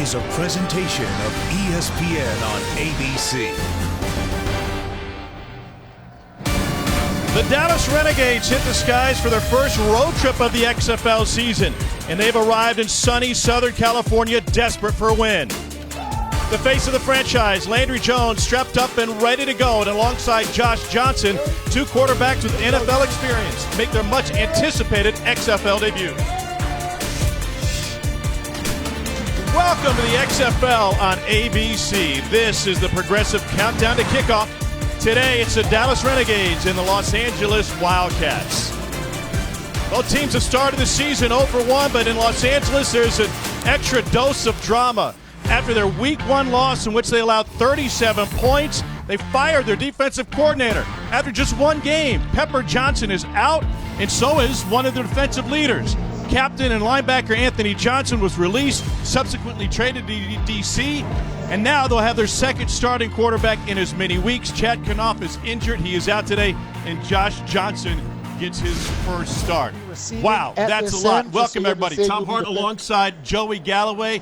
is a presentation of ESPN on ABC. The Dallas Renegades hit the skies for their first road trip of the XFL season, and they've arrived in sunny Southern California, desperate for a win. The face of the franchise, Landry Jones, strapped up and ready to go, and alongside Josh Johnson, two quarterbacks with NFL experience, make their much-anticipated XFL debut. Welcome to the XFL on ABC. This is the progressive countdown to kickoff. Today, it's the Dallas Renegades and the Los Angeles Wildcats. Both teams have started the season 0-1, but in Los Angeles, there's an extra dose of drama. After their Week 1 loss in which they allowed 37 points, they fired their defensive coordinator. After just one game, Pepper Johnson is out, and so is one of their defensive leaders. Captain and linebacker Anthony Johnson was released, subsequently traded to D.C., and now they'll have their second starting quarterback in as many weeks. Chad Kanoff is injured. He is out today, and Josh Johnson gets his first start. Wow, that's a lot. Welcome, everybody. Tom Hart alongside Joey Galloway.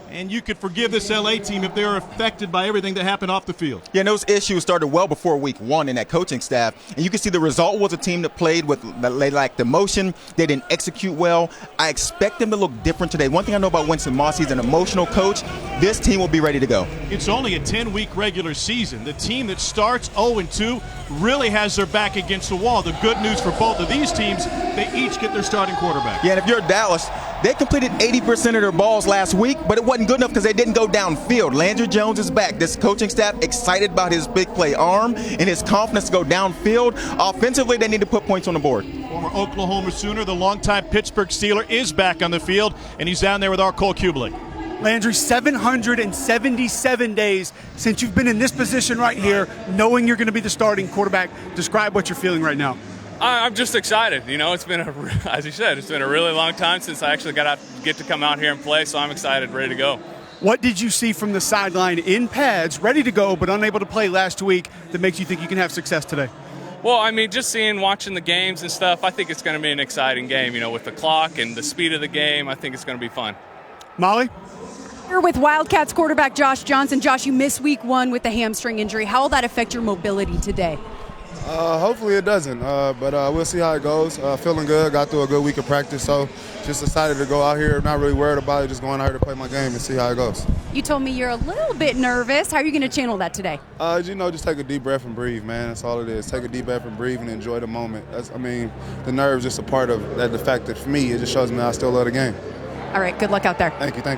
And you could forgive this LA team if they were affected by everything that happened off the field. Yeah, and those issues started well before Week 1 in that coaching staff. And you can see the result was a team that played with, they lacked emotion. They didn't execute well. I expect them to look different today. One thing I know about Winston Moss, he's an emotional coach. This team will be ready to go. It's only a 10-week regular season. The team that starts 0-2 really has their back against the wall. The good news for both of these teams, they each get their starting quarterback. Yeah, and if you're Dallas, they completed 80% of their balls last week, but it wasn't good enough because they didn't go downfield. Landry Jones is back. This coaching staff excited about his big play arm and his confidence to go downfield. Offensively, they need to put points on the board. Former Oklahoma Sooner, the longtime Pittsburgh Steeler, is back on the field, and he's down there with our Cole Kublik. Landry, 777 days since you've been in this position right here, knowing you're going to be the starting quarterback. Describe what you're feeling right now. I'm just excited. You know, it's been, as you said, it's been a really long time since I actually get to come out here and play, so I'm excited, ready to go. What did you see from the sideline in pads, ready to go, but unable to play last week that makes you think you can have success today? Well, I mean, just watching the games and stuff, I think it's going to be an exciting game. You know, with the clock and the speed of the game, I think it's going to be fun. Molly? You're with Wildcats quarterback Josh Johnson. Josh, you missed Week 1 with the hamstring injury. How will that affect your mobility today? Hopefully it doesn't, but we'll see how it goes. Feeling good, got through a good week of practice, so just decided to go out here, not really worried about it, just going out here to play my game and see how it goes. You told me you're a little bit nervous. How are you going to channel that today? Just take a deep breath and breathe, man. That's all it is. Take a deep breath and breathe and enjoy the moment. The nerves just a part of that. The fact that for me, it just shows me I still love the game. All right, good luck out there. Thank you.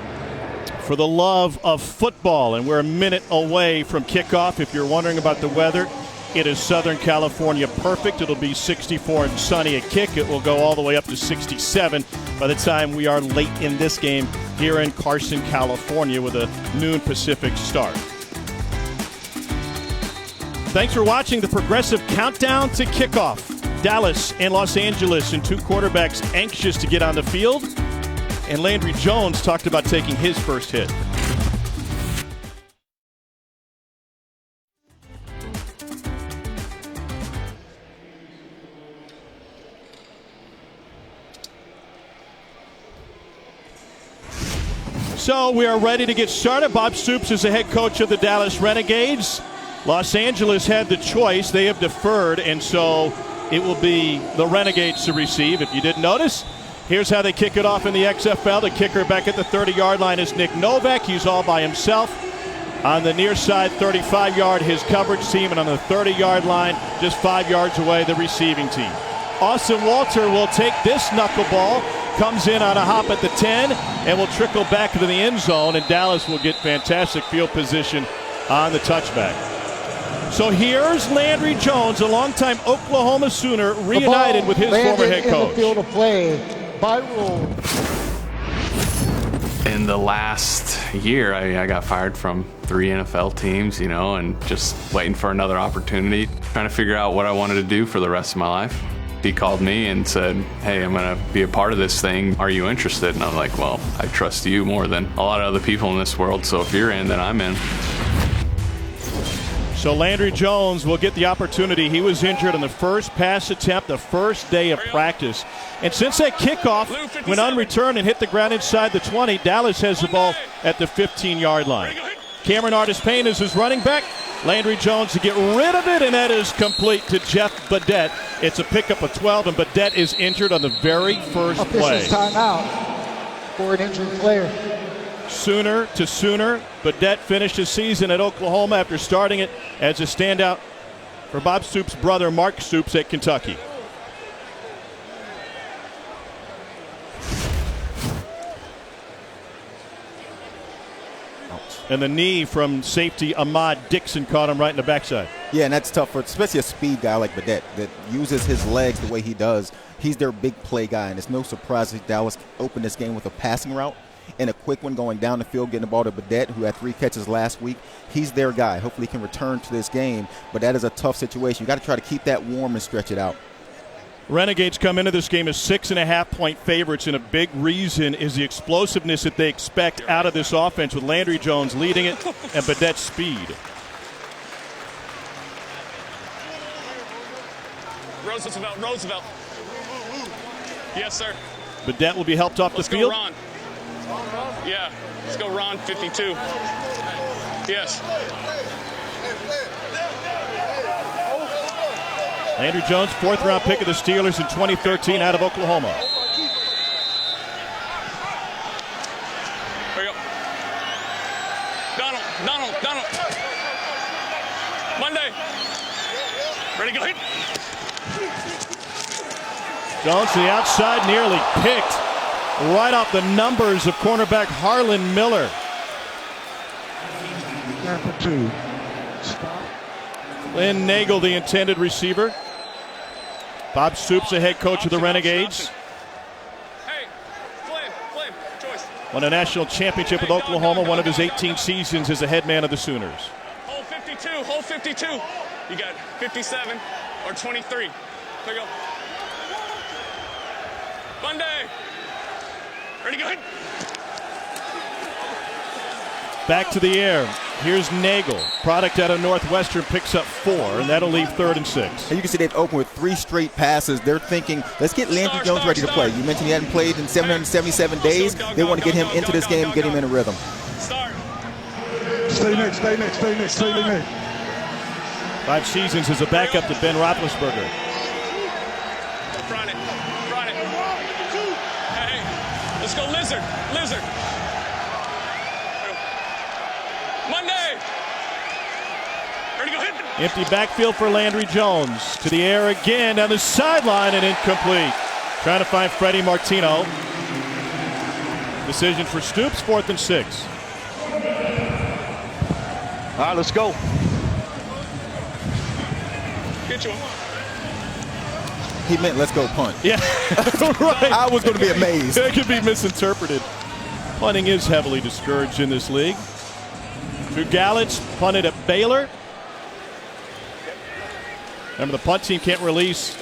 For the love of football, and we're a minute away from kickoff. If you're wondering about the weather, it is Southern California perfect. It'll be 64 and sunny at kick. It will go all the way up to 67 by the time we are late in this game here in Carson, California, with a noon Pacific start. Thanks for watching the progressive countdown to kickoff. Dallas and Los Angeles, and two quarterbacks anxious to get on the field. And Landry Jones talked about taking his first hit. So we are ready to get started. Bob Stoops is the head coach of the Dallas Renegades. Los Angeles had the choice. They have deferred, and so it will be the Renegades to receive. If you didn't notice, here's how they kick it off in the XFL. The kicker back at the 30-yard line is Nick Novak. He's all by himself. On the near side, 35-yard, his coverage team, and on the 30-yard line, just 5 yards away, the receiving team. Austin Walter will take this knuckleball, comes in on a hop at the 10, and will trickle back into the end zone, and Dallas will get fantastic field position on the touchback. So here's Landry Jones, a longtime Oklahoma Sooner, reunited with his former head coach. In the field of play by rule. In the last year, I got fired from 3 NFL teams, and just waiting for another opportunity, trying to figure out what I wanted to do for the rest of my life. He called me and said, hey, I'm going to be a part of this thing. Are you interested? And I'm like, well, I trust you more than a lot of other people in this world, so if you're in, then I'm in. So Landry Jones will get the opportunity. He was injured on the first pass attempt, the first day of practice. And since that kickoff went unreturned and hit the ground inside the 20, Dallas has the ball at the 15-yard line. Cameron Artis-Payne is his running back. Landry Jones to get rid of it, and that is complete to Jeff Badette. It's a pickup of 12, and Badette is injured on the very first play. Officials timeout for an injured player. Sooner to Sooner, Badette finished his season at Oklahoma after starting it as a standout for Bob Stoops' brother, Mark Stoops, at Kentucky. And the knee from safety Ahmad Dixon caught him right in the backside. Yeah, and that's tough for especially a speed guy like Badette that uses his legs the way he does. He's their big play guy, and it's no surprise that Dallas opened this game with a passing route and a quick one going down the field, getting the ball to Badette, who had 3 catches last week. He's their guy. Hopefully he can return to this game, but that is a tough situation. You got to try to keep that warm and stretch it out. Renegades come into this game as 6.5-point favorites, and a big reason is the explosiveness that they expect out of this offense with Landry Jones leading it and Badette's speed. Roosevelt. Yes, sir. Badette will be helped off the field. Ron. Yeah, let's go Ron 52. Yes. Landry Jones, 4th-round pick of the Steelers in 2013 out of Oklahoma. There you go. Donald. Monday. Ready to go hit. Jones to the outside, nearly picked right off the numbers of cornerback Harlan Miller. Number 2. Lynn Nagel, the intended receiver. Bob Stoops, the head coach of the Renegades. Hey, Flynn, choice. Won a national championship with Oklahoma, one of his 18 seasons as a head man of the Sooners. Hold 52. You got 57 or 23. There you go. Monday. Ready to go. Back to the air. Here's Nagel. Product out of Northwestern picks up 4, and that'll leave 3rd and 6. And you can see they've opened with 3 straight passes. They're thinking, let's get Landry Jones ready to play. You mentioned he hadn't played in 777 days. They want to get him into this game, get him in a rhythm. Start. Stay next. 5 seasons as a backup to Ben Roethlisberger. Front it. Hey, let's go Lizard. Monday. Ready to go hit. Empty backfield for Landry Jones. To the air again, down the sideline, and incomplete. Trying to find Freddie Martino. Decision for Stoops, 4th and 6. All right, let's go. Get you. He meant let's go punt. Yeah, right. I was going to be amazed. It could be misinterpreted. Punting is heavily discouraged in this league. Drew Gallitz punted at Baylor. Remember, the punt team can't release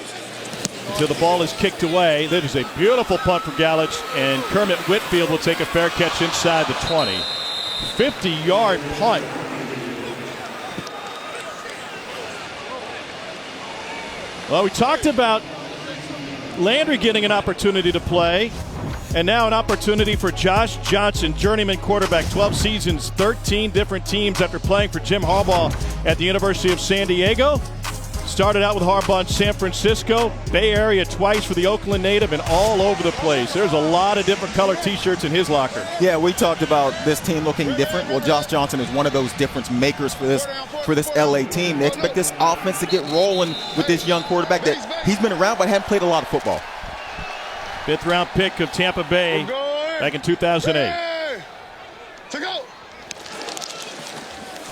until the ball is kicked away. That is a beautiful punt for Gallitz, and Kermit Whitfield will take a fair catch inside the 20. 50-yard punt. Well, we talked about Landry getting an opportunity to play, and now an opportunity for Josh Johnson, journeyman quarterback, 12 seasons, 13 different teams after playing for Jim Harbaugh at the University of San Diego. Started out with Harbaugh in San Francisco, Bay Area twice for the Oakland native, and all over the place. There's a lot of different color T-shirts in his locker. Yeah, we talked about this team looking different. Well, Josh Johnson is one of those difference makers for this LA team. They expect this offense to get rolling with this young quarterback that he's been around but hadn't played a lot of football. 5th-round pick of Tampa Bay back in 2008. To go.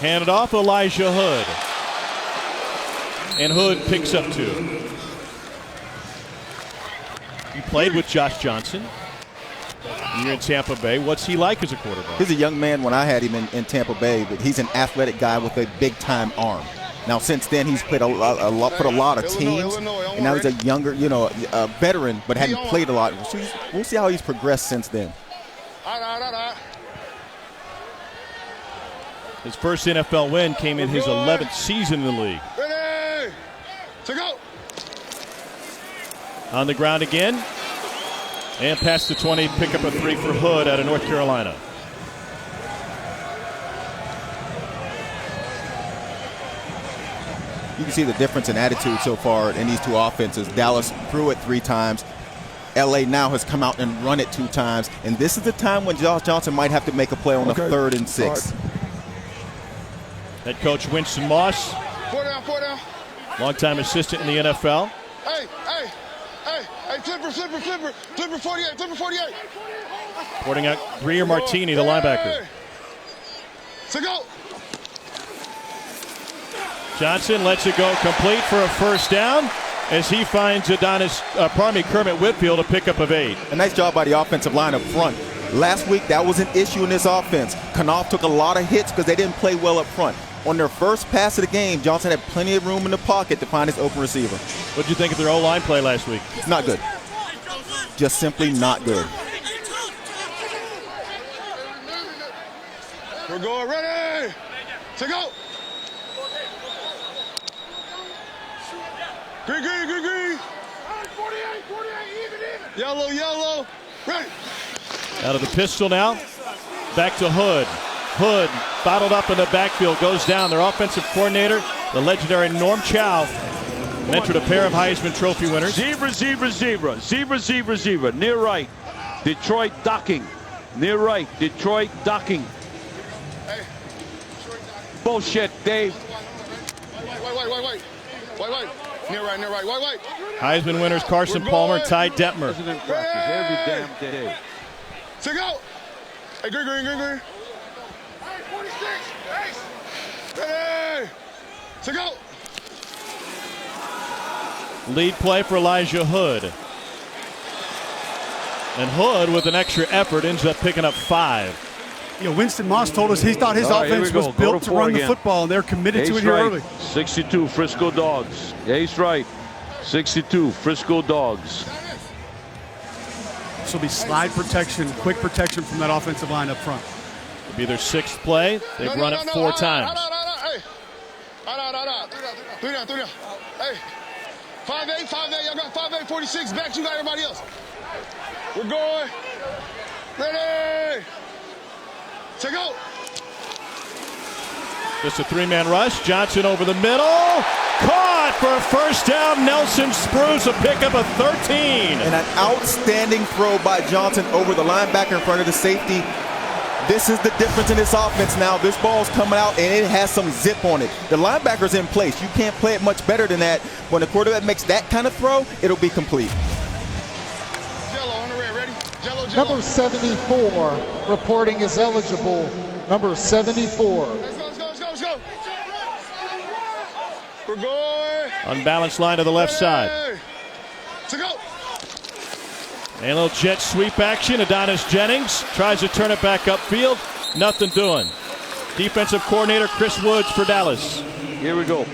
Handed off Elijah Hood. And Hood picks up 2. You played with Josh Johnson. You're in Tampa Bay. What's he like as a quarterback? He's a young man when I had him in Tampa Bay, but he's an athletic guy with a big-time arm. Now, since then, he's played a lot of teams, and now he's a younger, a veteran, but hadn't played a lot. We'll see how he's progressed since then. His first NFL win came in his 11th season in the league. Ready to go. On the ground again. And past the 20, pick up a 3 for Hood out of North Carolina. You can see the difference in attitude so far in these two offenses. Dallas threw it 3 times. LA now has come out and run it 2 times. And this is the time when Josh Johnson might have to make a play on the 3rd and 6. Head coach Winston Moss, 4 down, 4 down. longtime assistant in the NFL. Hey, flipper, 48, flipper 48. Porting out Greer Martini, the linebacker. To go. Johnson lets it go complete for a first down as he finds Kermit Whitfield a pickup of 8. A nice job by the offensive line up front. Last week, that was an issue in this offense. Knopf took a lot of hits because they didn't play well up front. On their first pass of the game, Johnson had plenty of room in the pocket to find his open receiver. What did you think of their O-line play last week? Not good. Just simply not good. We're going ready to go. Green. 48, even. Yellow. Ready. Out of the pistol now. Back to Hood. Hood bottled up in the backfield, goes down. Their offensive coordinator, the legendary Norm Chow, mentored a pair of Heisman Trophy winners. Zebra. Near right. Detroit docking. Near right. Detroit docking. Bullshit, Dave. Wait. Near right. Wait. Heisman winners Carson Palmer, Ty Detmer. Every damn day. To go. Hey, green. Hey, 46. Ready to go. Lead play for Elijah Hood. And Hood, with an extra effort, ends up picking up 5. Winston Moss told us he thought his offense was built to run the football, and they're committed to it here early. 62 Frisco Dogs. Ace right. 62 Frisco Dogs. This will be slide protection, quick protection from that offensive line up front. It'll be their 6th play. They've run it 4 times. Three down. Hey, 5'8". Y'all got 5'8", 46 back. You got everybody else. We're going. Ready to go. Just a 3-man rush. Johnson over the middle. Caught for a first down. Nelson Spruce, a pickup of 13. And an outstanding throw by Johnson over the linebacker in front of the safety. This is the difference in this offense now. This ball's coming out, and it has some zip on it. The linebacker's in place. You can't play it much better than that. When the quarterback makes that kind of throw, it'll be complete. Jello on the red. Ready? Jello. Number 74 reporting is eligible. Number 74. Let's go. We're going. Unbalanced line to the left side. To go. And a little jet sweep action. Adonis Jennings tries to turn it back upfield. Nothing doing. Defensive coordinator Chris Woods for Dallas. Here we go.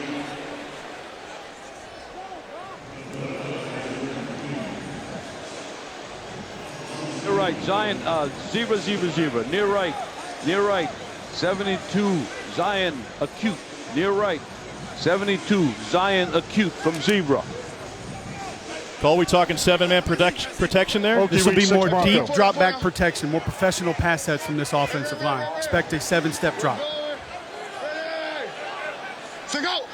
Near right, Zion, zebra. Near right. 72, Zion acute. Near right. 72, Zion acute from zebra. Cole, we talking 7-man protection there? This will be more deep drop back protection, more professional pass sets from this offensive line. Expect a 7-step drop. To go.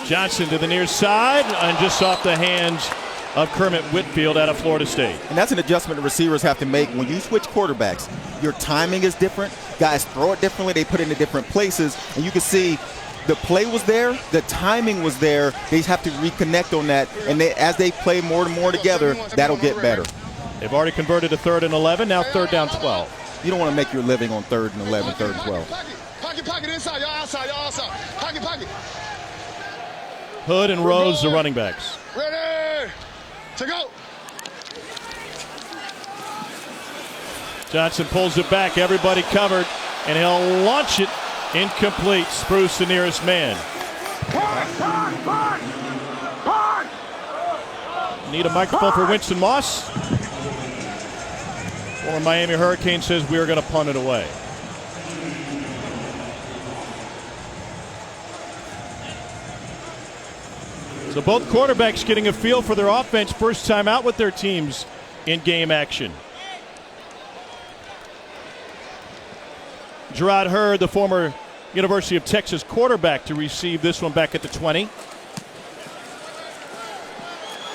Johnson to the near side and just off the hands of Kermit Whitfield out of Florida State. And that's an adjustment the receivers have to make. When you switch quarterbacks, your timing is different. Guys throw it differently. They put it in different places. And you can see the play was there. The timing was there. They have to reconnect on that. And as they play more and more together, that'll get better. They've already converted to 3rd and 11. Now 3rd down 12. You don't want to make your living on 3rd and 11, 3rd and 12. Pocket inside. Y'all outside. Pocket. Hood and Rose, the running backs. Ready to go. Johnson pulls it back. Everybody covered. And he'll launch it. Incomplete. Spruce, the nearest man. Need a microphone for Winston Moss. Former Miami Hurricane says we are going to punt it away. So both quarterbacks getting a feel for their offense, first time out with their teams in game action. Gerard Hurd, the former University of Texas quarterback, to receive this one back at the 20.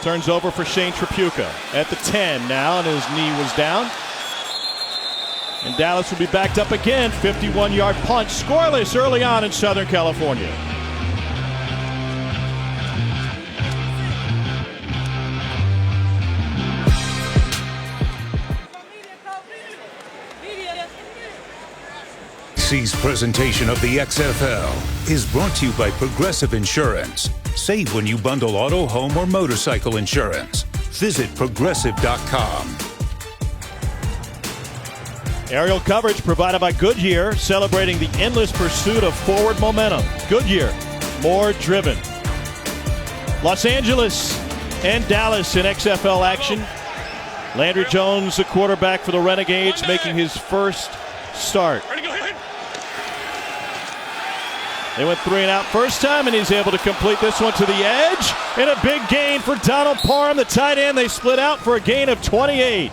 Turns over for Shane Tripucka at the 10 now, and his knee was down. And Dallas will be backed up again. 51-yard punt, scoreless early on in Southern California. ABC's presentation of the XFL is brought to you by Progressive Insurance. Save when you bundle auto, home, or motorcycle insurance. Visit Progressive.com. Aerial coverage provided by Goodyear, celebrating the endless pursuit of forward momentum. Goodyear, more driven. Los Angeles and Dallas in XFL action. Landry Jones, the quarterback for the Renegades, making his first start. They went 3 and out first time, and he's able to complete this one to the edge. And a big gain for Donald Parham, the tight end. They split out for a gain of 28.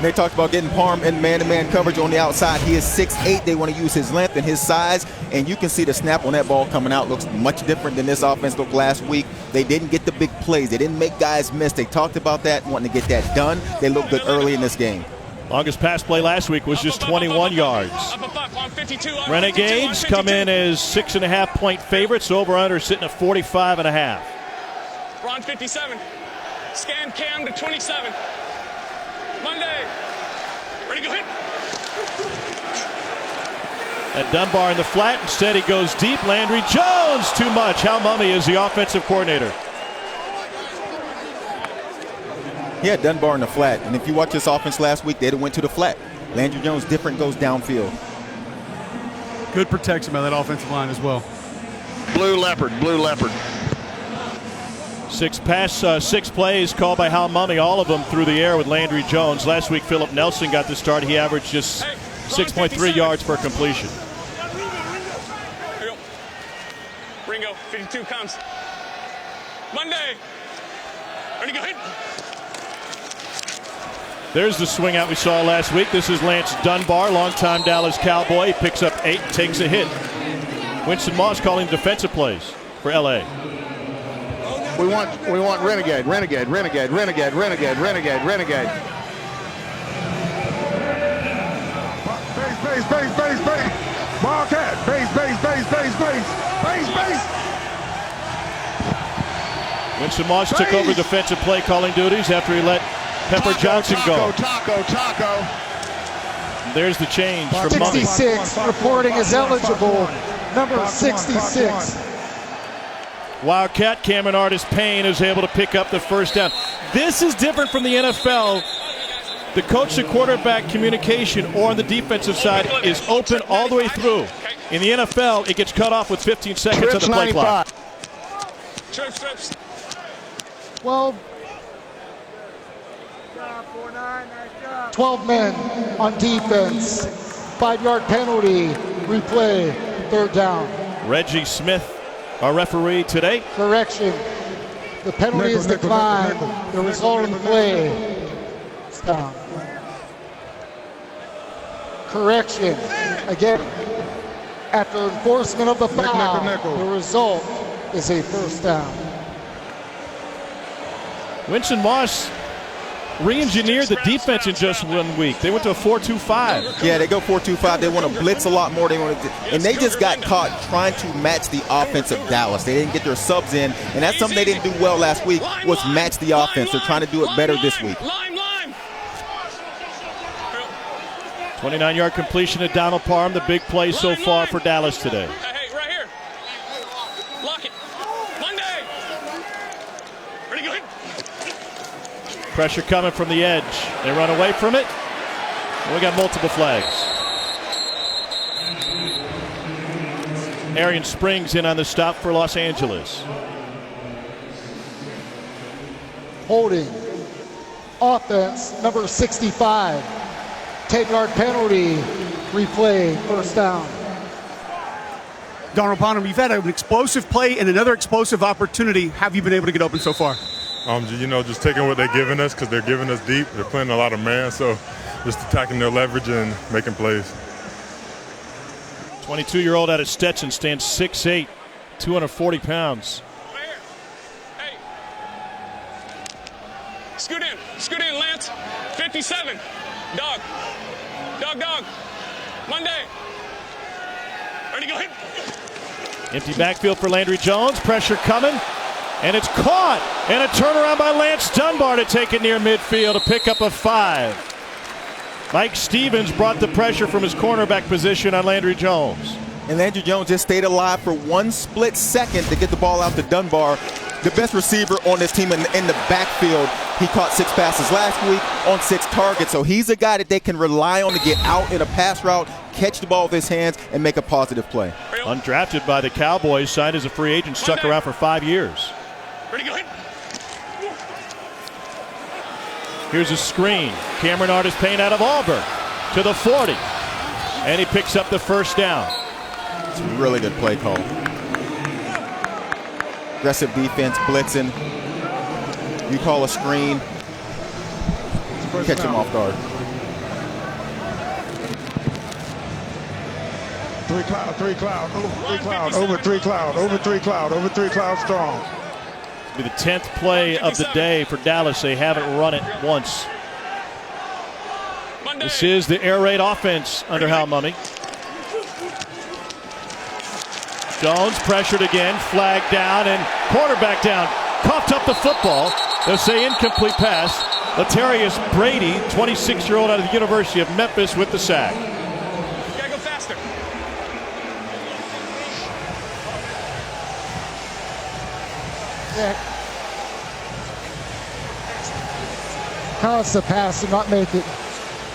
They talked about getting Parham in man-to-man coverage on the outside. He is 6'8". They want to use his length and his size, and you can see the snap on that ball coming out looks much different than this offense looked last week. They didn't get the big plays. They didn't make guys miss. They talked about that, wanting to get that done. They looked good early in this game. Longest pass play last week was just 21 yards. Renegades come in as 6.5-point favorites. Over-under sitting at 45.5. Ron 57. Scan Cam to 27. Monday. Ready to go hit. At Dunbar in the flat. Instead he goes deep. Landry Jones too much. Hal Mumme is the offensive coordinator. He had Dunbar in the flat, and if you watch this offense last week, they went to the flat. Landry Jones different, goes downfield. Good protection by that offensive line as well. Blue Leopard. 6 plays called by Hal Mumme, all of them through the air with Landry Jones. Last week Philip Nelson got the start. He averaged just 6.3 yards per completion. Ringo, 52 comes. Monday. Ready to go hit. There's the swing out we saw last week. This is Lance Dunbar, longtime Dallas Cowboy. He picks up 8 and takes a hit. Winston Moss calling defensive plays for LA. We want Renegade. Base. Wildcat. Base. Winston Moss took over defensive play calling duties after he let Pepper Johnson go. Taco. There's the change from 66 reporting is eligible. Number 66. Wildcat Cameron Artis-Payne is able to pick up the first down. This is different from the NFL. The coach-to-quarterback communication or on the defensive side is open all the way through. In the NFL, it gets cut off with 15 seconds on the play clock. Trips. 12 men on defense. 5-yard penalty. Replay. 3rd down. Reggie Smith, our referee today. Correction. The penalty is declined. The result of the play is down. Correction. Again, after enforcement of the foul, the result is a 1st down. Winston Moss re-engineered the defense in just 1 week. They went to a 4-2-5. Yeah, they go 4-2-5. They want to blitz a lot more. And they just got caught trying to match the offense of Dallas. They didn't get their subs in, and that's something they didn't do well last week, was match the offense. They're trying to do it better this week. 29-yard completion to Donald Parham, the big play so far for Dallas today. Hey, right here. Lock it. Monday. Ready to go hit. Pressure coming from the edge. They run away from it. And we got multiple flags. Arian Springs in on the stop for Los Angeles. Holding. Offense, number 65. 10-yard penalty. Replay. 1st down. Donald Bonham, you've had an explosive play and another explosive opportunity. Have you been able to get open so far? Just taking what they're giving us because they're giving us deep. They're playing a lot of man, so just attacking their leverage and making plays. 22-year-old out of Stetson stands 6'8", 240 pounds. Hey. Scoot in, Lance. 57. Dog. Monday. Ready to go hit. Empty backfield for Landry Jones. Pressure coming. And it's caught. And a turnaround by Lance Dunbar to take it near midfield to pick up a 5. Mike Stevens brought the pressure from his cornerback position on Landry Jones. And Landry Jones just stayed alive for 1 split second to get the ball out to Dunbar, the best receiver on this team in the backfield. He caught 6 passes last week on 6 targets, so he's a guy that they can rely on to get out in a pass route, catch the ball with his hands, and make a positive play. Undrafted by the Cowboys, signed as a free agent, stuck around for 5 years. Ready to go hit. Here's a screen. Cameron Artis-Payne out of Auburn to the 40. And he picks up the first down. It's a really good play call. Aggressive defense, blitzing. You call a screen, catch him off guard. 3 cloud, over 3 cloud, strong. Be the 10th play of the day for Dallas. They haven't run it once. This is the air raid offense under Hal Mumme. Jones pressured again, flagged down, and quarterback down. Coughed up the football. They'll say incomplete pass. Latarius Brady, 26-year-old out of the University of Memphis, with the sack. Gotta go faster. Cause the pass and not make it.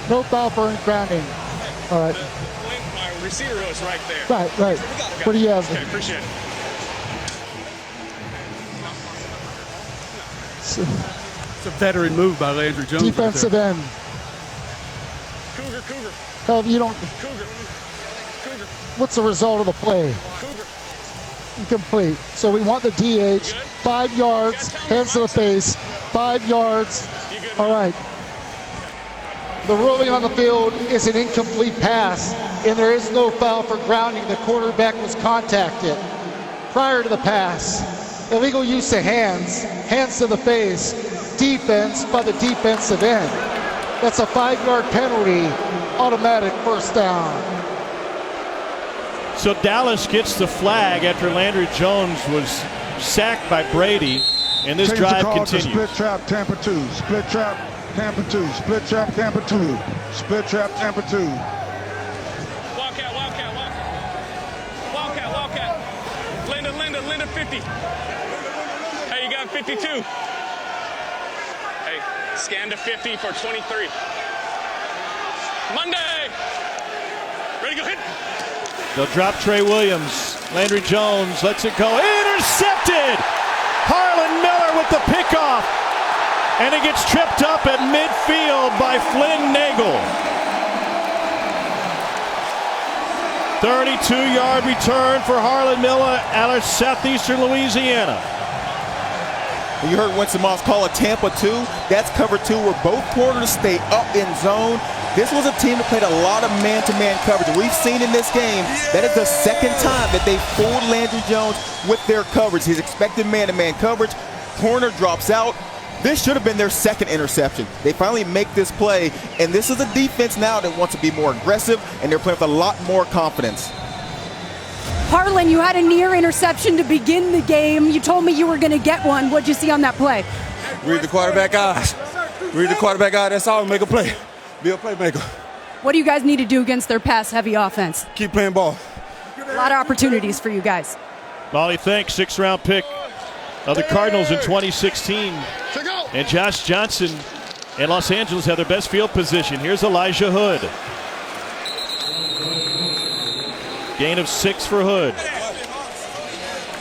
No foul for grounding. All right. My receiver is right there. Right. What do you have? Okay, appreciate it. It's a veteran move by Landry Jones. Defensive end. Cougar. You don't. Cougar. What's the result of the play? Cougar. Incomplete. So we want the DH. 5 yards. Hands to the face. 5 yards. All right. The ruling on the field is an incomplete pass, and there is no foul for grounding. The quarterback was contacted prior to the pass. Illegal use of hands to the face, defense by the defensive end. That's a 5-yard penalty, automatic first down. So Dallas gets the flag after Landry Jones was sacked by Brady, and this drive continues. Split trap, Tampa 2. Split trap, Tampa 2. Split trap, Tampa 2. Split trap, Tampa 2. Wildcat. Linda 50. Hey, you got 52. Hey, scan to 50 for 23. Monday. Ready to go hit. They'll drop Trey Williams. Landry Jones lets it go. Intercepted! Harlan Miller with the pickoff. And it gets tripped up at midfield by Flynn Nagel. 32-yard return for Harlan Miller out of southeastern Louisiana. You heard Winston Moss call a Tampa 2. That's cover 2 where both quarters stay up in zone. This was a team that played a lot of man-to-man coverage. We've seen in this game that is the second time that they fooled Landry Jones with their coverage. He's expected man-to-man coverage. Corner drops out. This should have been their second interception. They finally make this play, and this is a defense now that wants to be more aggressive, and they're playing with a lot more confidence. Harlan, you had a near interception to begin the game. You told me you were going to get one. What'd you see on that play? Read the quarterback eyes. Read the quarterback eye. That's all. Make a play. Be a playmaker. What do you guys need to do against their pass-heavy offense? Keep playing ball. A lot of opportunities for you guys. Molly Thanks, 6th-round pick of the Cardinals in 2016. And Josh Johnson and Los Angeles have their best field position. Here's Elijah Hood. Gain of 6 for Hood.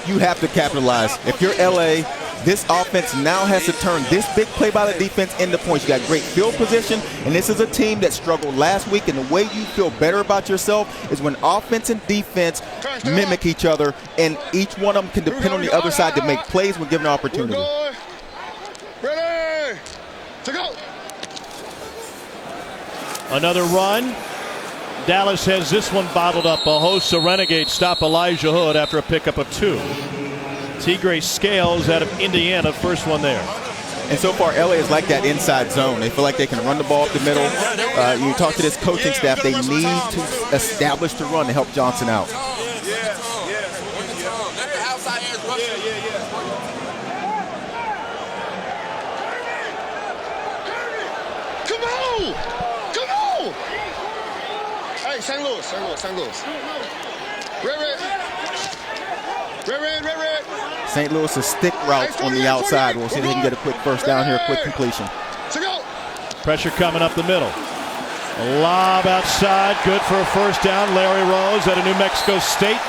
You have to capitalize. If you're LA, This offense now has to turn this big play by the defense into points. You got great field position, and this is a team that struggled last week, and the way you feel better about yourself is when offense and defense mimic each other, and each one of them can depend on the other side to make plays when given an opportunity. Ready to go. Another run. Dallas has this one bottled up. A host of Renegades stop Elijah Hood after a pickup of 2. Tigre Scales out of Indiana, first one there. And so far, LA is like that inside zone. They feel like they can run the ball up the middle. You talk to this coaching staff, they need to establish the run to help Johnson out. Come on! Come on! Hey, St. Louis. Red. St. Louis' stick route on the outside. We'll see if they can get a quick first down here, a quick completion. Pressure coming up the middle. A lob outside, good for a first down. Larry Rose out of New Mexico State.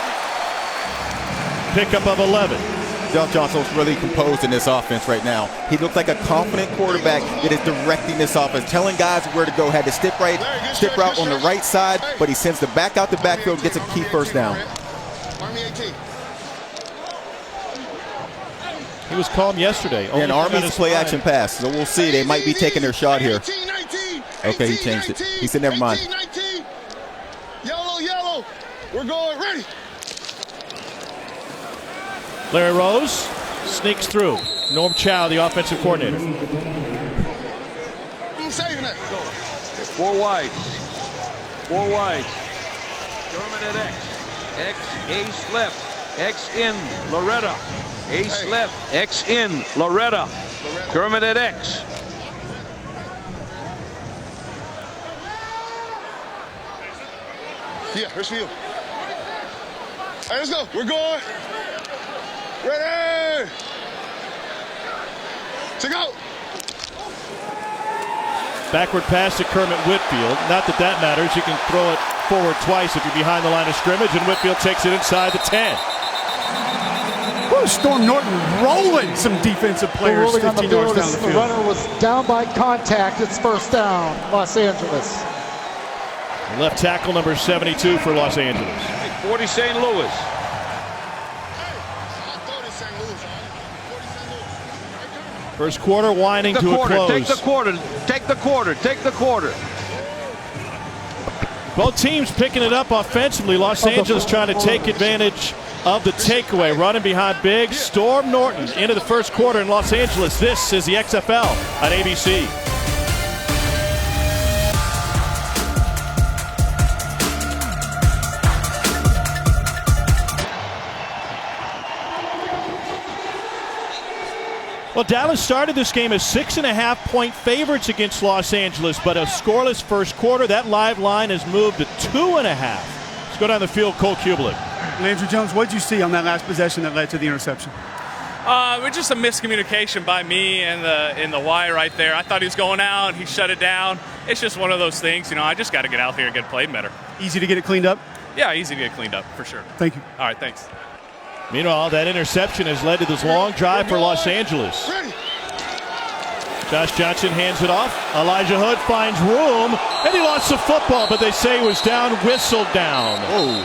Pickup of 11. Josh Johnson's really composed in this offense right now. He looks like a confident quarterback that is directing this offense, telling guys where to go. Had the stick route on the right side, but he sends the back out the backfield, gets a key first down. He was calm yesterday. And Army's play action pass, so we'll see. They might be taking their shot here. Okay, he changed it. He said, never mind. Yellow. We're going. Ready. Larry Rose sneaks through. Norm Chow, the offensive coordinator. I'm saving it. 4 wide. German at X. X, ace left. X in, Loretta. Ace left, X in, Loretta. Kermit at X. Yeah, here's for you. Hey, let's go. We're going. Ready to go. Backward pass to Kermit Whitfield. Not that matters. You can throw it forward twice if you're behind the line of scrimmage, and Whitfield takes it inside the 10. Woo, Storm Norton rolling some defensive players 15 yards down the field. The runner was down by contact. It's first down, Los Angeles. Left tackle number 72 for Los Angeles. 40 St. Louis. First quarter winding to a close. Take the quarter. Both teams picking it up offensively. Los Angeles trying to take advantage of the takeaway. Running behind big. Storm Norton into the first quarter in Los Angeles. This is the XFL on ABC. Well, Dallas started this game as 6.5-point favorites against Los Angeles, but a scoreless first quarter. That live line has moved to 2.5. Let's go down the field, Cole Kublik. Landry Jones, what did you see on that last possession that led to the interception? It's just a miscommunication by me and in the Y right there. I thought he was going out. He shut it down. It's just one of those things. I just got to get out there and get played better. Easy to get it cleaned up? Yeah, easy to get cleaned up, for sure. Thank you. All right, thanks. Meanwhile, that interception has led to this long drive for Los Angeles. Josh Johnson hands it off. Elijah Hood finds room, and he lost the football, but they say he was down, whistled down. Oh.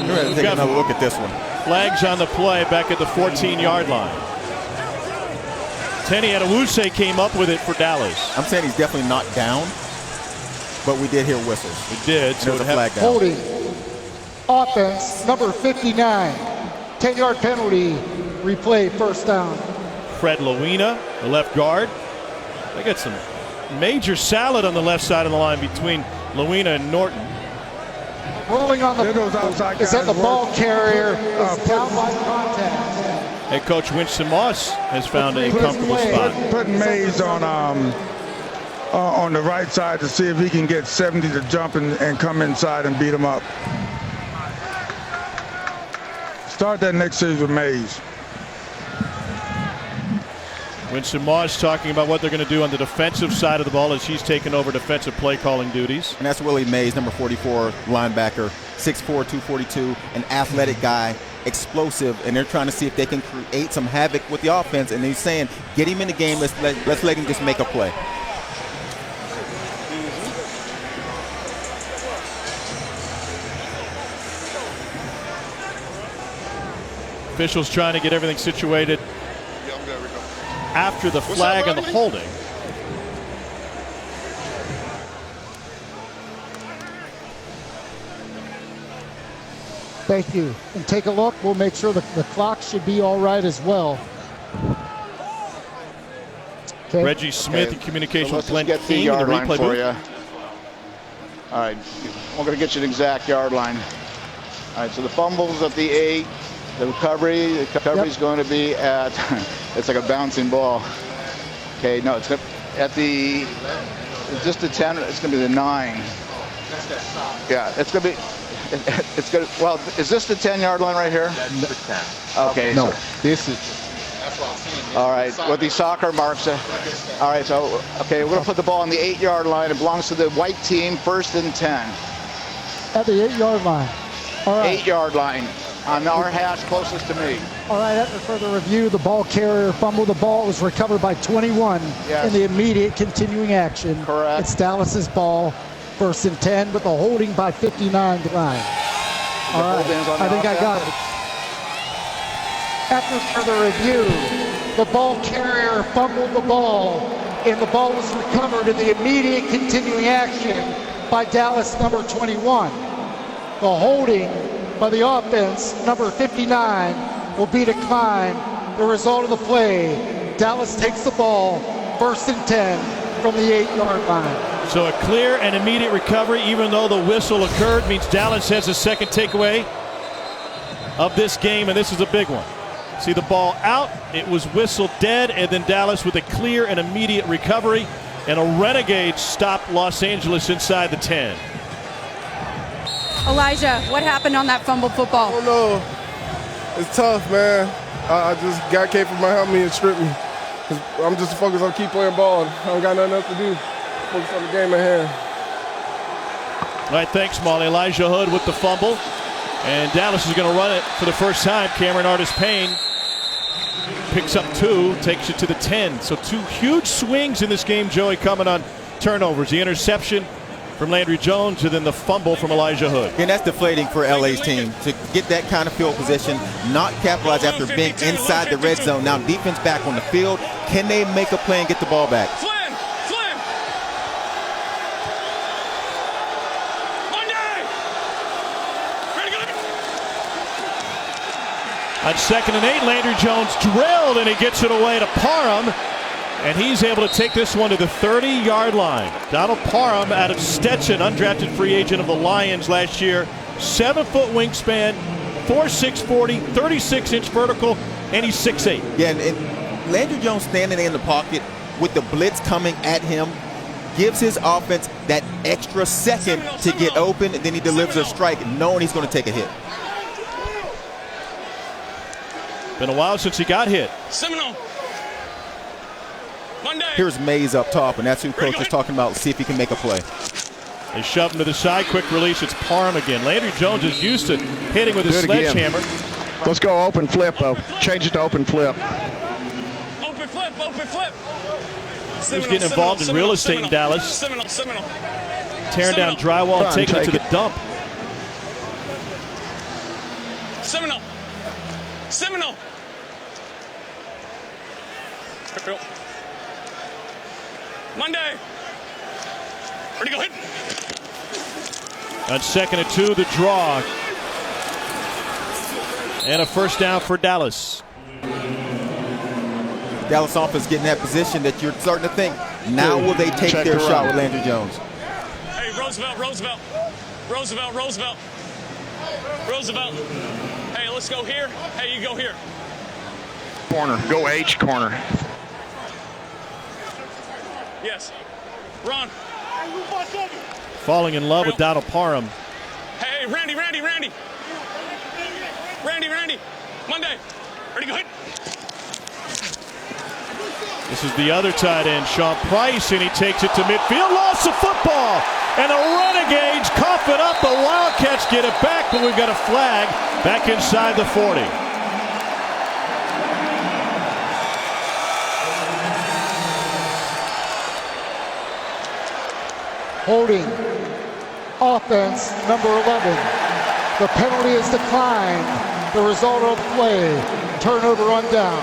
We're going to take another look at this one. Flags on the play back at the 14-yard line. Tenny Adewuse came up with it for Dallas. I'm saying he's definitely not down, but we did hear whistles. We did. So there's a flag down. Holding. Offense, number 59. 10-yard penalty. Replay, first down. Fred Lowina, the left guard. They got some major salad on the left side of the line between Lowina and Norton. Rolling on the is that the ball carrier is down by contact. Head coach Winston Moss has found a comfortable spot. Putting Mays on the right side to see if he can get 70 to jump and come inside and beat him up. Start that next series with Mays. Winston Moss talking about what they're going to do on the defensive side of the ball as he's taken over defensive play calling duties. And that's Willie Mays, number 44 linebacker, 6'4", 242, an athletic guy. explosive, and they're trying to see if they can create some havoc with the offense. And he's saying, get him in the game. Let's let him just make a play. Officials trying to get everything situated after the flag and the holding. Thank you. And take a look. We'll make sure the clock should be all right as well. Okay. Reggie Smith in communication so with Glenn get the King yard in the line replay for booth. You. All right, we're going to get you an exact yard line. All right, so the fumble's at the 8. The recovery is going to be at, it's like a bouncing ball. Okay, no, it's at the, just the 10, it's going to be the 9. Yeah, it's going to be, it's going to, well, is this the 10-yard line right here? That's the 10. Okay. No, so, this is. That's what I'm saying. All right, what the soccer marks. All right, so, okay, we're going to put the ball on the 8-yard line. It belongs to the white team, 1st and 10. At the 8-yard line. All right. 8-yard line. On our hash closest to me. All right, after further review, the ball carrier fumbled the ball. It was recovered by 21 in the immediate continuing action. Correct. It's Dallas's ball, 1st and 10, with the holding by 59 line. All right, I think I got it. After further review, the ball carrier fumbled the ball, and the ball was recovered in the immediate continuing action by Dallas number 21. The holding by the offense, number 59, will be declined. The result of the play, Dallas takes the ball, 1st and 10 from the 8-yard line. So a clear and immediate recovery, even though the whistle occurred, means Dallas has a second takeaway of this game, and this is a big one. See the ball out, it was whistled dead, and then Dallas with a clear and immediate recovery, and a Renegades stopped Los Angeles inside the 10. Elijah, what happened on that fumbled football? I don't know. It's tough, man. I just got came from my helmet and stripped me. I'm just focused on keep playing ball. I don't got nothing else to do. Focus on the game at hand. All right, thanks, Molly. Elijah Hood with the fumble. And Dallas is going to run it for the first time. Cameron Artis-Payne picks up 2, takes it to the 10. So 2 huge swings in this game, Joey, coming on turnovers. The interception from Landry Jones, and then the fumble from Elijah Hood. And that's deflating for LA's team to get that kind of field position, not capitalize after being inside the red zone. Now defense back on the field. Can they make a play and get the ball back? On 2nd and 8, Landry Jones drilled, and he gets it away to Parham. And he's able to take this one to the 30-yard line. Donald Parham out of Stetson, undrafted free agent of the Lions last year. 7-foot wingspan, 4'6", 40, 36-inch vertical, and he's 6'8". Yeah, and Landry Jones standing in the pocket with the blitz coming at him gives his offense that extra second to get open, and then he delivers a strike knowing he's going to take a hit. Been a while since he got hit. Seminole. Monday. Here's Mays up top, and that's who coach is talking about. See if he can make a play. They shove him to the side. Quick release. It's Parham again. Landry Jones is used to hitting with his sledgehammer. Let's go open flip, though. Change it to open flip. Open flip, open flip. He was getting involved in real estate in Dallas. Seminole. Tearing down drywall and taking it to the dump. Seminole. Monday. Ready to go hit. On 2nd and 2, the draw. And a first down for Dallas. Dallas offense getting that position that you're starting to think, now will they take their shot with Landry Jones? Hey, Roosevelt. Hey, let's go here. Hey, you go here. Corner. Go H corner. Yes. Ron. Falling in love with Donald Parham. Hey, Randy. Monday. Ready to go hit. This is the other tight end, Sean Price, and he takes it to midfield. Loss of football. And the Renegades cough it up. The Wildcats get it back, but we've got a flag back inside the 40. Holding offense number 11. The penalty is declined. The result of play, turnover on down.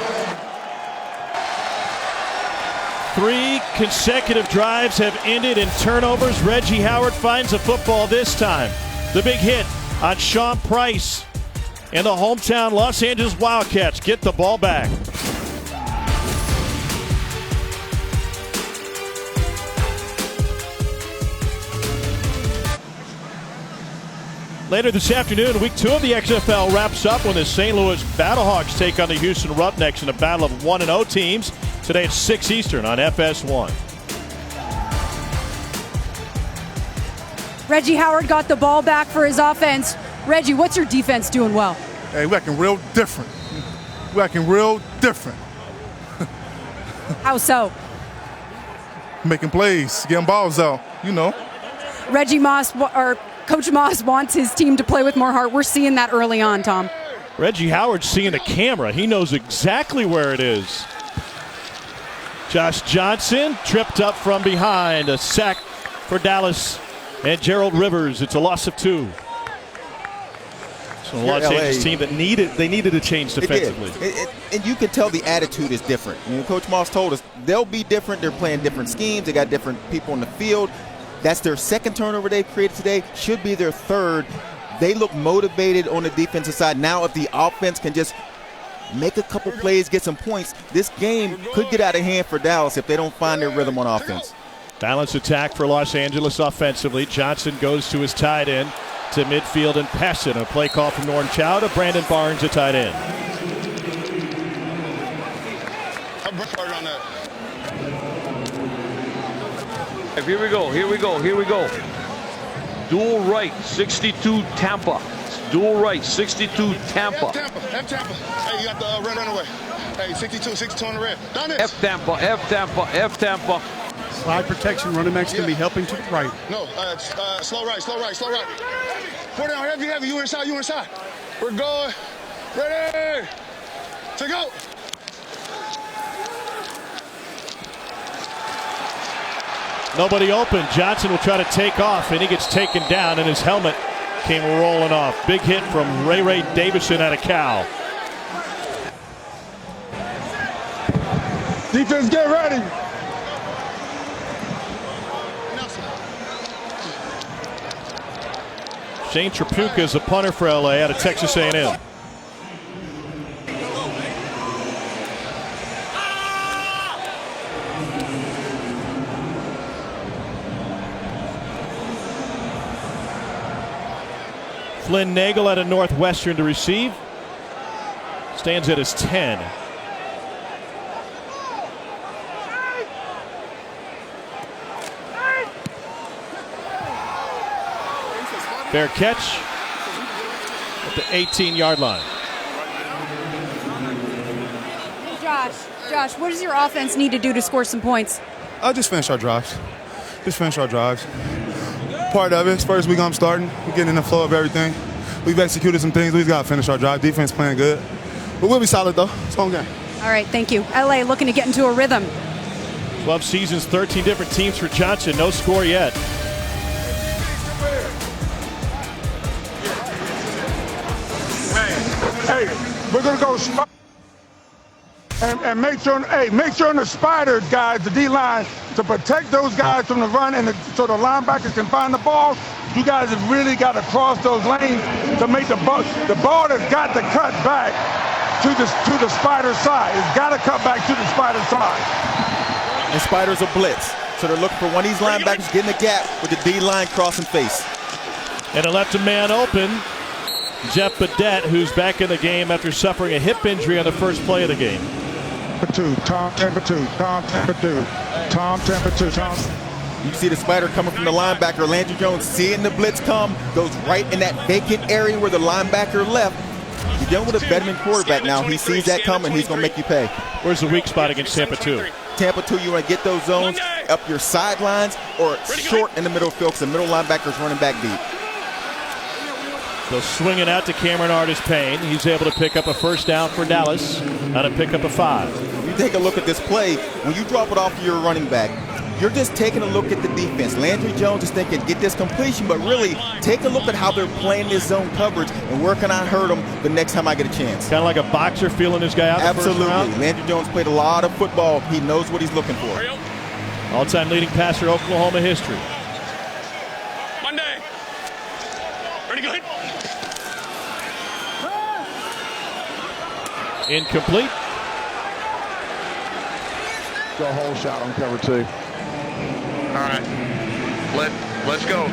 3 consecutive drives have ended in turnovers. Reggie Howard finds the football this time. The big hit on Sean Price. And the hometown Los Angeles Wildcats get the ball back. Later this afternoon, week 2 of the XFL wraps up when the St. Louis Battlehawks take on the Houston Roughnecks in a battle of 1-0 teams. Today at 6 Eastern on FS1. Reggie Howard got the ball back for his offense. Reggie, what's your defense doing well? Hey, we're acting real different. We're acting real different. How so? Making plays, getting balls out, you know. Reggie Moss, or Coach Moss, wants his team to play with more heart. We're seeing that early on, Tom. Reggie Howard's seeing the camera. He knows exactly where it is. Josh Johnson tripped up from behind. A sack for Dallas and Gerald Rivers. It's a loss of 2. So the Los Angeles team that needed a change defensively. And you can tell the attitude is different. You know, Coach Moss told us they'll be different. They're playing different schemes. They got different people on the field. That's their second turnover they've created today. Should be their third. They look motivated on the defensive side. Now if the offense can just make a couple plays, get some points, this game could get out of hand for Dallas if they don't find their rhythm on offense. Balanced attack for Los Angeles offensively. Johnson goes to his tight end to midfield and pass it. A play call from Norm Chow to Brandon Barnes, a tight end. Here we go, here we go, here we go. Dual right, 62 Tampa. Dual right, 62 Tampa. F Tampa. Hey, you got the red runaway. Hey, 62 on the red. Down this. F Tampa, F Tampa, F Tampa. Slide protection, running backs can be helping to the right. No, slow right. Four down, heavy. You inside. We're going. Ready. To go. Nobody open. Johnson will try to take off, and he gets taken down, and his helmet came rolling off. Big hit from Ray Davison out of Cal. Defense, get ready. Shane Trapuka is a punter for LA out of Texas A&M. Flynn Nagel out of Northwestern to receive. Stands at his 10. Fair catch at the 18-yard line. Josh, what does your offense need to do to score some points? I'll just finish our drives. Part of it. First week I'm starting. We're getting in the flow of everything. We've executed some things. We've got to finish our drive. Defense playing good. But we'll be solid, though. It's home game. All right, thank you. LA looking to get into a rhythm. 12 seasons, 13 different teams for Johnson. No score yet. Hey, we're going to go and make sure on the spiders, guys, the D-line, to protect those guys from the run and so the linebackers can find the ball. You guys have really got to cross those lanes to make the ball has got to cut back to the spider side. It's got to cut back to the spider side. And spiders are blitz. So they're looking for one of these linebackers getting a gap with the D-line crossing face. And it left a man open. Jeff Badette, who's back in the game after suffering a hip injury on the first play of the game. Tom Tampa 2. You see the spider coming from the linebacker. Landry Jones seeing the blitz come, goes right in that vacant area where the linebacker left. You're dealing with a veteran quarterback now. He sees that coming. He's going to make you pay. Where's the weak spot against Tampa 2? Tampa 2, you want to get those zones up your sidelines or short in the middle of the field because the middle linebacker is running back deep. They'll swing it out to Cameron Artis-Payne. He's able to pick up a first down for Dallas on a pickup of 5. You take a look at this play. When you drop it off to your running back, you're just taking a look at the defense. Landry Jones is thinking, get this completion, but really take a look at how they're playing this zone coverage and where can I hurt them the next time I get a chance. Kind of like a boxer feeling this guy out. Absolutely. The first round. Landry Jones played a lot of football. He knows what he's looking for. All-time leading passer, Oklahoma history. Monday. Ready, go ahead. Incomplete. Go whole shot on cover 2. All right, let's go.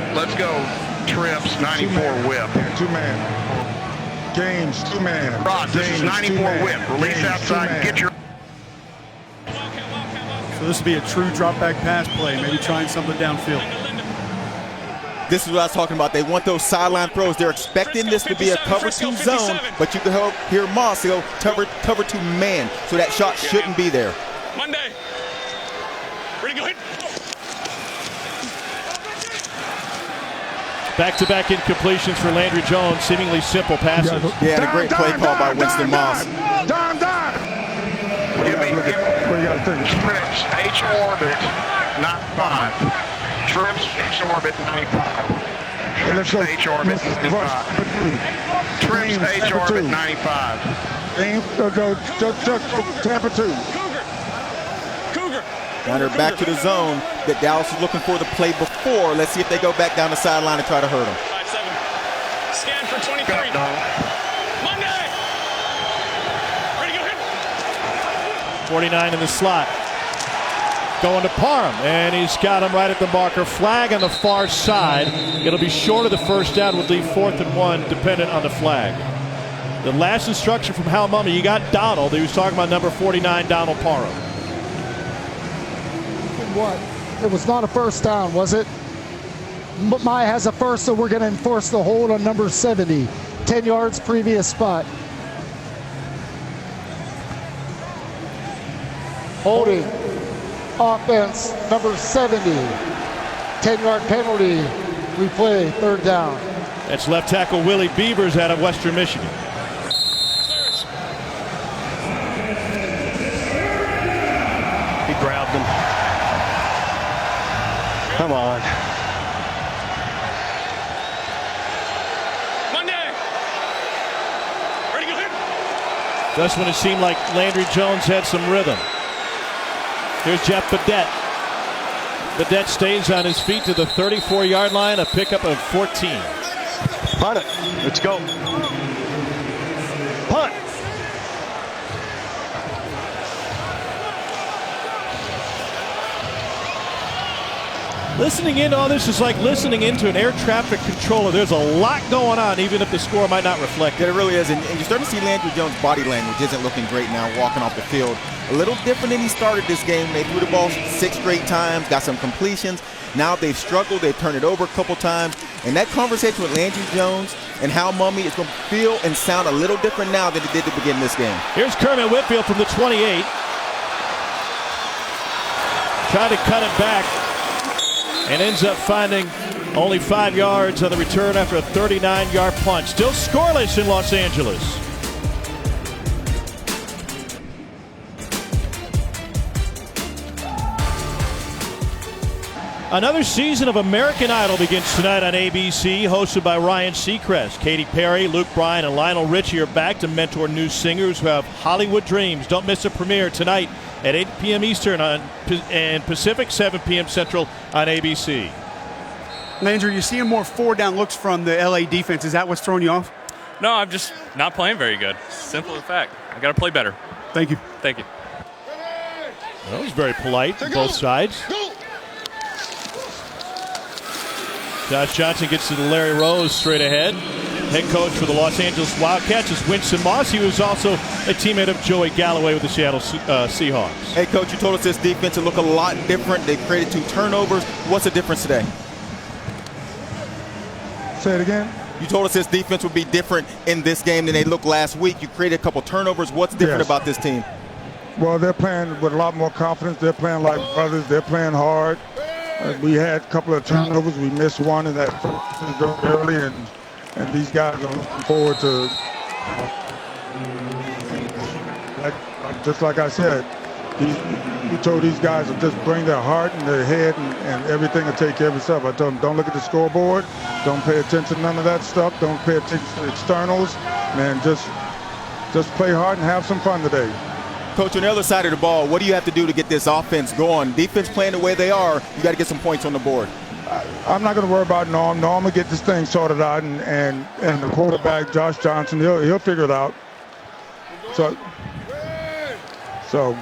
Trips 94 whip. 2-man. Games 2-man. Rod, this is 94 whip. Release outside. Get your. So this would be a true drop back pass play. Maybe trying something downfield. This is what I was talking about. They want those sideline throws. They're expecting this to be a cover 2 zone, but you can hear Moss go cover 2 man, so that shot shouldn't be there. Monday. Ready, go ahead. Back-to-back incompletions for Landry Jones. Seemingly simple passes. Yeah, and a great play call by Winston Moss. Give me trips H orbit, not 5. Trips H orbit 95. Let's go. H orbit is 5. Trips H orbit 95. Tampa 2. Now they're back to the zone that Dallas was looking for the play before. Let's see if they go back down the sideline and try to hurt him. 5-7. Scan for 23. Monday. Ready, go ahead. 49 in the slot. Going to Parham, and he's got him right at the marker. Flag on the far side. It'll be short of the first down. Would leave 4th and 1, dependent on the flag. The last instruction from Hal Mumme, you got Donald. He was talking about number 49, Donald Parham. What? It was not a first down, was it? Maya has a first, so we're going to enforce the hold on number 70. 10 yards previous spot. Holding. Offense, number 70. 10-yard penalty. Replay, 3rd down. That's left tackle Willie Beavers out of Western Michigan. He grabbed him. Come on. Monday. Ready, go ahead. Just when it seemed like Landry Jones had some rhythm. Here's Jeff Badette. Badette stays on his feet to the 34-yard line, a pickup of 14. Punt it. Let's go. Punt. Listening into all this is like listening into an air traffic controller. There's a lot going on, even if the score might not reflect it. It really is, and you're starting to see Landry Jones' body language isn't looking great now, walking off the field. A little different than he started this game. They threw the ball 6 straight times, got some completions. Now they've struggled. They've turned it over a couple times. And that conversation with Landry Jones and Hal Mumme is going to feel and sound a little different now than it did to begin this game. Here's Kermit Whitfield from the 28. Tried to cut it back and ends up finding only 5 yards on the return after a 39-yard punt. Still scoreless in Los Angeles. Another season of American Idol begins tonight on ABC, hosted by Ryan Seacrest. Katy Perry, Luke Bryan, and Lionel Richie are back to mentor new singers who have Hollywood dreams. Don't miss a premiere tonight at 8 p.m. Eastern and Pacific, 7 p.m. Central on ABC. Landry, you're seeing more 4-down looks from the LA defense. Is that what's throwing you off? No, I'm just not playing very good. Simple as fact. I got to play better. Thank you. Thank you. Well, he's very polite on both sides. Josh Johnson gets to the Larry Rose straight ahead. Head coach for the Los Angeles Wildcats is Winston Moss. He was also a teammate of Joey Galloway with the Seattle Seahawks. Hey, Coach, you told us this defense would look a lot different. They created 2 turnovers. What's the difference today? Say it again. You told us this defense would be different in this game than they looked last week. You created a couple turnovers. What's different about this team? Well, they're playing with a lot more confidence. They're playing like brothers. They're playing hard. We had a couple of turnovers. We missed one in that early, and and these guys are looking forward to. Just like I said, we told these guys to just bring their heart and their head, and everything will take care of itself. I told them, don't look at the scoreboard, don't pay attention to none of that stuff, don't pay attention to the externals, man, just play hard and have some fun today. Coach, on the other side of the ball, what do you have to do to get this offense going? Defense playing the way they are, you got to get some points on the board. I'm not going to worry about Norm. Norm will get this thing sorted out, and the quarterback, Josh Johnson, he'll figure it out. So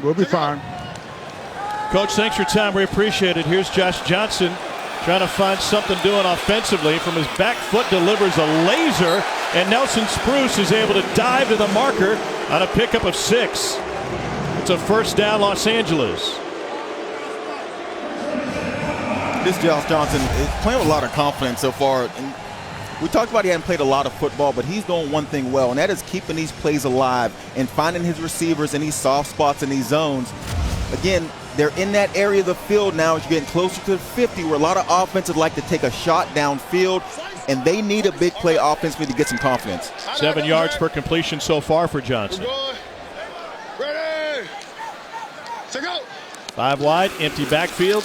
we'll be fine. Coach, thanks for your time. We appreciate it. Here's Josh Johnson trying to find something doing offensively. From his back foot delivers a laser, and Nelson Spruce is able to dive to the marker on a pickup of 6. It's a first down, Los Angeles. This Josh Johnson is playing with a lot of confidence so far. And we talked about he hadn't played a lot of football, but he's doing one thing well, and that is keeping these plays alive and finding his receivers in these soft spots in these zones. Again, they're in that area of the field now as you're getting closer to the 50, where a lot of offenses like to take a shot downfield, and they need a big play offensively to get some confidence. 7 yards per completion so far for Johnson. Ready. Take out. 5 wide, empty backfield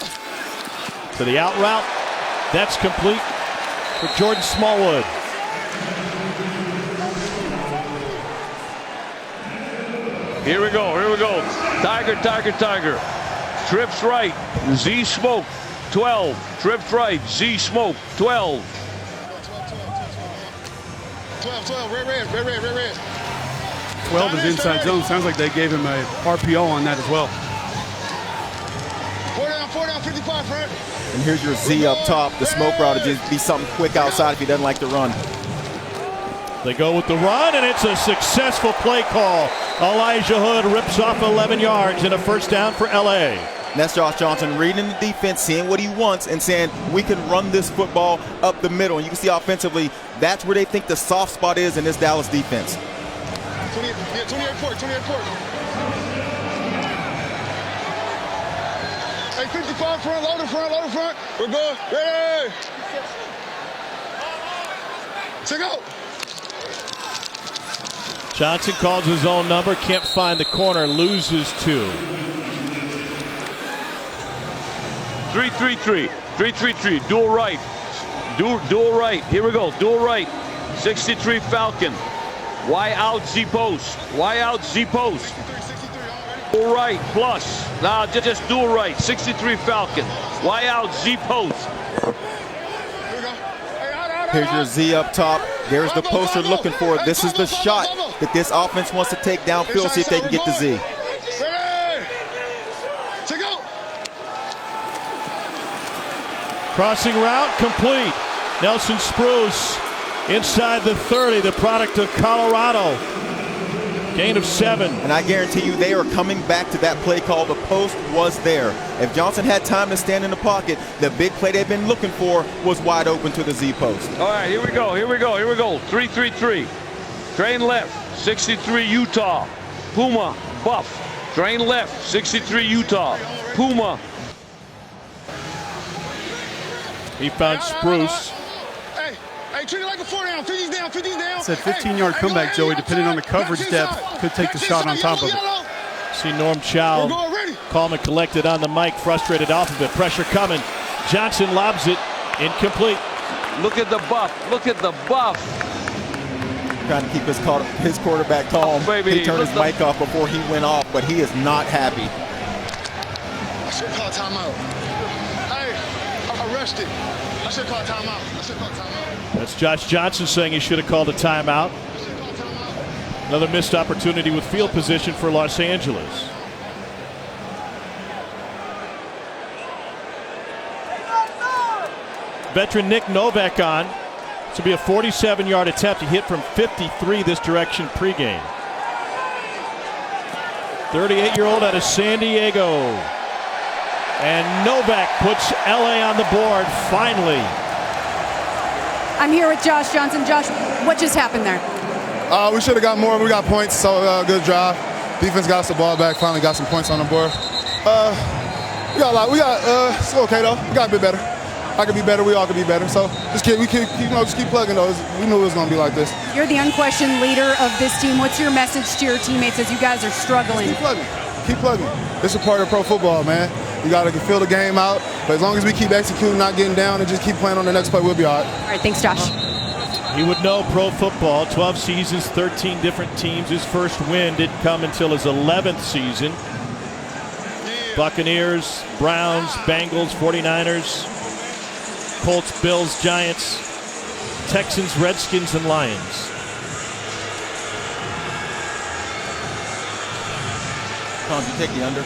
to the out route. That's complete for Jordan Smallwood. Here we go. Tiger. Trips right, Z Smoke, 12. Trips right, Z Smoke, 12. 12, red. 12 is inside zone. Sounds like they gave him a RPO on that as well. 4 down, 55, front. And here's your Z up top. The smoke route to just be something quick outside if he doesn't like to run. They go with the run, and it's a successful play call. Elijah Hood rips off 11 yards and a first down for LA. And that's Josh Johnson reading the defense, seeing what he wants, and saying, we can run this football up the middle. And you can see offensively, that's where they think the soft spot is in this Dallas defense. 28 port. Hey, 55 front, load the front. We're good. Ready. Take out. Johnson calls his own number, can't find the corner, loses 2. 3-3-3, dual right. Dual right, here we go, dual right. 63 Falcon. Y out Z post. Dual right plus. Nah, just dual right. 63 Falcon. Y out Z post. Here's your Z up top. There's the post you're looking for. This is the shot that this offense wants to take downfield, see if they can get the Z. Crossing route complete. Nelson Spruce inside the 30, the product of Colorado. Gain of 7. And I guarantee you they are coming back to that play call. The post was there. If Johnson had time to stand in the pocket, the big play they've been looking for was wide open to the Z post. All right, here we go. 3-3-3. Train left, 63 Utah. Puma, Buff. Train left, 63 Utah. Puma. He found Spruce. Hey, treat it like a 4 down. 50's down. It's a 15-yard comeback, Joey, depending on the coverage depth. Could take the shot on top of it. See Norm Chow calm and collected on the mic, frustrated off of it. Pressure coming. Johnson lobs it. Incomplete. Look at the buff. Trying to keep his quarterback calm. He turned his mic off before he went off, but he is not happy. I should call timeout. Hey, I'm arrested. I should call timeout. That's Josh Johnson saying he should have called a timeout. Another missed opportunity with field position for Los Angeles. Veteran Nick Novak on. This will be a 47-yard attempt. He hit from 53 this direction pregame. 38-year-old out of San Diego. And Novak puts LA on the board finally. I'm here with Josh Johnson. Josh, what just happened there? We should have got more. We got points, so good drive. Defense got us the ball back. Finally got some points on the board. We got a lot. It's okay though. We got a bit better. I could be better. We all could be better. So just keep plugging those. We knew it was going to be like this. You're the unquestioned leader of this team. What's your message to your teammates as you guys are struggling? Keep plugging. Keep plugging. This is part of pro football, man. You got to feel the game out. But as long as we keep executing, not getting down, and just keep playing on the next play, we'll be all right. All right, thanks, Josh. He would know pro football, 12 seasons, 13 different teams. His first win didn't come until his 11th season. Buccaneers, Browns, Bengals, 49ers, Colts, Bills, Giants, Texans, Redskins, and Lions. Tom, you take the under?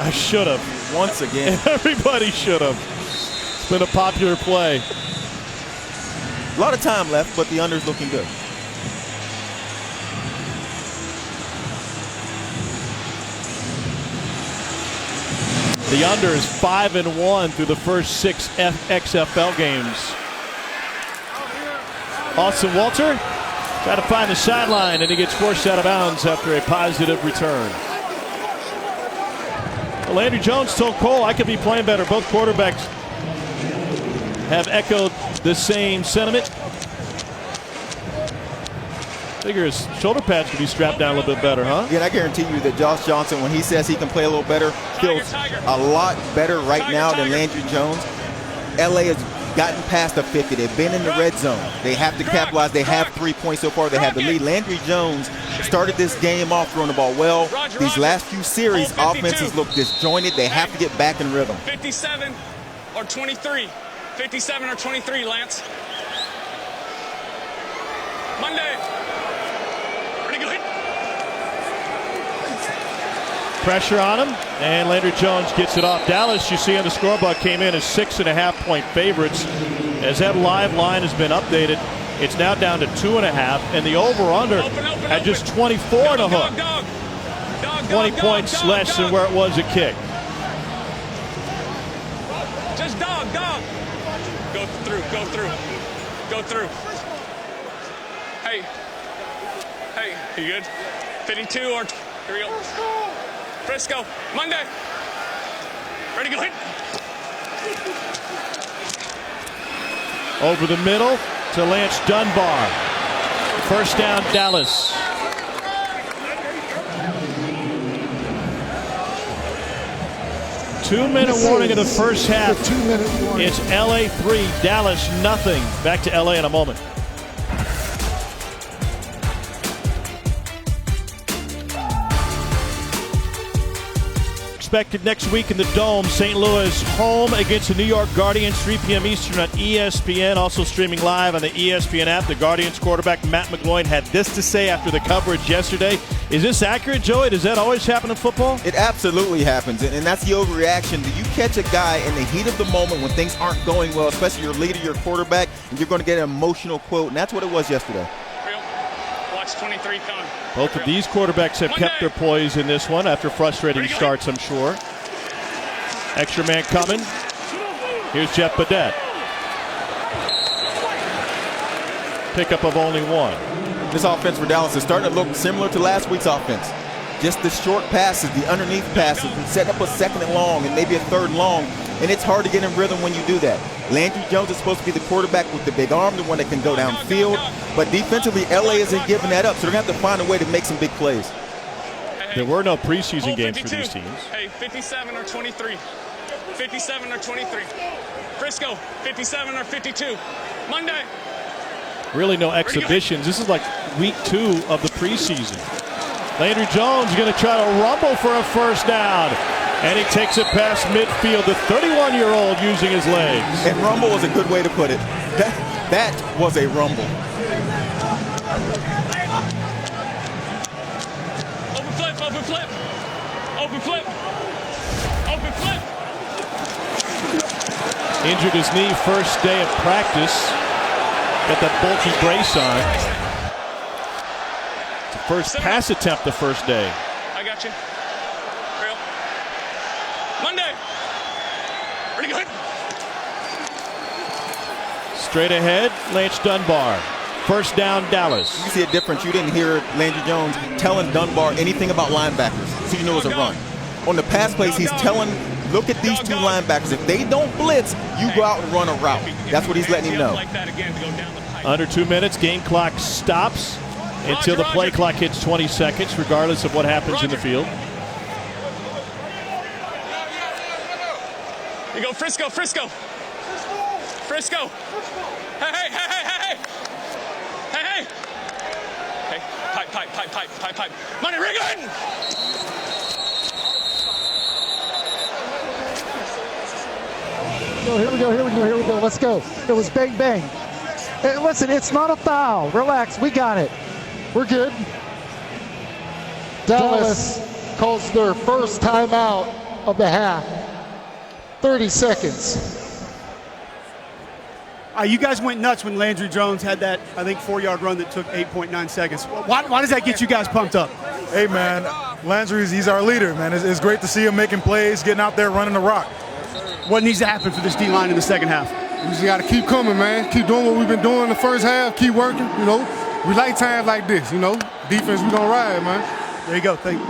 I should have. Once again. Everybody should have. It's been a popular play. A lot of time left, but the under's looking good. The under is 5-1 through the first 6 XFL games. Austin Walter trying to find the sideline, and he gets forced out of bounds after a positive return. Well, Landry Jones told Cole, I could be playing better. Both quarterbacks have echoed the same sentiment. Figure his shoulder pads could be strapped down a little bit better, huh? Yeah, and I guarantee you that Josh Johnson, when he says he can play a little better, feels a lot better right now than Landry Jones. LA has gotten past the 50. They've been in the red zone. They have to capitalize. They have 3 points so far. They have the lead. Landry Jones started this game off throwing the ball well. These last few series, offenses look disjointed. They have to get back in rhythm. 57 or 23. 57 or 23, Lance. Monday. Ready to go hit. Pressure on him, and Landry Jones gets it off. Dallas, you see on the scoreboard, came in as 6.5-point favorites. As that live line has been updated, it's now down to 2.5, and the over-under at just 24 and a hook. 20 points less than where it was at kick. Just dog. Go through. Hey, you good? 52 or, here we go. Frisco, Monday. Ready to go hit. Over the middle to Lance Dunbar. First down, Dallas. Two-minute warning in the first half. It's LA 3, Dallas nothing. Back to LA in a moment. Expected next week in the Dome. St. Louis home against the New York Guardians, 3 p.m. Eastern on ESPN. Also streaming live on the ESPN app. The Guardians quarterback Matt McGloin had this to say after the coverage yesterday. Is this accurate, Joey? Does that always happen in football? It absolutely happens, and that's the overreaction. Do you catch a guy in the heat of the moment when things aren't going well, especially your leader, your quarterback, and you're going to get an emotional quote, and that's what it was yesterday. Watch 23 coming. Both of these quarterbacks have kept their poise in this one after frustrating starts, I'm sure. Extra man coming. Here's Jeff Badet. Pickup of only one. This offense for Dallas is starting to look similar to last week's offense. Just the short passes, the underneath passes, and set up a second and long and maybe a third and long, and it's hard to get in rhythm when you do that. Landry Jones is supposed to be the quarterback with the big arm, the one that can go downfield, but defensively, LA isn't giving that up, so they're going to have to find a way to make some big plays. There were no preseason games for these teams. Hey, 57 or 23. 57 or 23. Frisco, 57 or 52. Monday. Really no exhibitions. This is like week 2 of the preseason. Landry Jones going to try to rumble for a first down. And he takes it past midfield. The 31-year-old using his legs. And rumble is a good way to put it. That was a rumble. Open flip. Injured his knee first day of practice. Got that bulky brace on. It's the first pass attempt the first day. I got you. Real. Monday. Ready to go hit. Straight ahead, Lance Dunbar. First down, Dallas. You see a difference. You didn't hear Landry Jones telling Dunbar anything about linebackers, so you know it was a run. On the pass plays, he's telling look at these two linebackers. If they don't blitz, you go out and run a route. That's what he's letting him know. Under 2 minutes, game clock stops until the play clock hits 20 seconds, regardless of what happens in the field. You go Frisco, Frisco. Frisco. Hey, hey, hey, hey, hey. Hey, hey. Hey, pipe. Money, ring in. Here we go. Let's go. It was bang, bang. Hey, listen, it's not a foul. Relax. We got it. We're good. Dallas calls their first timeout of the half. 30 seconds. You guys went nuts when Landry Jones had that, I think, 4-yard run that took 8.9 seconds. Why does that get you guys pumped up? Hey, man, he's our leader, man. It's great to see him making plays, getting out there, running the rock. What needs to happen for this D-line in the second half? We just got to keep coming, man. Keep doing what we've been doing in the first half. Keep working, We like times like this, Defense, we going to ride, man. There you go. Thank you.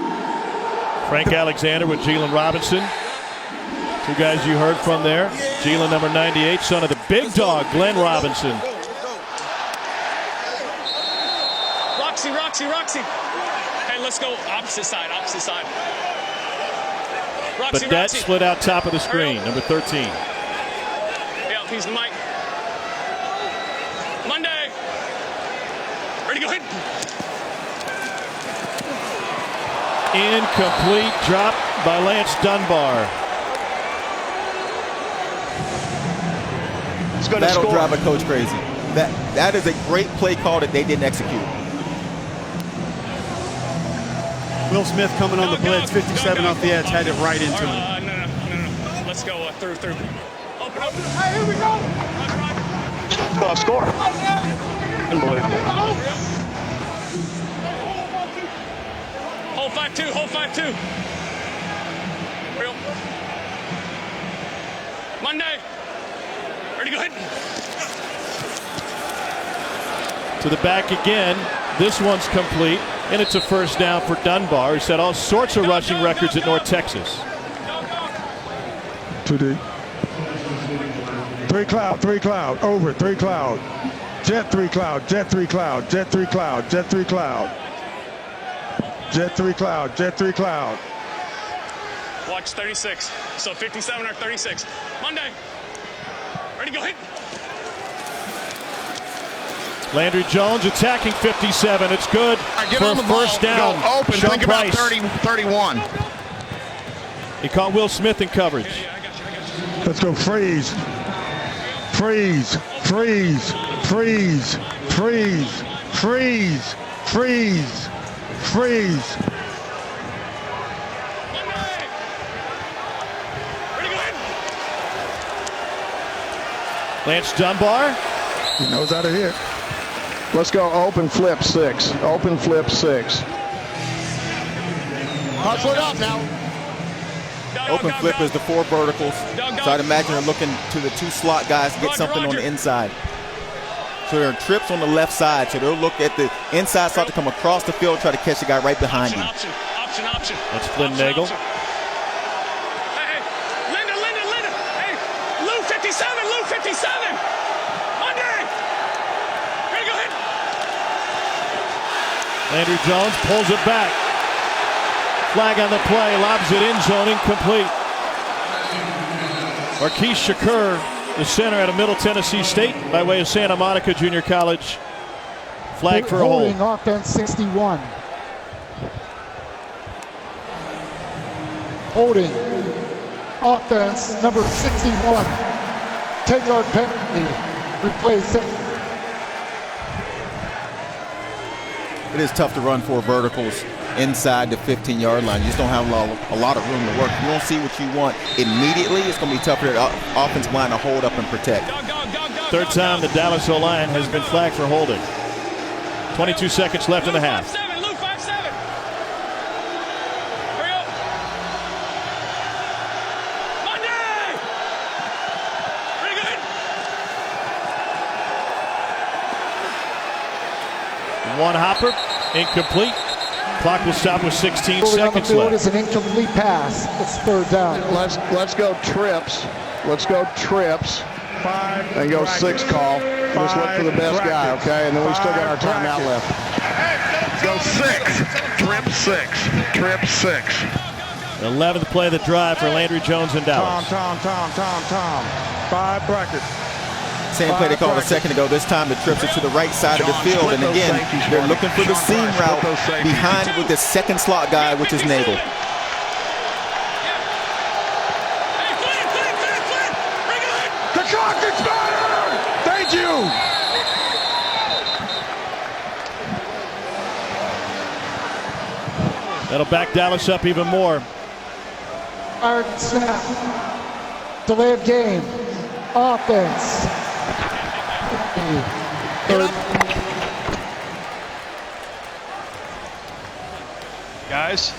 Frank Alexander with Jalen Robinson. Two guys you heard from there. Jalen, number 98, son of the big dog, Glenn Robinson. Roxy. Hey, let's go opposite side. But that split out top of the screen, number 13. Yeah, he's the mic. Monday. Ready to go hit. Incomplete, drop by Lance Dunbar. That'll drive a coach crazy. That is a great play call that they didn't execute. Will Smith coming on the blitz, 57 off the edge, had it right into him. No. Let's go through. Open up. Hey, here we go. Score. Unbelievable. Hold 5-2. Real. Monday. Ready to go hit. To the back again. This one's complete, and it's a first down for Dunbar, who set all sorts of rushing records at North Texas. 2D. 3 cloud, over, 3 cloud. Jet 3 cloud. Watch 36. So 57 or 36. Monday. Ready to go hit. Landry Jones attacking 57. It's good for first down. Go open. Sean Think Price. about 31. He caught Will Smith in coverage. Let's go freeze. Lance Dunbar. He knows how to hit. Let's go open flip 6. Hustle it up now. Open flip is the 4 verticals. So I'd imagine they're looking to the 2 slot guys to get something on the inside. So there are trips on the left side. So they'll look at the inside slot to come across the field, try to catch the guy right behind you. Option. That's Flynn Nagel. Hey, Linda. Hey, Lou 57. Monday. Ready to go hit. Landry Jones pulls it back. Flag on the play, lobs it in zone, incomplete. Marquise Shakur, the center out of Middle Tennessee State, by way of Santa Monica Junior College. Flag for a hold. Holding offense 61. Holding offense number 61. 10-yard penalty. Replace it. It is tough to run 4 verticals inside the 15-yard line. You just don't have a lot of room to work. If you don't see what you want immediately, it's going to be tough for the offensive line to hold up and protect. Third time the Dallas O-line has been flagged for holding. 22 seconds left in the half. Lou 5-7. Hurry up. Monday. Ready to go hit. One hopper, incomplete. Clock will stop with 16 Moving on the seconds field left. is an incomplete pass. It's third down. Let's go trips. Let's go trips. And go 6 call. Just look for the best guy, okay? And then we still got our timeout left. Go 6. Trip 6. Trip 6. 11th play of the drive for Landry Jones in Dallas. Tom. 5 brackets. Same play they called a second ago. This time the trips are to the right side of the field. And again, they're looking for the seam route behind with the second slot guy, which is Nagel. The clock expired! Thank you! That'll back Dallas up even more. Hard snap. Delay of game. Offense. Guys,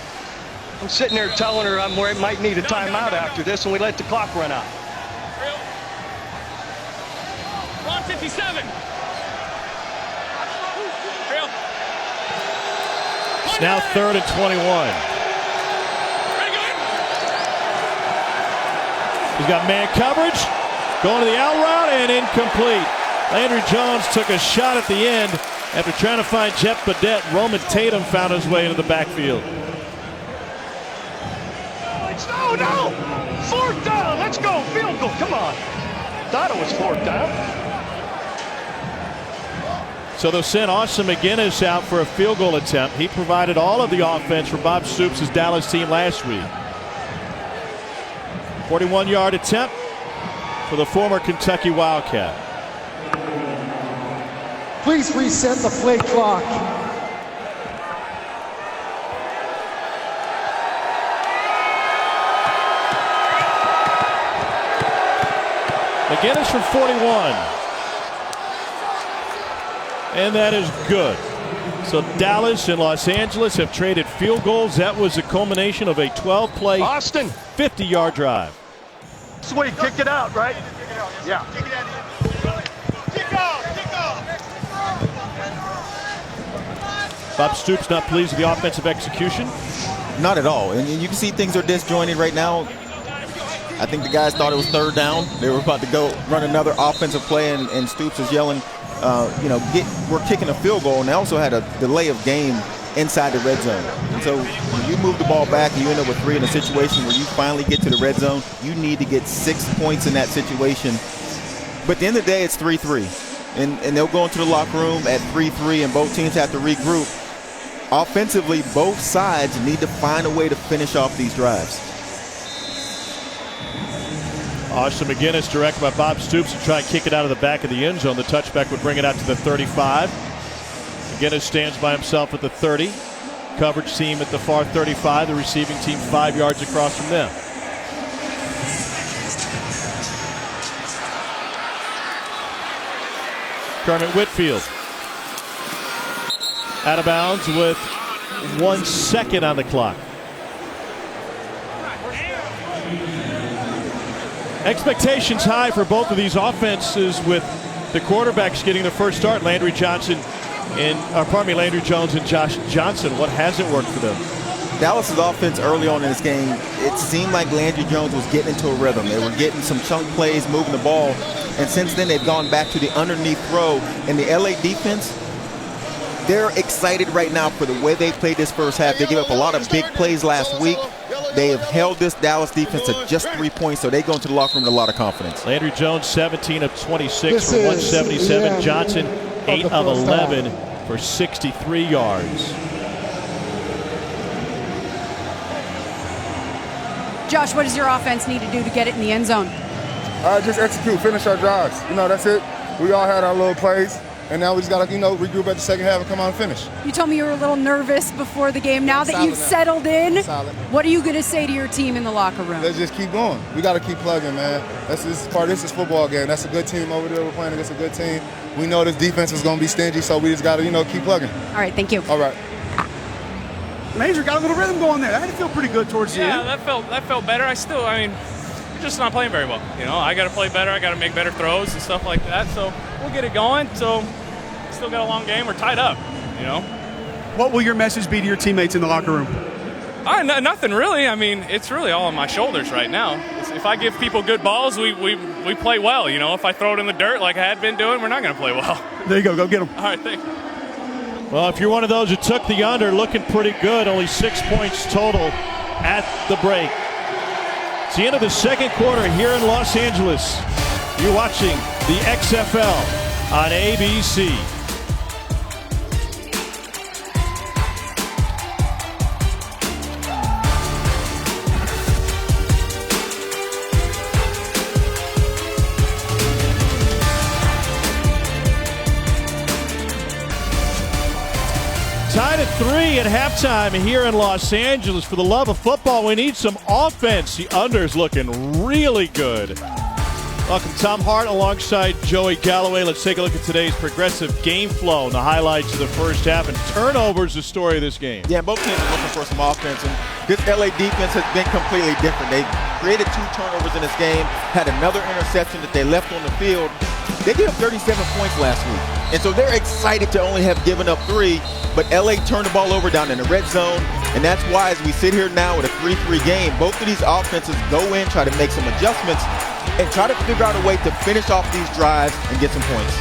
I'm sitting there telling her I might need a timeout after this, and we let the clock run out. Ron 57. Real. It's now 3rd and 21. He's got man coverage, going to the out route and incomplete. Landry Jones took a shot at the end after trying to find Jeff Badette. Roman Tatum found his way into the backfield. No! 4th down! Let's go! Field goal! Come on! Thought it was 4th down. So they'll send Austin McGinnis out for a field goal attempt. He provided all of the offense for Bob Stoops' Dallas team last week. 41-yard attempt for the former Kentucky Wildcat. Please reset the play clock. McGinnis from 41. And that is good. So Dallas and Los Angeles have traded field goals. That was the culmination of a 12-play, Austin, 50-yard drive. Sweet, kick it out, right? Yeah. Bob Stoops not pleased with the offensive execution? Not at all. And you can see things are disjointed right now. I think the guys thought it was 3rd down. They were about to go run another offensive play, and Stoops was yelling, we're kicking a field goal. And they also had a delay of game inside the red zone. And so when you move the ball back and you end up with 3 in a situation where you finally get to the red zone, you need to get 6 points in that situation. But at the end of the day, it's 3-3. And they'll go into the locker room at 3-3, and both teams have to regroup. Offensively, both sides need to find a way to finish off these drives. Austin McGinnis, directed by Bob Stoops, to try and kick it out of the back of the end zone. The touchback would bring it out to the 35. McGinnis stands by himself at the 30. Coverage team at the far 35. The receiving team 5 yards across from them. Kermit Whitfield out of bounds with 1 second on the clock. Expectations high for both of these offenses, with the quarterbacks getting the first start. Landry Jones and Josh Johnson. What hasn't worked for them? Dallas's offense early on in this game, it seemed like Landry Jones was getting into a rhythm. They were getting some chunk plays, moving the ball, and since then they've gone back to the underneath throw. And the LA defense, they're excited right now for the way they played this first half. They gave up a lot of big plays last week. They have held this Dallas defense to just 3 points, so they go into the locker room with a lot of confidence. Landry Jones 17 of 26 for 177. Johnson 8 of 11 for 63 yards. Josh, what does your offense need to do to get it in the end zone? Just execute, finish our drives. That's it. We all had our little plays, and now we just got to, regroup at the second half and come out and finish. You told me you were a little nervous before the game. Now that you've settled in, what are you going to say to your team in the locker room? Let's just keep going. We got to keep plugging, man. This is football game. That's a good team over there. We're playing against a good team. We know this defense is going to be stingy, so we just got to, keep plugging. All right, thank you. All right. Major got a little rhythm going there. That had to feel pretty good towards the end. Yeah, that felt better. We're just not playing very well. I got to play better. I got to make better throws and stuff like that. So we'll get it going. So still got a long game. We're tied up. What will your message be to your teammates in the locker room? Nothing really. I mean, it's really all on my shoulders right now. If I give people good balls, we play well. You know, if I throw it in the dirt like I had been doing, we're not going to play well. There you go. Go get them. All right, thanks. Well, if you're one of those who took the under, looking pretty good. Only 6 points total at the break. It's the end of the second quarter here in Los Angeles. You're watching the XFL on ABC. Tied at 3 at halftime here in Los Angeles. For the love of football, we need some offense. The under's looking really good. Welcome, Tom Hart alongside Joey Galloway. Let's take a look at today's progressive game flow and the highlights of the first half. And turnovers, the story of this game. Yeah, both teams are looking for some offense. And this LA defense has been completely different. They created 2 turnovers in this game, had another interception that they left on the field. They gave up 37 points last week. And so they're excited to only have given up 3. But LA turned the ball over down in the red zone. And that's why, as we sit here now with a 3-3 game, both of these offenses go in, try to make some adjustments, and try to figure out a way to finish off these drives and get some points.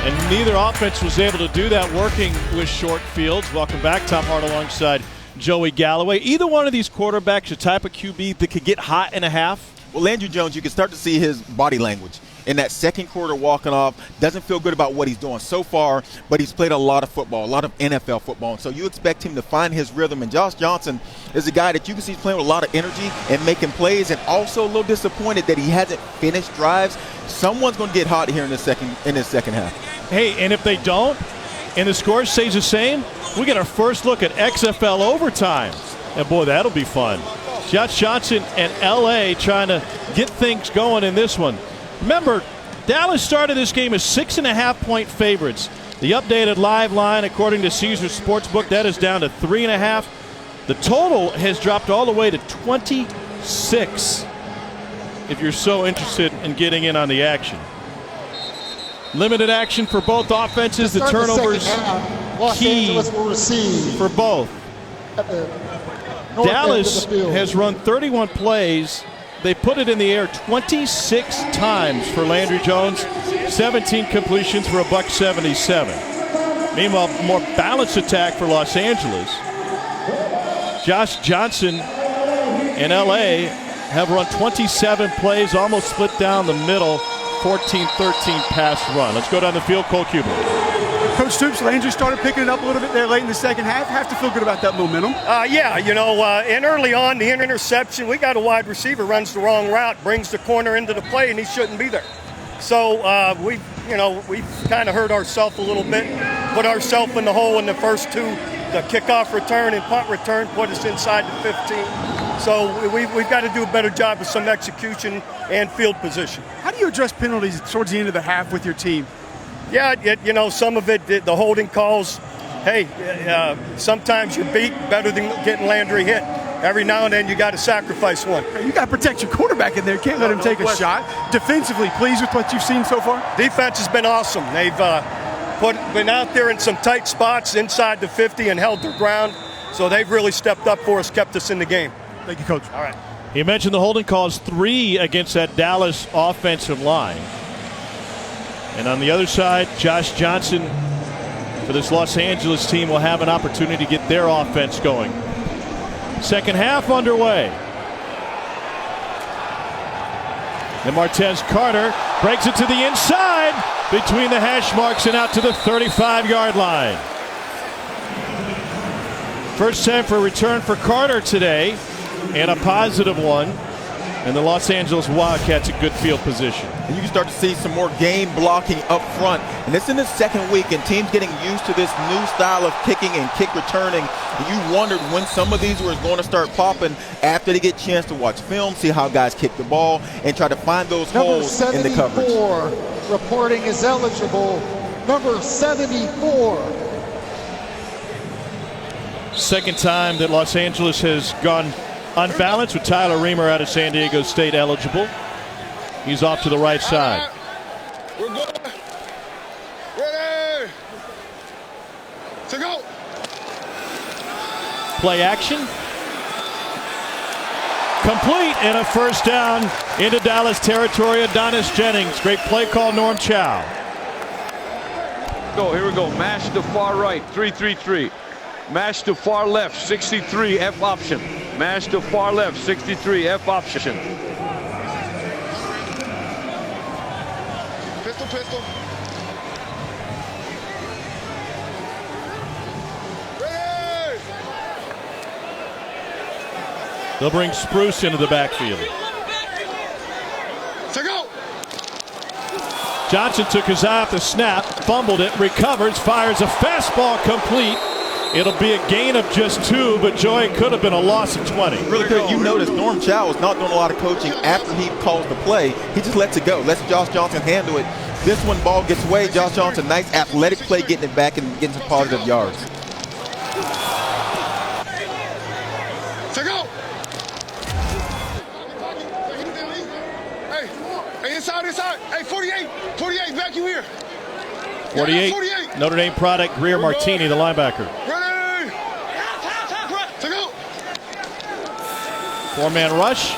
And neither offense was able to do that working with short fields. Welcome back. Tom Hart alongside Joey Galloway. Either one of these quarterbacks, a type of QB that could get hot in a half? Well, Landry Jones, you can start to see his body language. In that second quarter walking off, doesn't feel good about what he's doing so far, but he's played a lot of football, a lot of NFL football. And so you expect him to find his rhythm. And Josh Johnson is a guy that you can see playing with a lot of energy and making plays, and also a little disappointed that he hasn't finished drives. Someone's going to get hot here in this second half. Hey, and if they don't, and the score stays the same, we get our first look at XFL overtime. And boy, that'll be fun. Josh Johnson and LA trying to get things going in this one. Remember, Dallas started this game as 6.5-point favorites. The updated live line, according to Caesars Sportsbook, that is down to 3.5. The total has dropped all the way to 26. If you're so interested in getting in on the action. Limited action for both offenses. The turnovers key for both. Dallas has run 31 plays. They put it in the air 26 times for Landry Jones, 17 completions for $177. Meanwhile, more balanced attack for Los Angeles. Josh Johnson and LA have run 27 plays, almost split down the middle, 14-13 pass run. Let's go down the field, Cole Kubler. Coach Stoops, Landry started picking it up a little bit there late in the second half. Have to feel good about that momentum. And early on, the interception, we got a wide receiver runs the wrong route, brings the corner into the play, and he shouldn't be there. So we kind of hurt ourselves a little bit, put ourselves in the hole in the first 2. The kickoff return and punt return put us inside the 15. So we've got to do a better job with some execution and field position. How do you address penalties towards the end of the half with your team? Yeah, some of it, the holding calls, hey, sometimes you're beat better than getting Landry hit. Every now and then you got to sacrifice one. You got to protect your quarterback in there. You can't let him take a shot. Defensively, pleased with what you've seen so far? Defense has been awesome. They've been out there in some tight spots inside the 50 and held their ground. So they've really stepped up for us, kept us in the game. Thank you, Coach. All right. He mentioned the holding calls, 3 against that Dallas offensive line. And on the other side, Josh Johnson for this Los Angeles team will have an opportunity to get their offense going. Second half underway. And Martez Carter breaks it to the inside between the hash marks and out to the 35-yard line. First time for a return for Carter today, and a positive one. And the Los Angeles Wildcats in good field position. And you can start to see some more game blocking up front. And it's in the second week, and teams getting used to this new style of kicking and kick returning. And you wondered when some of these were going to start popping after they get a chance to watch film, see how guys kick the ball, and try to find those holes in the coverage. Number 74 reporting is eligible. Number 74. Second time that Los Angeles has gone unbalanced with Tyler Reamer out of San Diego State eligible. He's off to the right side. We're good. Ready. To go. Play action. Complete, and a first down into Dallas territory. Adonis Jennings. Great play call, Norm Chow. Here we go. Mash to far right, 3-3-3. Mash to far left, 63, F option. Mash to far left, 63, F option. Pistol. They'll bring Spruce into the backfield. To go. Johnson took his eye off the snap, fumbled it, recovers, fires a fastball complete. It'll be a gain of just 2, but Joy, it could have been a loss of 20. Really good. You notice Norm Chow is not doing a lot of coaching after he calls the play. He just lets it go. Lets Josh Johnson handle it. This one, ball gets away. Josh Johnson, nice athletic play, getting it back and getting some positive yards. To go. Hey, inside. Hey, 48, back you here. 48. Notre Dame product, Greer Martini, the linebacker. Ready. To go. 4-man rush.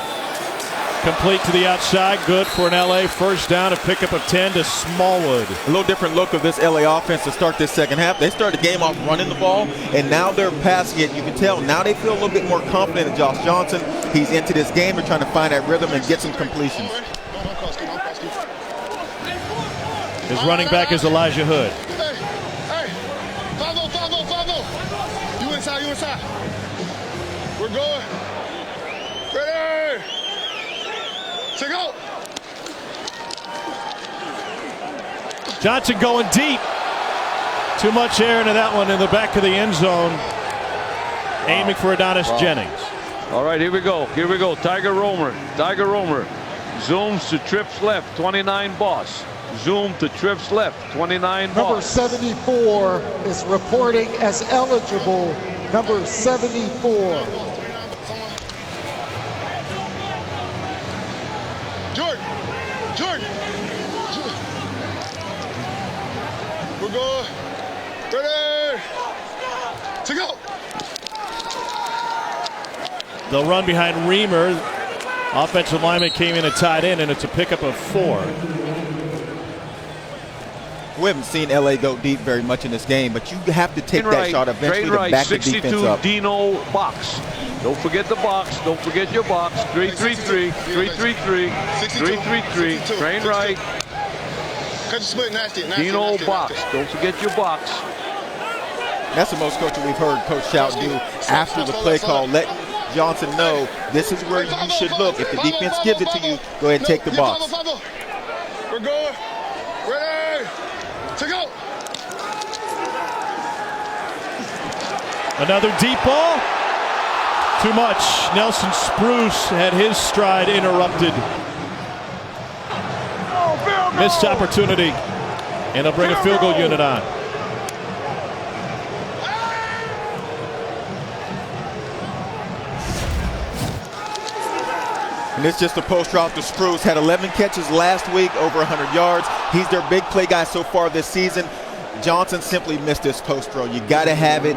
Complete to the outside. Good for an LA first down. A pickup of 10 to Smallwood. A little different look of this LA offense to start this second half. They started the game off running the ball, and now they're passing it. You can tell now they feel a little bit more confident in Josh Johnson. He's into this game. They're trying to find that rhythm and get some completions. His running back is Elijah Hood. Hey. 5-0. You inside. We're going. Ready. To go. Johnson going deep. Too much air into that one in the back of the end zone. Aiming for Adonis Jennings. All right, here we go. Tiger Romer. Zooms to trips left, 29 boss. Zoom to trips left, 29 Number boss. 74 is reporting as eligible. Number 74. Jordan. We're going. Ready. To go. They'll run behind Reamer. Offensive lineman came in and tied in, and it's a pickup of 4. We haven't seen LA go deep very much in this game, but you have to take that shot eventually to back the defense up. Dino box. Don't forget the box. Don't forget your box. 3-3-3. 3-3-3. 3-3-3. Train right. Cut your split nasty. Dino box. Don't forget your box. That's the most coaching we've heard Coach Chow do after the play call. Let Johnson know this is where you should look. If the defense gives it to you, go ahead and take the box. We're going. Ready. To go. Another deep ball. Too much. Nelson Spruce had his stride interrupted. Missed opportunity. And they'll bring a field goal unit on. And it's just a post route to Spruce. Had 11 catches last week, over 100 yards. He's their big play guy so far this season. Johnson simply missed this post throw. You got to have it.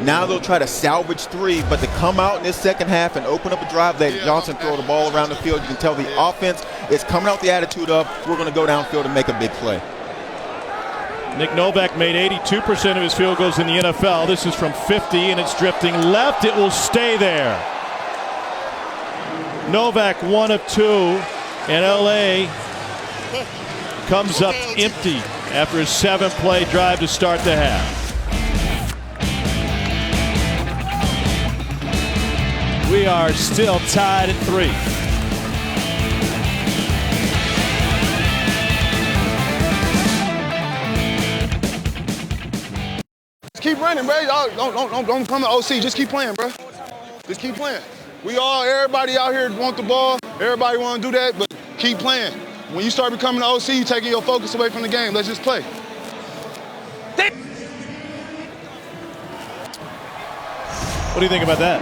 Now they'll try to salvage 3, but to come out in this second half and open up a drive, let Johnson throw the ball around the field, you can tell the offense is coming out the attitude of, we're going to go downfield and make a big play. Nick Novak made 82% of his field goals in the NFL. This is from 50, and it's drifting left. It will stay there. Novak 1 of 2, and LA comes up empty after a 7-play drive to start the half. We are still tied at 3. Just keep running, bro. Don't come to OC. Just keep playing, bro. Just keep playing. Everybody out here want the ball. Everybody want to do that, but keep playing. When you start becoming the OC, you're taking your focus away from the game. Let's just play. What do you think about that?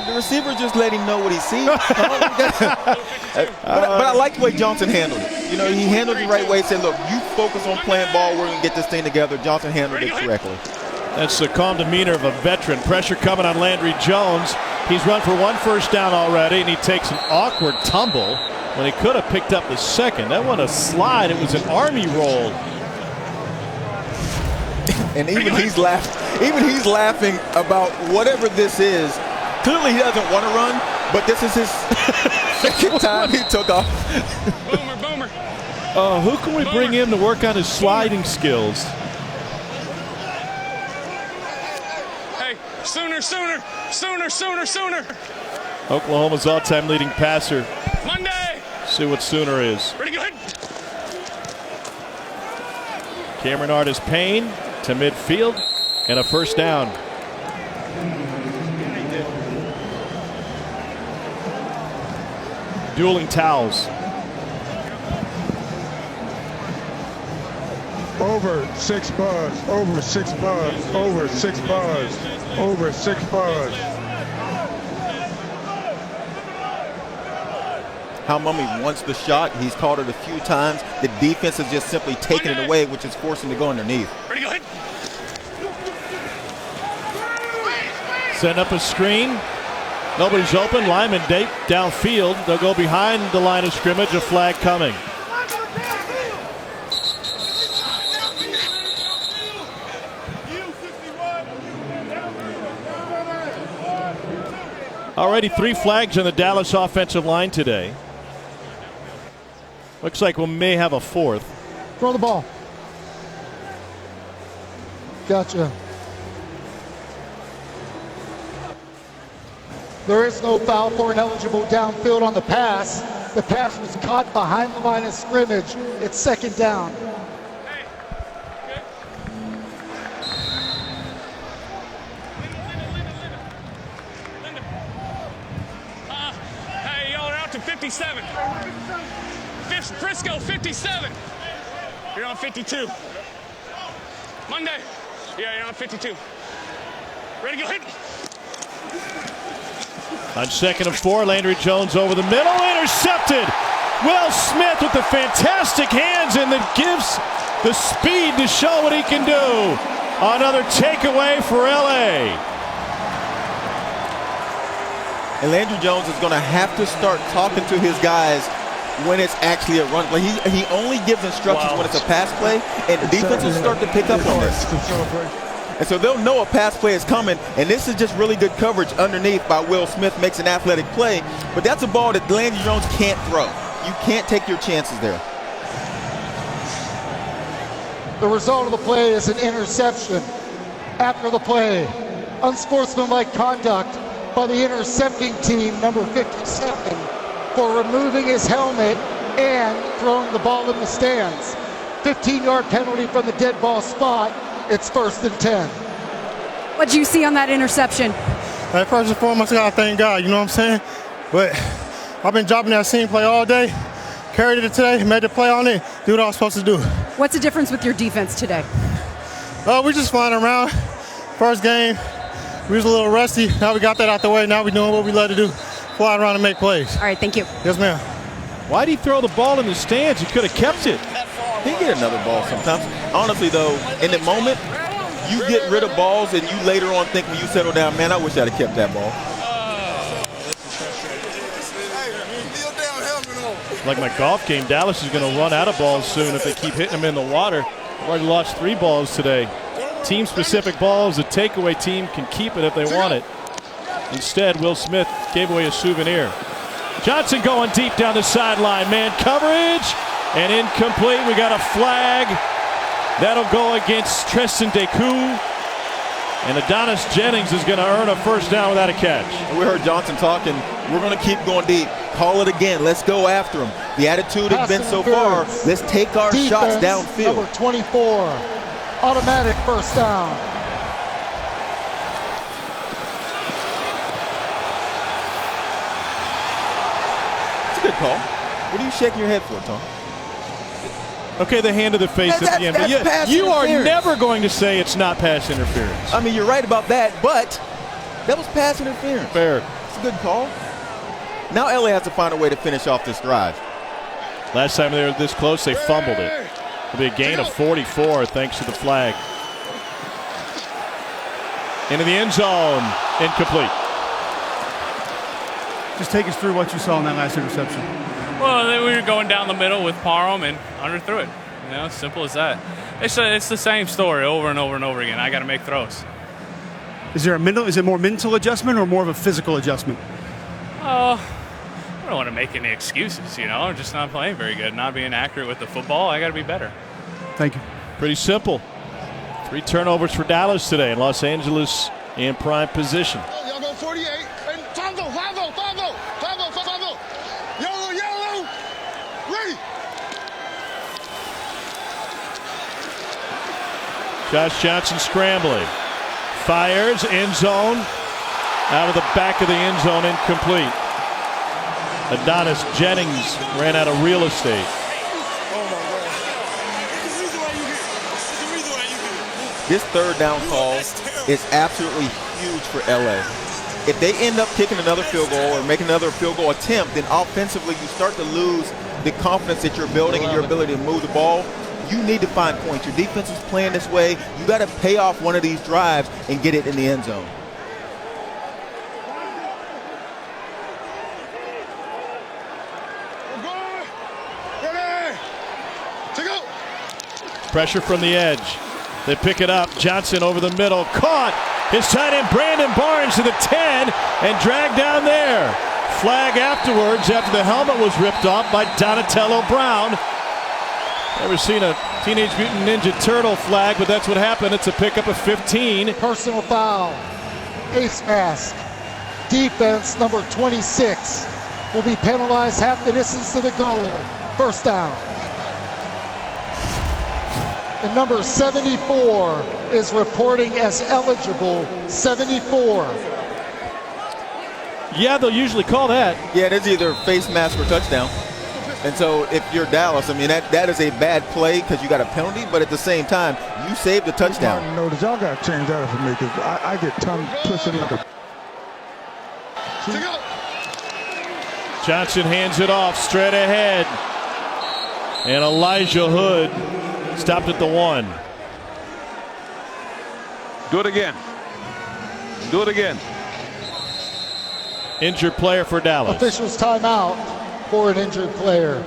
The receiver just let him know what he sees. But I like the way Johnson handled it. You know, he handled it the right way. He said, look, you focus on playing ball. We're going to get this thing together. Johnson handled it correctly. That's the calm demeanor of a veteran. Pressure coming on Landry Jones. He's run for 1 first down already, and he takes an awkward tumble when he could have picked up the second. That wasn't a slide. It was an army roll. And even he's laughing about whatever this is. Clearly he doesn't want to run, but this is his second time he took off. Boomer, boomer. Who can we bring in to work on his sliding skills? Hey, sooner, sooner, sooner, sooner, sooner. Oklahoma's all-time leading passer. Monday. See what Sooner is. Pretty good. Cameron Artis-Payne to midfield and a first down. Dueling towels. Over 6 bars, over 6 bars, over 6 bars, over 6 bars. How Mummy wants the shot. He's called it a few times. The defense is just simply taking it away, which is forcing him to go underneath. Pretty good. Setting up a screen. Nobody's open. Lyman downfield. They'll go behind the line of scrimmage. A flag coming. Already 3 flags on the Dallas offensive line today. Looks like we may have a 4th. Throw the ball. Gotcha. There is no foul for ineligible downfield on the pass. The pass was caught behind the line of scrimmage. It's second down. Hey, y'all are out to 57. Frisco, 57. You're on 52. Monday. Yeah, you're on 52. Ready to go hit. On 2nd and 4, Landry Jones over the middle, intercepted. Will Smith with the fantastic hands and that gives the speed to show what he can do. Another takeaway for LA. And Landry Jones is going to have to start talking to his guys when it's actually a run play. He only gives instructions when it's a pass play, and the defense will start to pick up on this. And so they'll know a pass play is coming, and this is just really good coverage underneath by Will Smith, makes an athletic play. But that's a ball that Landry Jones can't throw. You can't take your chances there. The result of the play is an interception. After the play, unsportsmanlike conduct by the intercepting team, number 57, for removing his helmet and throwing the ball in the stands. 15-yard penalty from the dead ball spot. It's 1st and 10. What did you see on that interception? First and foremost, I gotta thank God, you know what I'm saying? But I've been dropping that seam play all day. Carried it today, made the play on it, do what I was supposed to do. What's the difference with your defense today? We just flying around. First game, we was a little rusty. Now we got that out the way. Now we're doing what we love to do, fly around and make plays. All right, thank you. Yes, ma'am. Why'd he throw the ball in the stands? He could have kept it. He get another ball sometimes. Honestly, though, in the moment, you get rid of balls and you later on think when you settle down, man, I wish I'd have kept that ball. Like my golf game, Dallas is going to run out of balls soon if they keep hitting them in the water. They've already lost 3 balls today. Team-specific balls, the takeaway team can keep it if they want it. Instead, Will Smith gave away a souvenir. Johnson going deep down the sideline. Man coverage and incomplete. We got a flag. That'll go against Treston Deku. And Adonis Jennings is going to earn a first down without a catch. We heard Johnson talking. We're going to keep going deep. Call it again. Let's go after him. The attitude has been so far, let's take our shots downfield. Number 24, automatic first down. It's a good call. What are you shaking your head for, Tom? Okay, the hand of the face at the end. But you are never going to say it's not pass interference. I mean, you're right about that, but that was pass interference. Fair. It's a good call. Now LA has to find a way to finish off this drive. Last time they were this close, they fumbled it. It'll be a gain of 44 thanks to the flag. Into the end zone. Incomplete. Just take us through what you saw in that last interception. Well, we were going down the middle with Parham and underthrew it. You know, simple as that. It's the same story over and over and over again. I got to make throws. Is it more mental adjustment or more of a physical adjustment? I don't want to make any excuses, you know. I'm just not playing very good, not being accurate with the football. I got to be better. Thank you. Pretty simple. 3 turnovers for Dallas today, and Los Angeles in prime position. Y'all go 48. And Fonzo. Yellow. Ready. Josh Johnson scrambling. Fires, end zone. Out of the back of the end zone, incomplete. Adonis Jennings ran out of real estate. This third down call is absolutely huge for LA. If they end up kicking another field goal or making another field goal attempt, then offensively you start to lose the confidence that you're building and your ability to move the ball. You need to find points. Your defense is playing this way. You got to pay off one of these drives and get it in the end zone. Pressure from the edge. They pick it up. Johnson over the middle. Caught. His tight end Brandon Barnes to the 10 and dragged down there. Flag afterwards after the helmet was ripped off by Donatello Brown. Never seen a Teenage Mutant Ninja Turtle flag, but that's what happened. It's a pickup of 15. Personal foul. Ace mask. Defense number 26 will be penalized half the distance to the goal. First down. And number 74 is reporting as eligible. 74. Yeah, they'll usually call that. Yeah, it's either face mask or touchdown. And so if you're Dallas, I mean, that is a bad play because you got a penalty, but at the same time, you saved a touchdown. No, y'all got to change that for me because I get tongue twisted like a... Johnson hands it off straight ahead. And Elijah Hood stopped at the 1. Do it again. Do it again. Injured player for Dallas. Officials timeout for an injured player.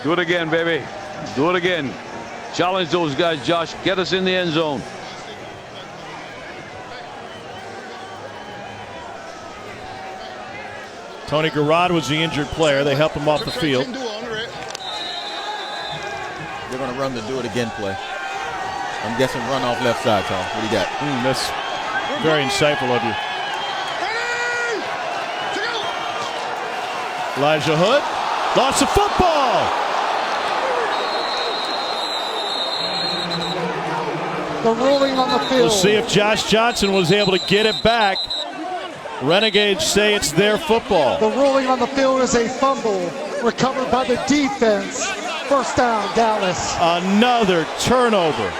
Do it again, baby. Do it again. Challenge those guys, Josh. Get us in the end zone. Tony Garrod was the injured player. They help him off the field. They're going to run the do it again play. I'm guessing run off left side, Tom. What do you got? That's very insightful of you. Elijah Hood lost the football. The ruling on the field. We'll see if Josh Johnson was able to get it back. Renegades say it's their football. The ruling on the field is a fumble recovered by the defense. First down, Dallas. Another turnover.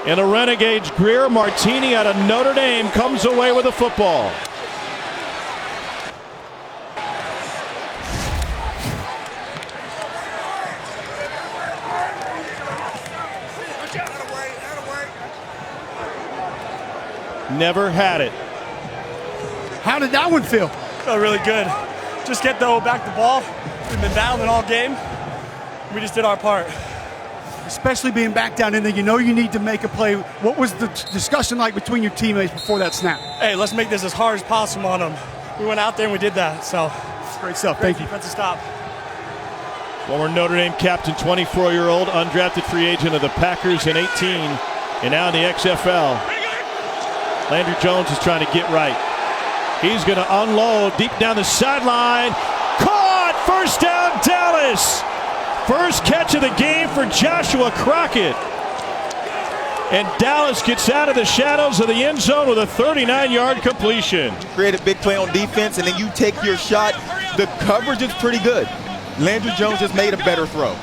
And the Renegades, Greer Martini out of Notre Dame comes away with a football. Never had it. How did that one feel? Felt really good. Just get back the ball. We've been battling all game. We just did our part. Especially being back down in there, you know you need to make a play. What was the discussion like between your teammates before that snap? Hey, let's make this as hard as possible on them. We went out there and we did that. So great stuff. Thank you. Defensive stop. Former Notre Dame captain, 24-year-old, undrafted free agent of the Packers in 18, and now in the XFL. Landry Jones is trying to get right. He's going to unload deep down the sideline. Caught! First down, Dallas! First catch of the game for Joshua Crockett. And Dallas gets out of the shadows of the end zone with a 39-yard completion. Create a big play on defense, and then you take your shot. The coverage is pretty good. Landry Jones just made a better throw.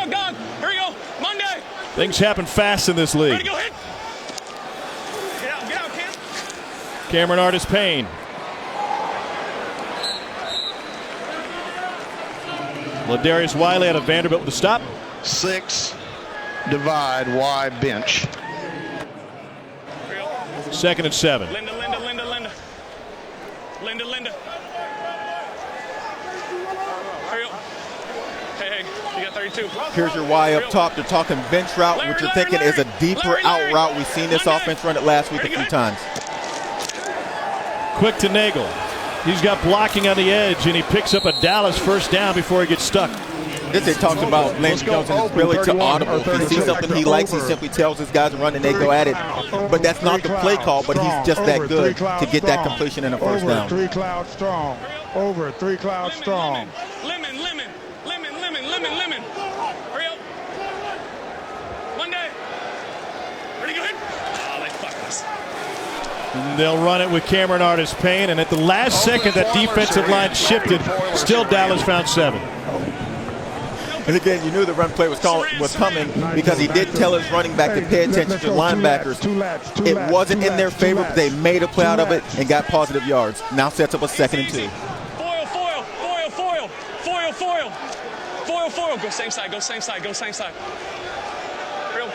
Dog, here we go. Monday. Things happen fast in this league. Ready to go hit. Get out, Cam. Cameron Artis-Payne. Ladarius Wiley out of Vanderbilt with the stop. 6 divide Y bench. 2nd and 7. Linda. Hurry up. Hey, you got 32. Here's your Y up top. They're talking bench route, which you're thinking is a deeper out route. We've seen this offense run it last week a few times. Quick to Nagel. He's got blocking on the edge, and he picks up a Dallas first down before he gets stuck. This they talked about Landry Jones and his ability to audible. If he sees something he likes, he simply tells his guys to run and they go at it. But that's not the play call, but he's just that good to get that completion and a first down. 3 cloud strong. Over 3 cloud strong. Lemon. Hurry up. Monday. Ready, go ahead. Oh, they fucked us. They'll run it with Cameron Artis-Payne, and at the last second, that defensive line shifted. Still, Dallas found 7. And again, you knew the run play was coming because he did tell his running back to pay attention to linebackers. It wasn't in their favor, but they made a play out of it and got positive yards. Now sets up a 2nd and 2. Foil. Go same side. Real.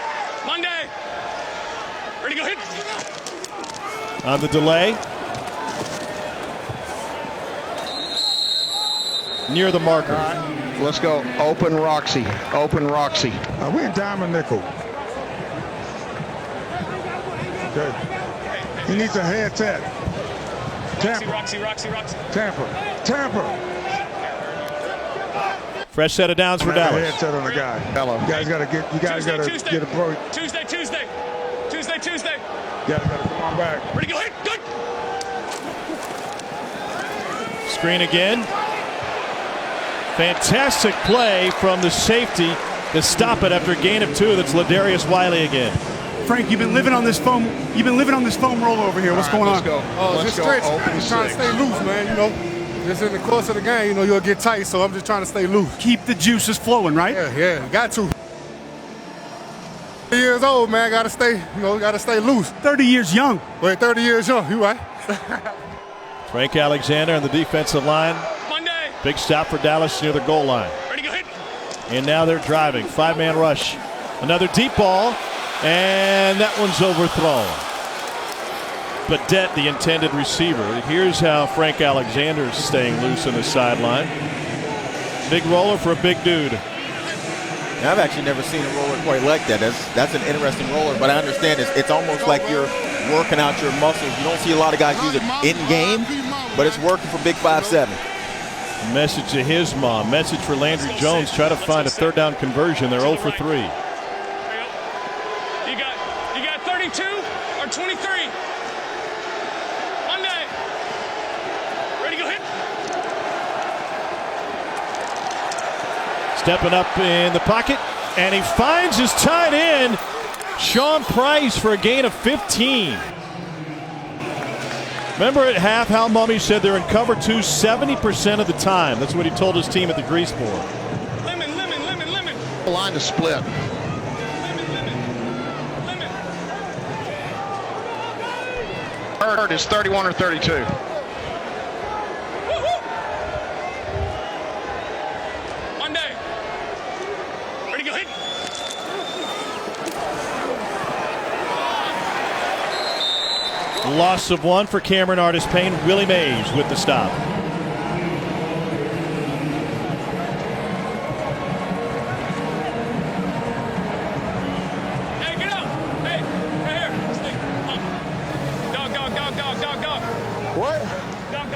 Monday. Ready, go hit. On the delay. Near the marker. Let's go. Open Roxy. We in diamond nickel. Good. He needs a head tap. Roxy. Tampa. Fresh set of downs for Dallas. Head set on the guy. Hello. You guys gotta get a pro. Tuesday. You guys gotta come on back. Ready, go hit. Good. Screen again. Fantastic play from the safety to stop it after a gain of 2. That's Ladarius Wiley again. Frank, you've been living on this foam roll over here. What's going on? Let's go. Just stretching. Just trying to stay loose, man. You know, just in the course of the game, you know, you'll get tight. So I'm just trying to stay loose. Keep the juices flowing, right? Yeah, got to. 30 years old, man. Got to stay loose. 30 years young. Wait, 30 years young. You right? Frank Alexander on the defensive line. Monday. Big stop for Dallas near the goal line. Ready, go hit. And now they're driving. 5-man rush. Another deep ball. And that one's overthrown. Badette, the intended receiver. Here's how Frank Alexander is staying loose on the sideline. Big roller for a big dude. Now, I've actually never seen a roller quite like that. That's an interesting roller, but I understand it's almost like you're working out your muscles. You don't see a lot of guys use it in game, but it's working for Big 5'7". Message to his mom. Message for Landry Jones. Try to find a 3rd down conversion. They're 0 for 3. You got 32 or 23. Monday. Ready, go hit. Stepping up in the pocket, and he finds his tight end, Sean Price, for a gain of 15. Remember at half, Hal Mummy said they're in cover 2 70% of the time. That's what he told his team at the grease board. Lemon. The line to split. Third is 31 or 32. Monday. Ready, go hit. Loss of 1 for Cameron Artis-Payne. Willie Mays with the stop. Hey, get up. Hey, here. Stick. Dog. What? Dog.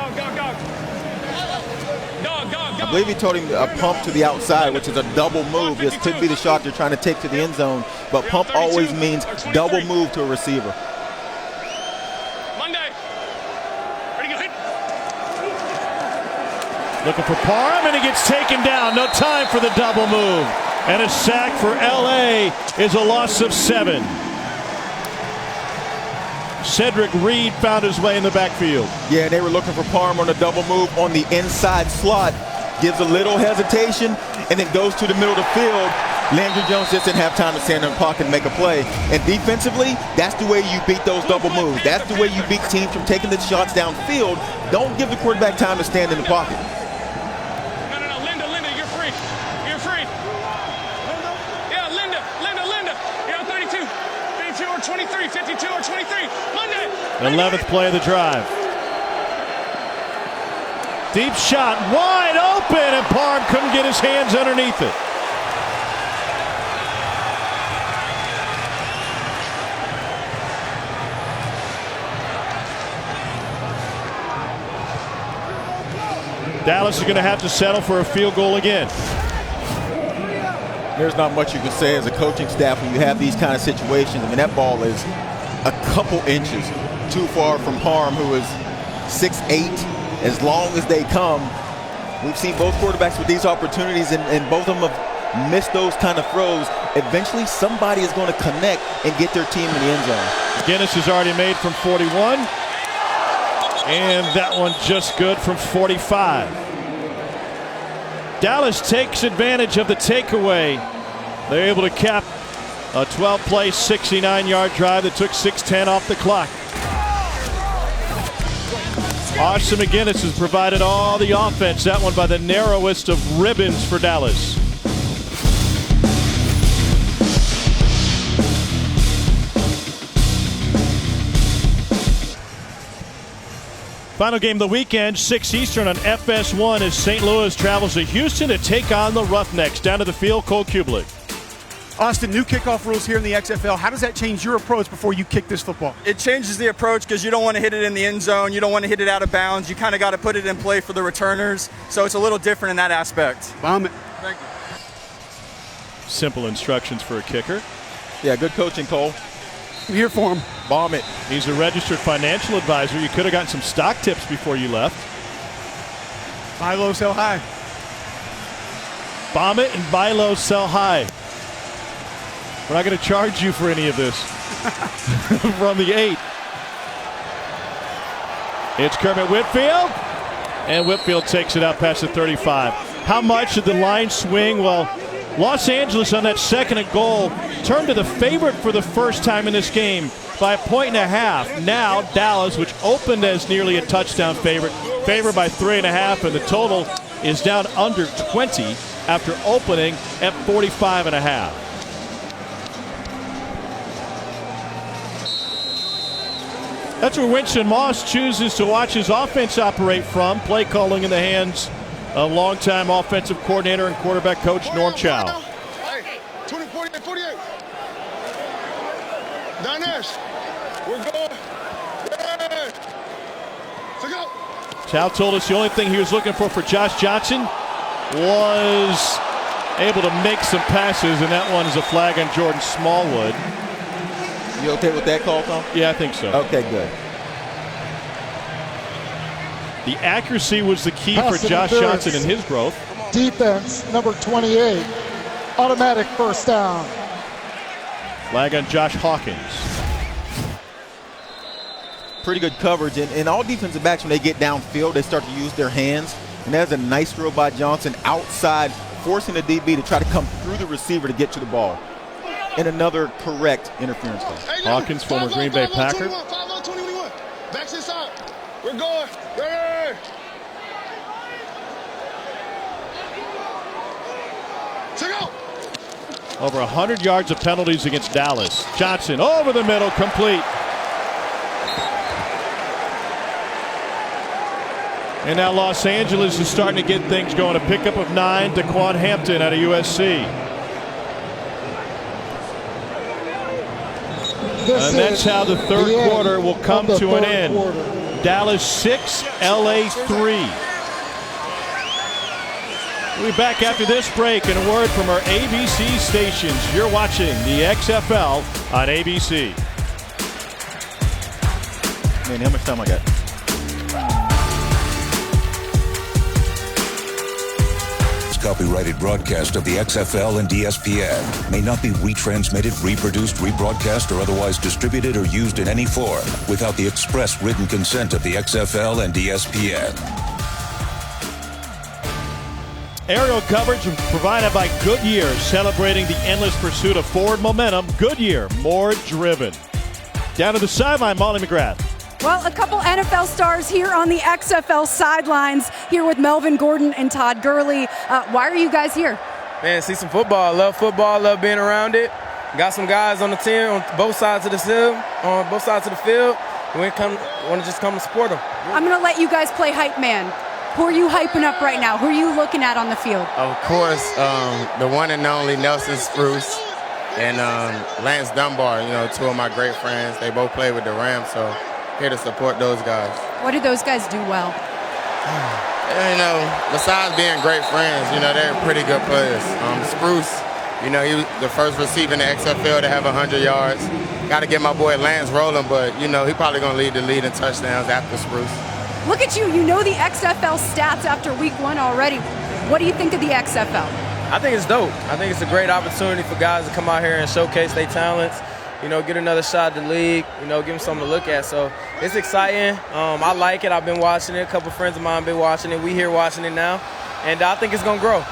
I believe he told him a pump to the outside, which is a double move. This could be the shot they're trying to take to the end zone, but pump always means double move to a receiver. Monday. Ready, go hit. Looking for Parham, and he gets taken down. No time for the double move. And a sack for LA is a loss of 7. Cedric Reed found his way in the backfield. Yeah, they were looking for Parham on a double move on the inside slot. Gives a little hesitation and then goes to the middle of the field. Landry Jones just didn't have time to stand in the pocket and make a play. And defensively, that's the way you beat those double moves. That's the way you beat teams from taking the shots downfield. Don't give the quarterback time to stand in the pocket. No, Linda, you're free. 22 or 23. Monday. 11th play of the drive. Deep shot, wide open, and Parham couldn't get his hands underneath it. Dallas is going to have to settle for a field goal again. There's not much you can say as a coaching staff when you have these kind of situations. I mean, that ball is a couple inches too far from Parham, who is 6'8". As long as they come, we've seen both quarterbacks with these opportunities, and both of them have missed those kind of throws. Eventually, somebody is going to connect and get their team in the end zone. Guinness is already made from 41. And that one just good from 45. Dallas takes advantage of the takeaway. They're able to cap a 12-play, 69-yard drive that took 6:10 off the clock. Austin McGinnis has provided all the offense. That one by the narrowest of ribbons for Dallas. Final game of the weekend, 6 Eastern on FS1 as St. Louis travels to Houston to take on the Roughnecks. Down to the field, Cole Kublik. Austin, new kickoff rules here in the XFL. How does that change your approach before you kick this football? It changes the approach because you don't want to hit it in the end zone. You don't want to hit it out of bounds. You kind of got to put it in play for the returners. So it's a little different in that aspect. Bomb it. Thank you. Simple instructions for a kicker. Yeah, good coaching, Cole. I'm here for him. Bomb it. He's a registered financial advisor. You could have gotten some stock tips before you left. Buy low, sell high. Bomb it and buy low, sell high. We're not going to charge you for any of this. From the 8. It's Kermit Whitfield. And Whitfield takes it out past the 35. How much did the line swing? Well, Los Angeles on that second and goal turned to the favorite for the first time in this game by 1.5. Now Dallas, which opened as nearly a touchdown favorite, favored by 3.5, and the total is down under 20 after opening at 45.5. That's where Winston Moss chooses to watch his offense operate from. Play calling in the hands of longtime offensive coordinator and quarterback coach Norm Chow. Hey, 20, 48, 48. Down there. We're going. Yeah. So go. Chow told us the only thing he was looking for Josh Johnson was able to make some passes, and that one is a flag on Jordan Smallwood. You okay with that call, Tom? Yeah, I think so. Okay, good. The accuracy was the key for Josh Johnson in his growth. Defense, number 28. Automatic first down. Flag on Josh Hawkins. Pretty good coverage. And all defensive backs, when they get downfield, they start to use their hands. And that's a nice throw by Johnson outside, forcing the DB to try to come through the receiver to get to the ball. And another correct interference call. Hey, Hawkins, former Green Bay Packer. 5-0-21. Backs inside. We're going. Hey. Take out. Over 100 yards of penalties against Dallas. Johnson over the middle, complete. And now Los Angeles is starting to get things going. A pickup of 9 to Quan Hampton out of USC. And that's how the third quarter will come to an end. Dallas 6, LA 3. We'll be back after this break and a word from our ABC stations. You're watching the XFL on ABC. Man, how much time I got? Copyrighted broadcast of the XFL and ESPN may not be retransmitted, reproduced, rebroadcast, or otherwise distributed or used in any form without the express written consent of the XFL and ESPN. Aerial coverage provided by Goodyear, celebrating the endless pursuit of forward momentum. Goodyear, more driven. Down to the sideline, Molly McGrath. Well, a couple NFL stars here on the XFL sidelines, here with Melvin Gordon and Todd Gurley. Why are you guys here? Man, see some football. I love football. I love being around it. got some guys on the team on both sides of the field. We want to just come and support them. I'm going to let you guys play hype man. Who are you hyping up right now? Who are you looking at on the field? Of course, the one and only Nelson Spruce and Lance Dunbar, two of my great friends. They both play with the Rams, so here to support those guys. What did those guys do well? Besides being great friends, they're pretty good players. Spruce, he was the first receiver in the XFL to have 100 yards. Got to get my boy Lance rolling, but, he probably going to lead the lead in touchdowns after Spruce. Look at you. You know the XFL stats after week 1 already. What do you think of the XFL? I think it's dope. I think it's a great opportunity for guys to come out here and showcase their talents, get another shot at the league, give them something to look at. So it's exciting. I like it. I've been watching it. A couple friends of mine have been watching it. We here watching it now, and I think it's going to grow.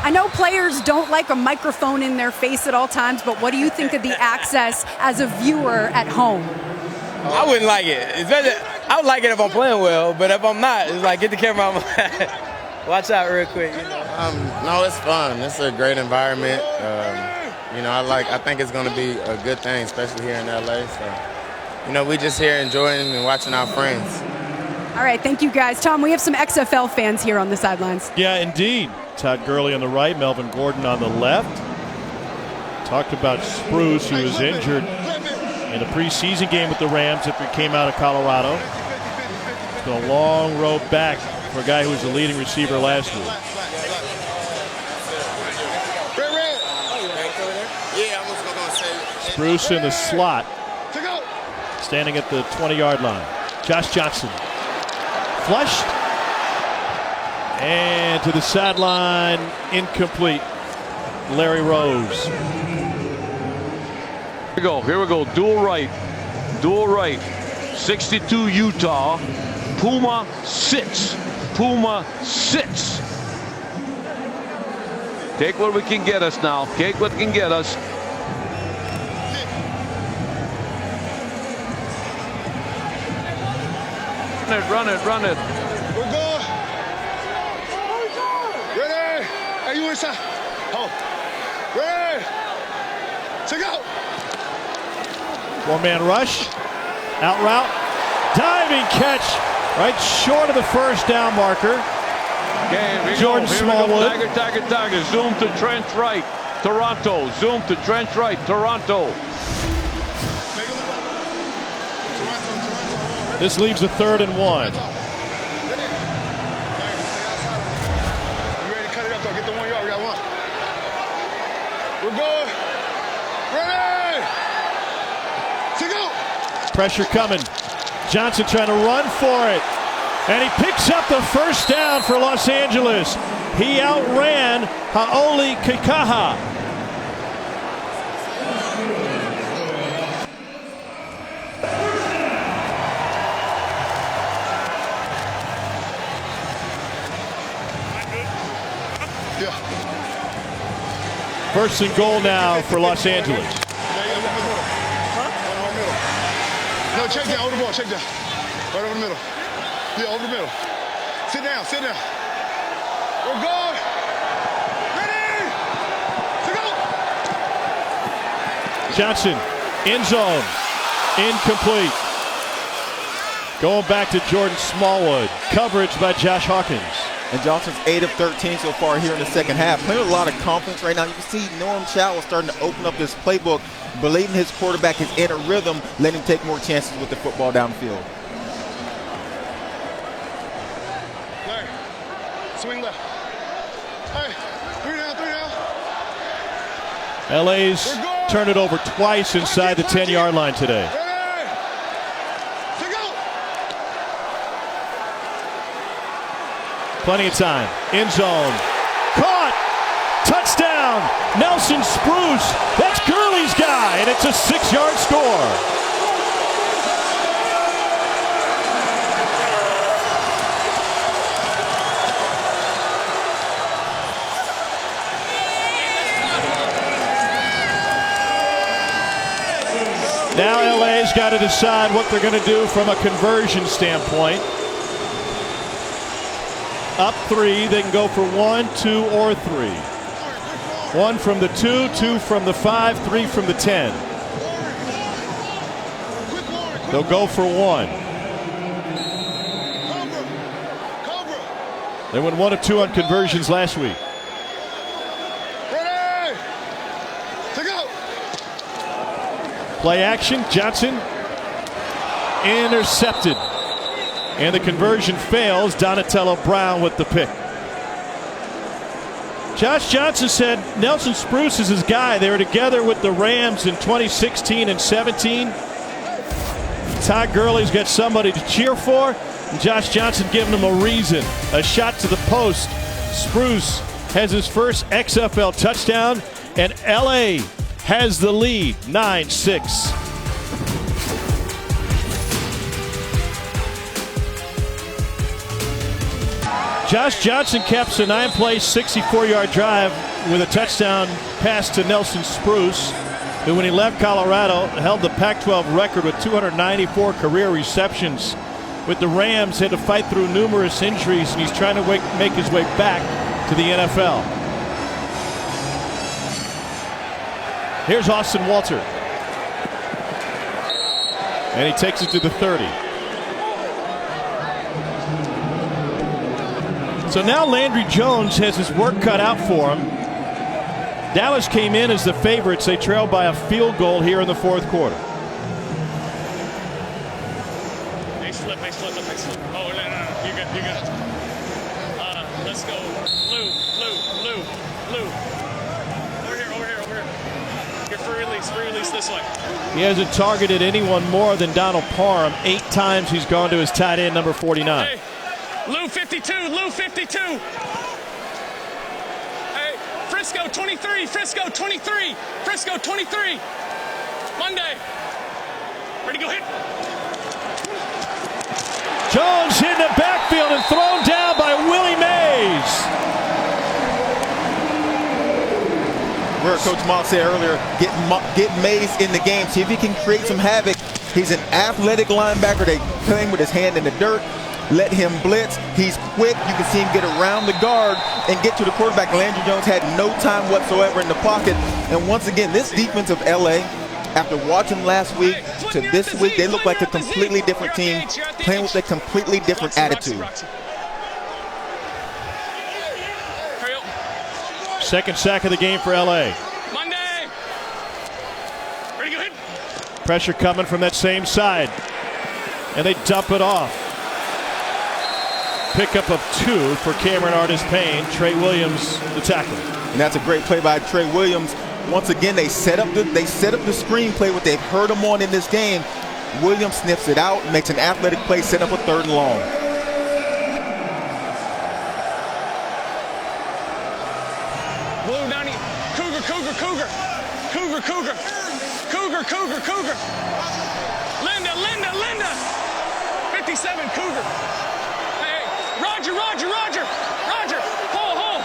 I know players don't like a microphone in their face at all times, but what do you think of the access as a viewer at home? I wouldn't like it. I would like it if I'm playing well, but if I'm not, it's like get the camera on my head. Watch out real quick. No, it's fun. It's a great environment. I think it's going to be a good thing, especially here in LA. So, we just here enjoying and watching our friends. All right, thank you guys. Tom, we have some XFL fans here on the sidelines. Yeah, indeed. Todd Gurley on the right, Melvin Gordon on the left. Talked about Spruce, who was injured in a preseason game with the Rams after he came out of Colorado. It's been a long road back for a guy who was the leading receiver last week. Spruce in the slot, standing at the 20-yard line. Josh Johnson flushed and to the sideline, incomplete. Larry Rose. Here we go. Dual right. 62 Utah. Puma sits. Take what we can get us now. Take what can get us. Run it. We're good. Ready? Hey, you inside. Oh. Ready. Check out. Four-man rush. Out route. Diving catch. Right short of the first down marker. Jordan Smallwood. Tiger. Zoom to trench right. Toronto. Zoom to trench right. Toronto. This leaves a 3rd and 1. You ready to cut it up, though? Get the 1 yard. We got 1. We're good. Ready. To go. Pressure coming. Johnson trying to run for it. And he picks up the first down for Los Angeles. He outran Haoli Kikaha. First and goal now for Los Angeles. No, check down, over the ball, check down. Right over the middle. Yeah, over the middle. Sit down. We're going. Ready? To go. Johnson, end zone, incomplete. Going back to Jordan Smallwood. Coverage by Josh Hawkins. And Johnson's 8 of 13 so far here in the second half. Playing with a lot of confidence right now. You can see Norm Chow is starting to open up this playbook, believing his quarterback is in a rhythm, letting him take more chances with the football downfield. Larry, swing left. Hey, 3 down. LA's turned it over twice inside the 10-yard line today. Plenty of time. End zone. Caught. Touchdown. Nelson Spruce. That's Gurley's guy, and it's a 6-yard score. Now LA's got to decide what they're going to do from a conversion standpoint. Up 3, they can go for 1, 2, or 3. 1 from the 2, 2 from the 5, 3 from the 10. They'll go for 1. They went 1 of 2 on conversions last week. Play action, Johnson intercepted. And the conversion fails. Donatello Brown with the pick. Josh Johnson said Nelson Spruce is his guy. They were together with the Rams in 2016 and 17. Todd Gurley's got somebody to cheer for. And Josh Johnson giving him a reason. A shot to the post. Spruce has his first XFL touchdown. And LA has the lead, 9-6. Josh Johnson caps a 9-play, 64-yard drive with a touchdown pass to Nelson Spruce, who when he left Colorado held the Pac-12 record with 294 career receptions. With the Rams, had to fight through numerous injuries, and he's trying to make his way back to the NFL. Here's Austin Walter. And he takes it to the 30. So now Landry Jones has his work cut out for him. Dallas came in as the favorites. They trailed by a field goal here in the fourth quarter. They slip. Oh, no. You got it. Let's go. Lou. Over here. Get free release this way. He hasn't targeted anyone more than Donald Parham. 8 times he's gone to his tight end, number 49. Hey. Lou 52. Hey, Frisco 23. Monday. Ready to go hit. Jones in the backfield and thrown down by Willie Mays. Where Coach Moss said earlier, get Mays in the game. See if he can create some havoc. He's an athletic linebacker. They play him with his hand in the dirt. Let him blitz. He's quick. You can see him get around the guard and get to the quarterback. Landry Jones had no time whatsoever in the pocket. And once again, this defense of LA, after watching last week to this week, they look like a completely different team, playing with a completely different attitude. Second sack of the game for LA. Monday. Ready to go hit. Pressure coming from that same side. And they dump it off. Pickup of 2 for Cameron Artis-Payne. Trey Williams, the tackle. And that's a great play by Trey Williams. Once again, they set up the screenplay, what they've heard him on in this game. Williams sniffs it out, makes an athletic play, set up a 3rd and long. Blue 90. Cougar. Linda. 57 Cougar. Roger. Hole.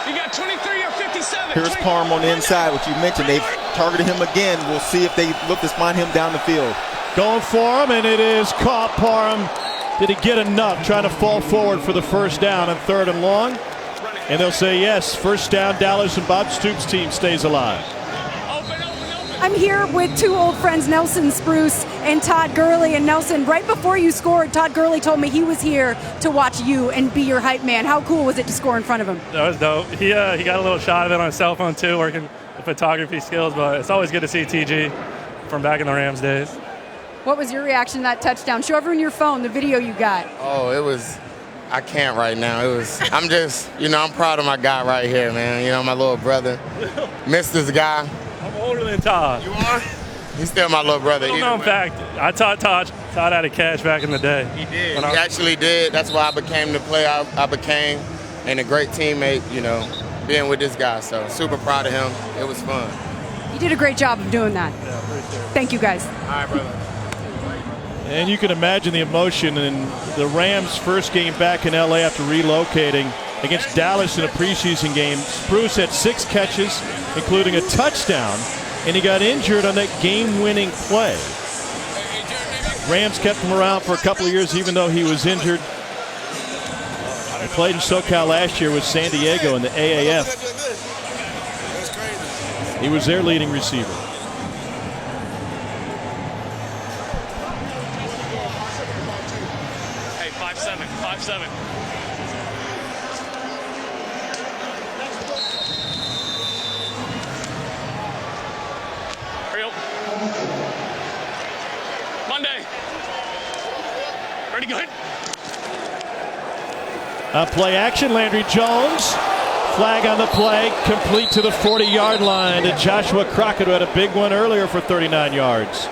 You got 23 or 57. Here's Parham on the inside, which you mentioned. They've targeted him again. We'll see if they look to find him down the field. Going for him, and it is caught. Parham. Did he get enough? Trying to fall forward for the first down and 3rd and long. And they'll say yes. First down, Dallas, and Bob Stoops' team stays alive. I'm here with 2 old friends, Nelson Spruce and Todd Gurley. And Nelson, right before you scored, Todd Gurley told me he was here to watch you and be your hype man. How cool was it to score in front of him? That was dope. He got a little shot of it on his cell phone too, working the photography skills. But it's always good to see TG from back in the Rams days. What was your reaction to that touchdown? Show everyone your phone, the video you got. Oh, it was. I can't right now. I'm just, I'm proud of my guy right here, man. My little brother. Missed this guy. I'm older than Todd. You are? He's still my little brother. In fact, I taught Todd how to catch back in the day. He did. He actually did. That's why I became the player I became, and a great teammate, being with this guy. So super proud of him. It was fun. You did a great job of doing that. Yeah, appreciate it. Thank you, guys. All right, brother. And you can imagine the emotion in the Rams' first game back in LA after relocating against Dallas in a preseason game. Spruce had 6 catches, including a touchdown, and he got injured on that game-winning play. Rams kept him around for a couple of years, even though he was injured. He played in SoCal last year with San Diego in the AAF. He was their leading receiver. Hey, 5-7, 5-7. Hurry up. Monday. Ready, good. Play action, Landry Jones. Flag on the play, complete to the 40-yard line to Joshua Crockett, who had a big one earlier for 39 yards.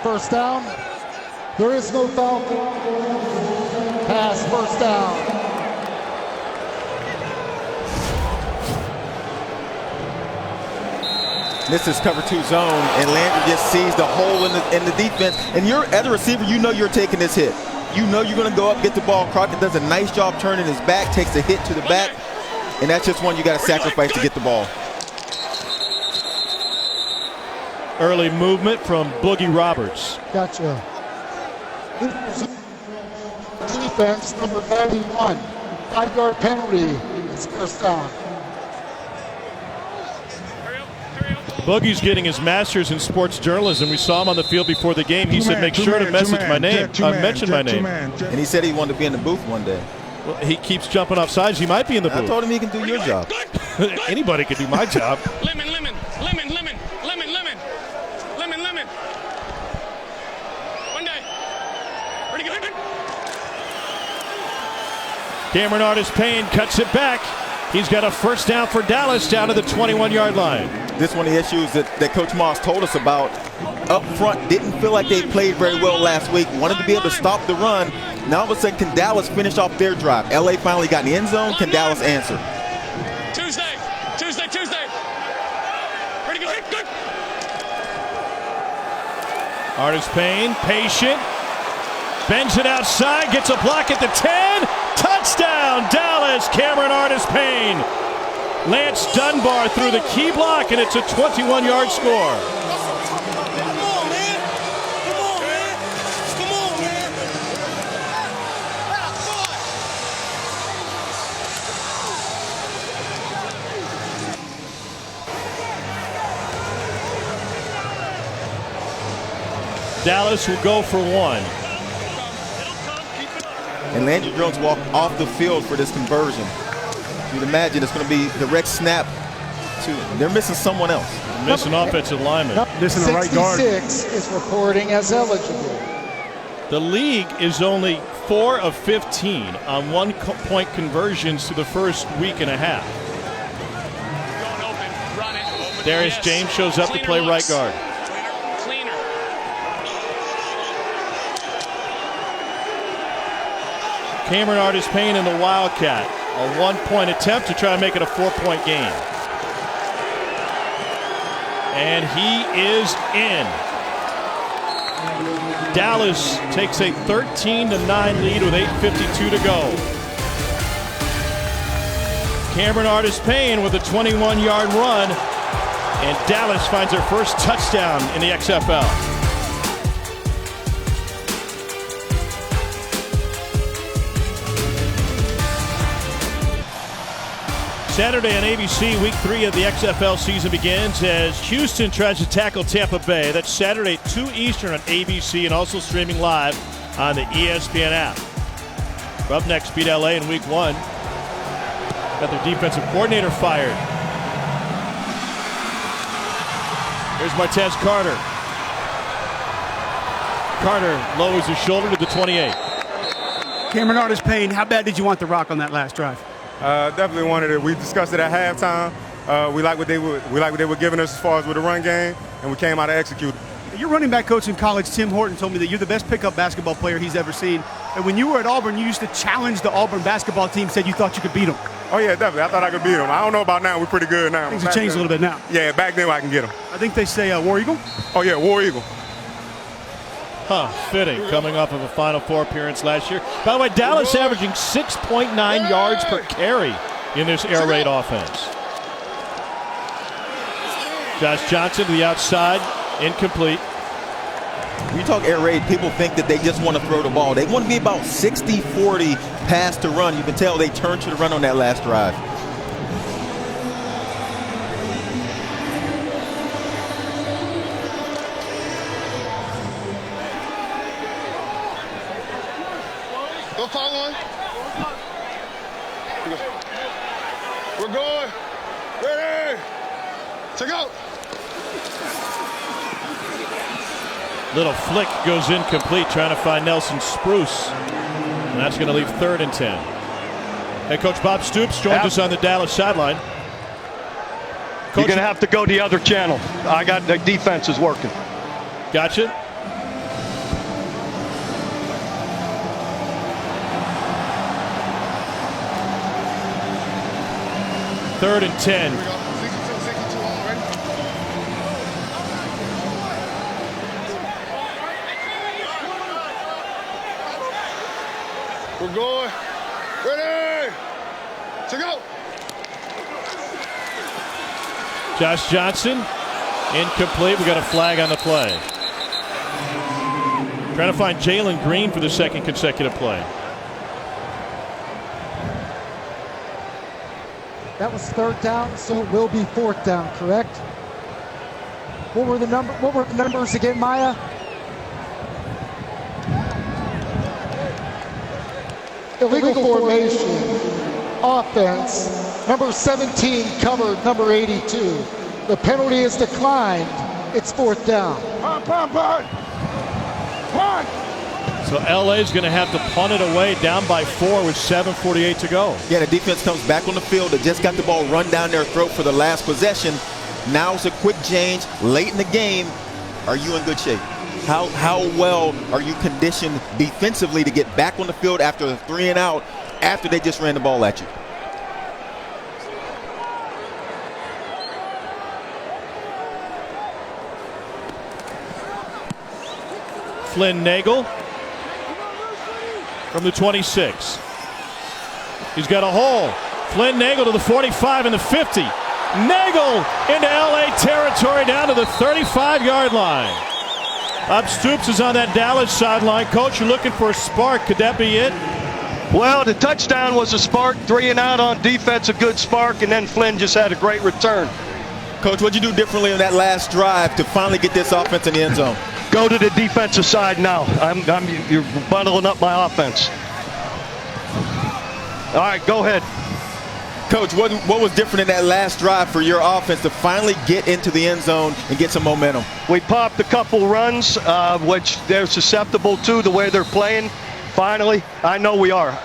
First down. There is no foul. Pass, first down. This is cover 2 zone, and Landry just sees the hole in the defense. And you're, as a receiver, you know you're taking this hit. You know you're going to go up, get the ball. Crockett does a nice job turning his back, takes a hit to the back, and that's just one you got to sacrifice to get the ball. Early movement from Boogie Roberts. Gotcha. Defense, number 91. 5-yard penalty. It's first down. Boogie's getting his master's in sports journalism. We saw him on the field before the game. He said, make sure to message my name, mention my name. And he said he wanted to be in the booth one day. Well, he keeps jumping off sides. He might be in the booth. I told him he can do your job. Anybody can do my job. Lemon, lemon, lemon, lemon, lemon, lemon, lemon, lemon. One day. Ready, good. Cameron Artis-Payne cuts it back. He's got a first down for Dallas down to the 21-yard line. This one of the issues that Coach Moss told us about up front. Didn't feel like they played very well last week. Wanted to be able to stop the run. Now all of a sudden, can Dallas finish off their drive? LA finally got in the end zone. Can Dallas answer? Tuesday. Ready, good. Artis-Payne, patient. Bends it outside, gets a block at the 10. Touchdown, Dallas, Cameron Artis-Payne. Lance Dunbar through the key block, and it's a 21-yard score. Dallas will go for one. And Landry Jones walked off the field for this conversion. You'd imagine it's going to be direct snap to them. They're missing someone else. Missing offensive lineman. Missing the right guard. 66 is reporting as eligible. The league is only 4 of 15 on 1-point conversions through the first week and a half. Going open, run it. Darius James shows up to play right guard. Cleaner. Cameron Artis-Payne in the Wildcat. A 1-point attempt to try and make it a 4-point game. And he is in. Dallas takes a 13-9 lead with 8:52 to go. Cameron Artis-Payne with a 21-yard run, and Dallas finds their first touchdown in the XFL. Saturday on ABC, Week 3 of the XFL season begins as Houston tries to tackle Tampa Bay. That's Saturday, 2 Eastern on ABC and also streaming live on the ESPN app. Up next, beat LA in Week 1. Got their defensive coordinator fired. Here's Martez Carter. Carter lowers his shoulder to the 28. Cameron Artis-Payne, how bad did you want the rock on that last drive? Definitely wanted it. We discussed it at halftime. We like what they were giving us as far as with the run game, and we came out to execute. Your running back coach in college, Tim Horton, told me that you're the best pickup basketball player he's ever seen. And when you were at Auburn, you used to challenge the Auburn basketball team, said you thought you could beat them. Oh, yeah, definitely. I thought I could beat them. I don't know about now. We're pretty good now. Things have changed a little bit now. Yeah, back then I can get them. I think they say War Eagle? Oh, yeah, War Eagle. Fitting, coming off of a Final Four appearance last year. By the way, Dallas averaging 6.9 yards per carry in this air raid offense. Josh Johnson to the outside, incomplete. When you talk air raid, people think that they just want to throw the ball. They want to be about 60-40 pass to run. You can tell they turned to the run on that last drive. Go call one. We're going. Ready. To go. Little flick goes incomplete, trying to find Nelson Spruce. And that's going to leave 3rd and 10. Head coach Bob Stoops joins us on the Dallas sideline. You're going to have to go the other channel. I got the defense is working. Gotcha. Third and 10. We're going. Ready. To go. Josh Johnson, incomplete. We got a flag on the play. Trying to find Jalen Green for the 2nd consecutive play. That was 3rd down, so it will be 4th down, correct? What were the numbers again, Maya? Illegal formation, offense, number 17 covered number 82. The penalty is declined. It's 4th down. Punt. So LA is going to have to punt it away, down by 4 with 7:48 to go. Yeah, the defense comes back on the field. They just got the ball run down their throat for the last possession. Now it's a quick change late in the game. Are you in good shape? How well are you conditioned defensively to get back on the field after a 3 and out after they just ran the ball at you? Flynn Nagel from the 26. He's got a hole. Flynn Nagel to the 45 and the 50. Nagel into LA territory down to the 35-yard line. Bob Stoops is on that Dallas sideline. Coach, you're looking for a spark. Could that be it? Well, the touchdown was a spark. 3 and out on defense, a good spark, and then Flynn just had a great return. Coach, what'd you do differently on that last drive to finally get this offense in the end zone? Go to the defensive side now. You're bundling up my offense. All right, go ahead. Coach, what was different in that last drive for your offense to finally get into the end zone and get some momentum? We popped a couple runs, which they're susceptible to the way they're playing. Finally, I know we are.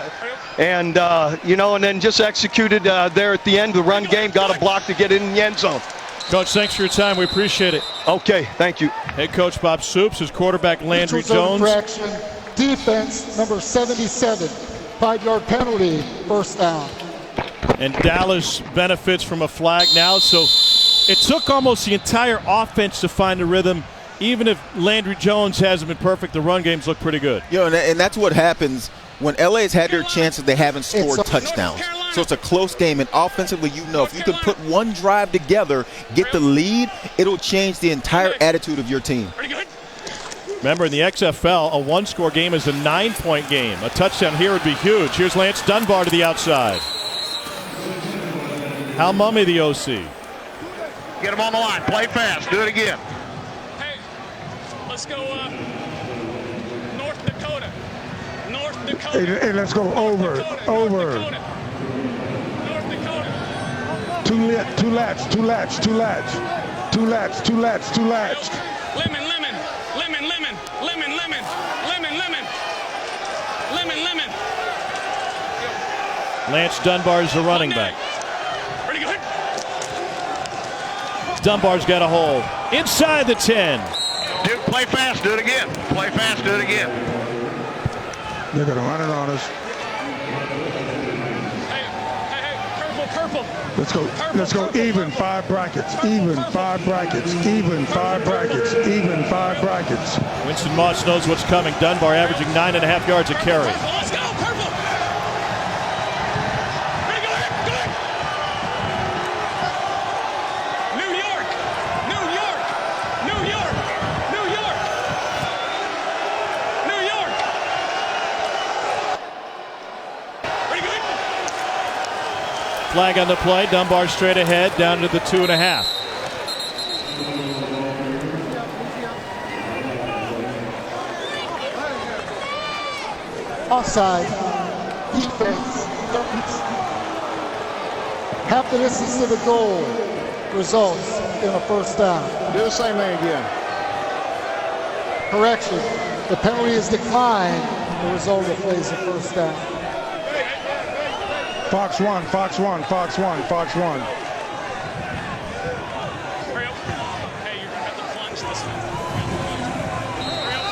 And, and then just executed there at the end of the run game, got a block to get in the end zone. Coach, thanks for your time. We appreciate it. Okay, thank you. Head coach Bob Stoops, his quarterback Landry Jones. Infraction, defense, number 77, 5-yard penalty, 1st down. And Dallas benefits from a flag now. So it took almost the entire offense to find a rhythm. Even if Landry Jones hasn't been perfect, the run games look pretty good. And that's what happens when LA's had their chances. They haven't scored touchdowns. So it's a close game, and offensively, if you can put one drive together, get the lead, it'll change the entire attitude of your team. Remember, in the XFL, a 1-score game is a 9-point game. A touchdown here would be huge. Here's Lance Dunbar to the outside. Hal Mummy, the OC. Get him on the line. Play fast. Do it again. Hey, let's go North Dakota. North Dakota. Hey, let's go over. Two latch. Lemon. Lance Dunbar is the running back. Pretty good. Dunbar's got a hole. Inside the 10. Dude, play fast. Do it again. Play fast. Do it again. They're going to run it on us. Hey, purple. Let's go even 5 brackets. Even 5 brackets. Winston Moss knows what's coming. Dunbar averaging 9.5 yards a carry. Let's go, purple. New York. Flag on the play. Dunbar straight ahead, down to the 2.5. Offside. Defense. Half the distance to the goal results in a first down. Do the same thing again. Correction. The penalty is declined. The result of the play is a first down. Fox 1, Fox 1, Fox 1, Fox 1.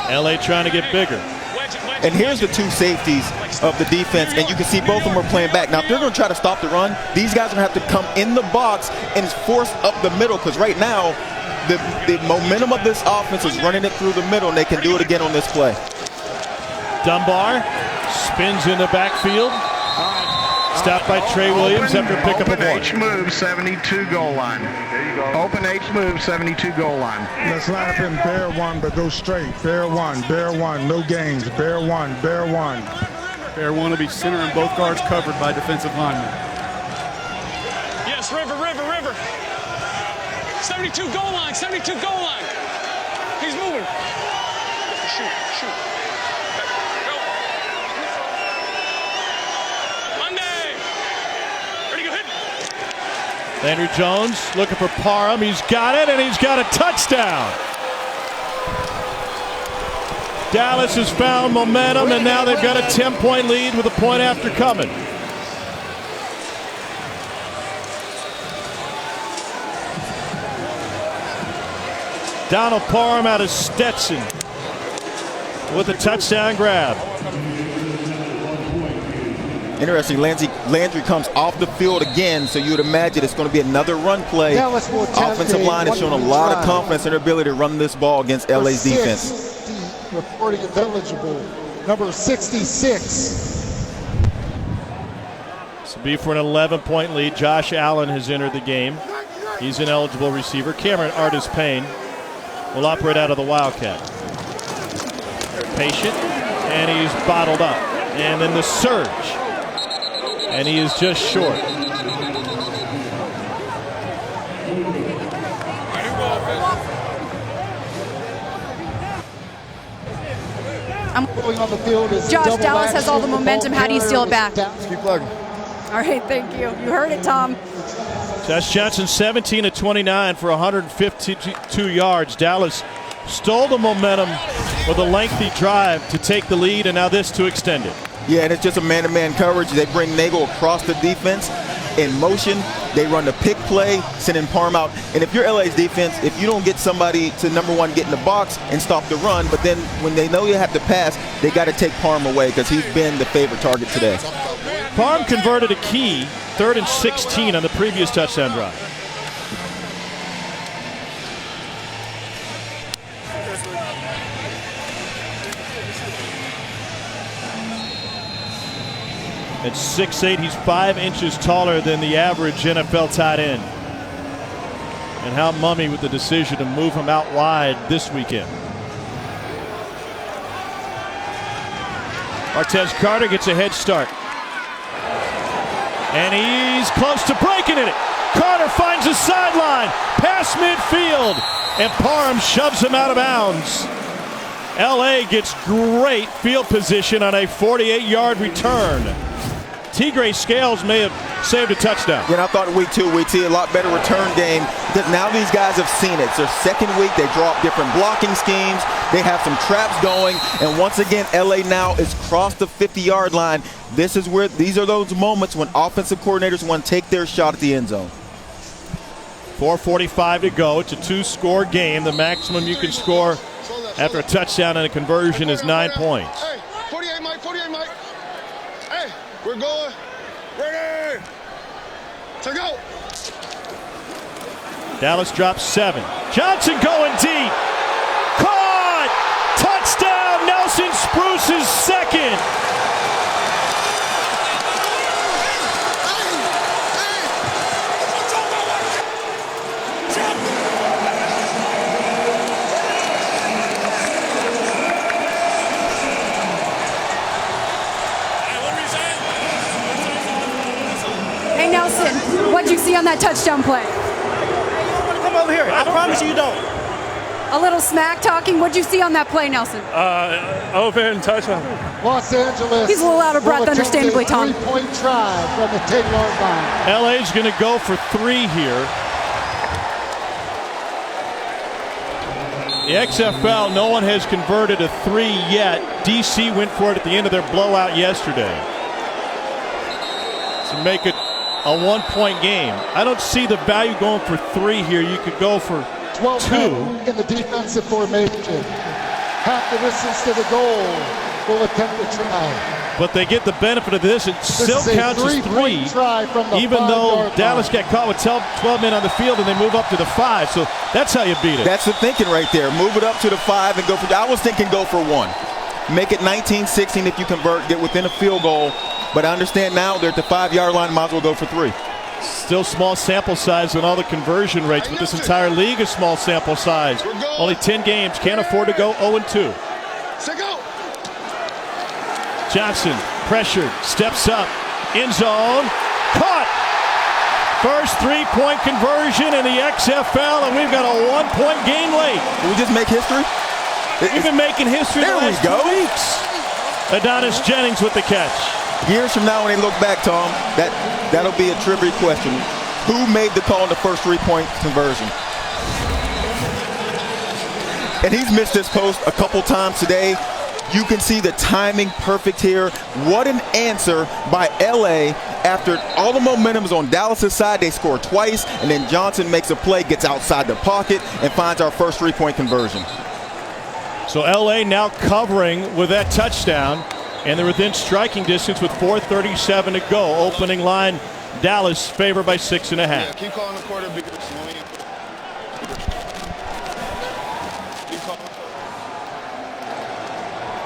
LA trying to get bigger. And here's the two safeties of the defense, and you can see both of them are playing back. Now, if they're going to try to stop the run, these guys are going to have to come in the box and force up the middle, because right now, the momentum of this offense is running it through the middle, and they can do it again on this play. Dunbar spins in the backfield. Stopped by Trey Williams after a pickup of 1. Open H move, 72 goal line. There you go. Open H move, 72 goal line. Let's line up in bear 1, but go straight. Bear 1, bear 1, no gains. Bear 1, bear 1. Bear 1 will be center and both guards covered by defensive linemen. Yes, River. 72 goal line, 72 goal line. He's moving. Shoot. Go. Monday. Ready to go hit. Landry Jones looking for Parham. He's got it, and he's got a touchdown. Dallas has found momentum, and now they've got a 10-point lead with a point after coming. Donald Parham out of Stetson with a touchdown grab. Interesting, Landry comes off the field again, so you would imagine it's going to be another run play. Offensive line has shown a lot of confidence in their ability to run this ball against LA's defense. Reporting is eligible. Number 66. This will be for an 11-point lead. Josh Allen has entered the game. He's an eligible receiver. Cameron Artis Payne will operate out of the Wildcat. Patient, and he's bottled up. And then the surge. And he is just short. I'm going on the field. Josh, Dallas has all the momentum. How do you steal it back? Just keep plugging. All right, thank you. You heard it, Tom. Josh Johnson 17 of 29 for 152 yards. Dallas stole the momentum with a lengthy drive to take the lead, and now this to extend it. Yeah, and it's just a man-to-man coverage. They bring Nagel across the defense in motion. They run the pick play, sending Parham out. And if you're LA's defense, if you don't get somebody to, number one, get in the box and stop the run, but then when they know you have to pass, they got to take Parham away because he's been the favorite target today. Parham converted a key 3rd and 16 on the previous touchdown drive. At 6'8", he's 5 inches taller than the average NFL tight end. And how mummy with the decision to move him out wide this weekend. Martez Carter gets a head start. And he's close to breaking it. Carter finds the sideline, past midfield, and Parham shoves him out of bounds. LA gets great field position on a 48-yard return. Tigre Scales may have saved a touchdown. Yeah, and I thought week 2 we'd see a lot better return game because now these guys have seen it. It's their second week. They draw up different blocking schemes. They have some traps going. And once again, LA now is crossed the 50-yard line. This is where these are those moments when offensive coordinators want to take their shot at the end zone. 4:45 to go. It's a 2-score game. The maximum you can score after a touchdown and a conversion is 9 points. Hey, 48 Mike. Hey, we're going. Ready to go. Dallas drops 7. Johnson going deep. Caught! Touchdown! Nelson Spruce's second. Hey, Nelson, on that touchdown play? Come over here. I promise you don't. A little smack talking. What'd you see on that play, Nelson? Open touchdown. Los Angeles. He's a little out of breath, will attempt understandably, a Tom. 3-point try from the 10-yard line. LA's going to go for 3 here. The XFL, no one has converted a 3 yet. DC went for it at the end of their blowout yesterday to make it a 1-point game. I don't see the value going for 3 here. You could go for 12 2 in the defensive formation. Half the distance to the goal. Will attempt to try. But they get the benefit of this. It still is a counts as 3, three-point try from the even though 5-yard Dallas line. got caught with 12 men on the field and they move up to the 5. So that's how you beat it. That's the thinking right there. Move it up to the 5 and go for. I was thinking go for 1. Make it 19-16 if you convert, get within a field goal. But I understand now they're at the 5-yard line, might as well go for 3. Still small sample size on all the conversion rates, but this entire league is small sample size. Only 10 games, can't afford to go 0-2. Johnson, pressured, steps up, end zone, caught! First 3-point conversion in the XFL, and we've got a 1-point game late. Did we just make history? We've been making history the last 2 weeks. Adonis Jennings with the catch. Years from now when they look back, Tom, that'll be a trivia question. Who made the call on the first 3-point conversion? And he's missed this post a couple times today. You can see the timing perfect here. What an answer by LA. After all the momentum is on Dallas' side, they score twice, and then Johnson makes a play, gets outside the pocket, and finds our first 3-point conversion. So LA now covering with that touchdown, and they're within striking distance with 4:37 to go. Opening line, Dallas favored by 6.5. Yeah, keep calling the quarter because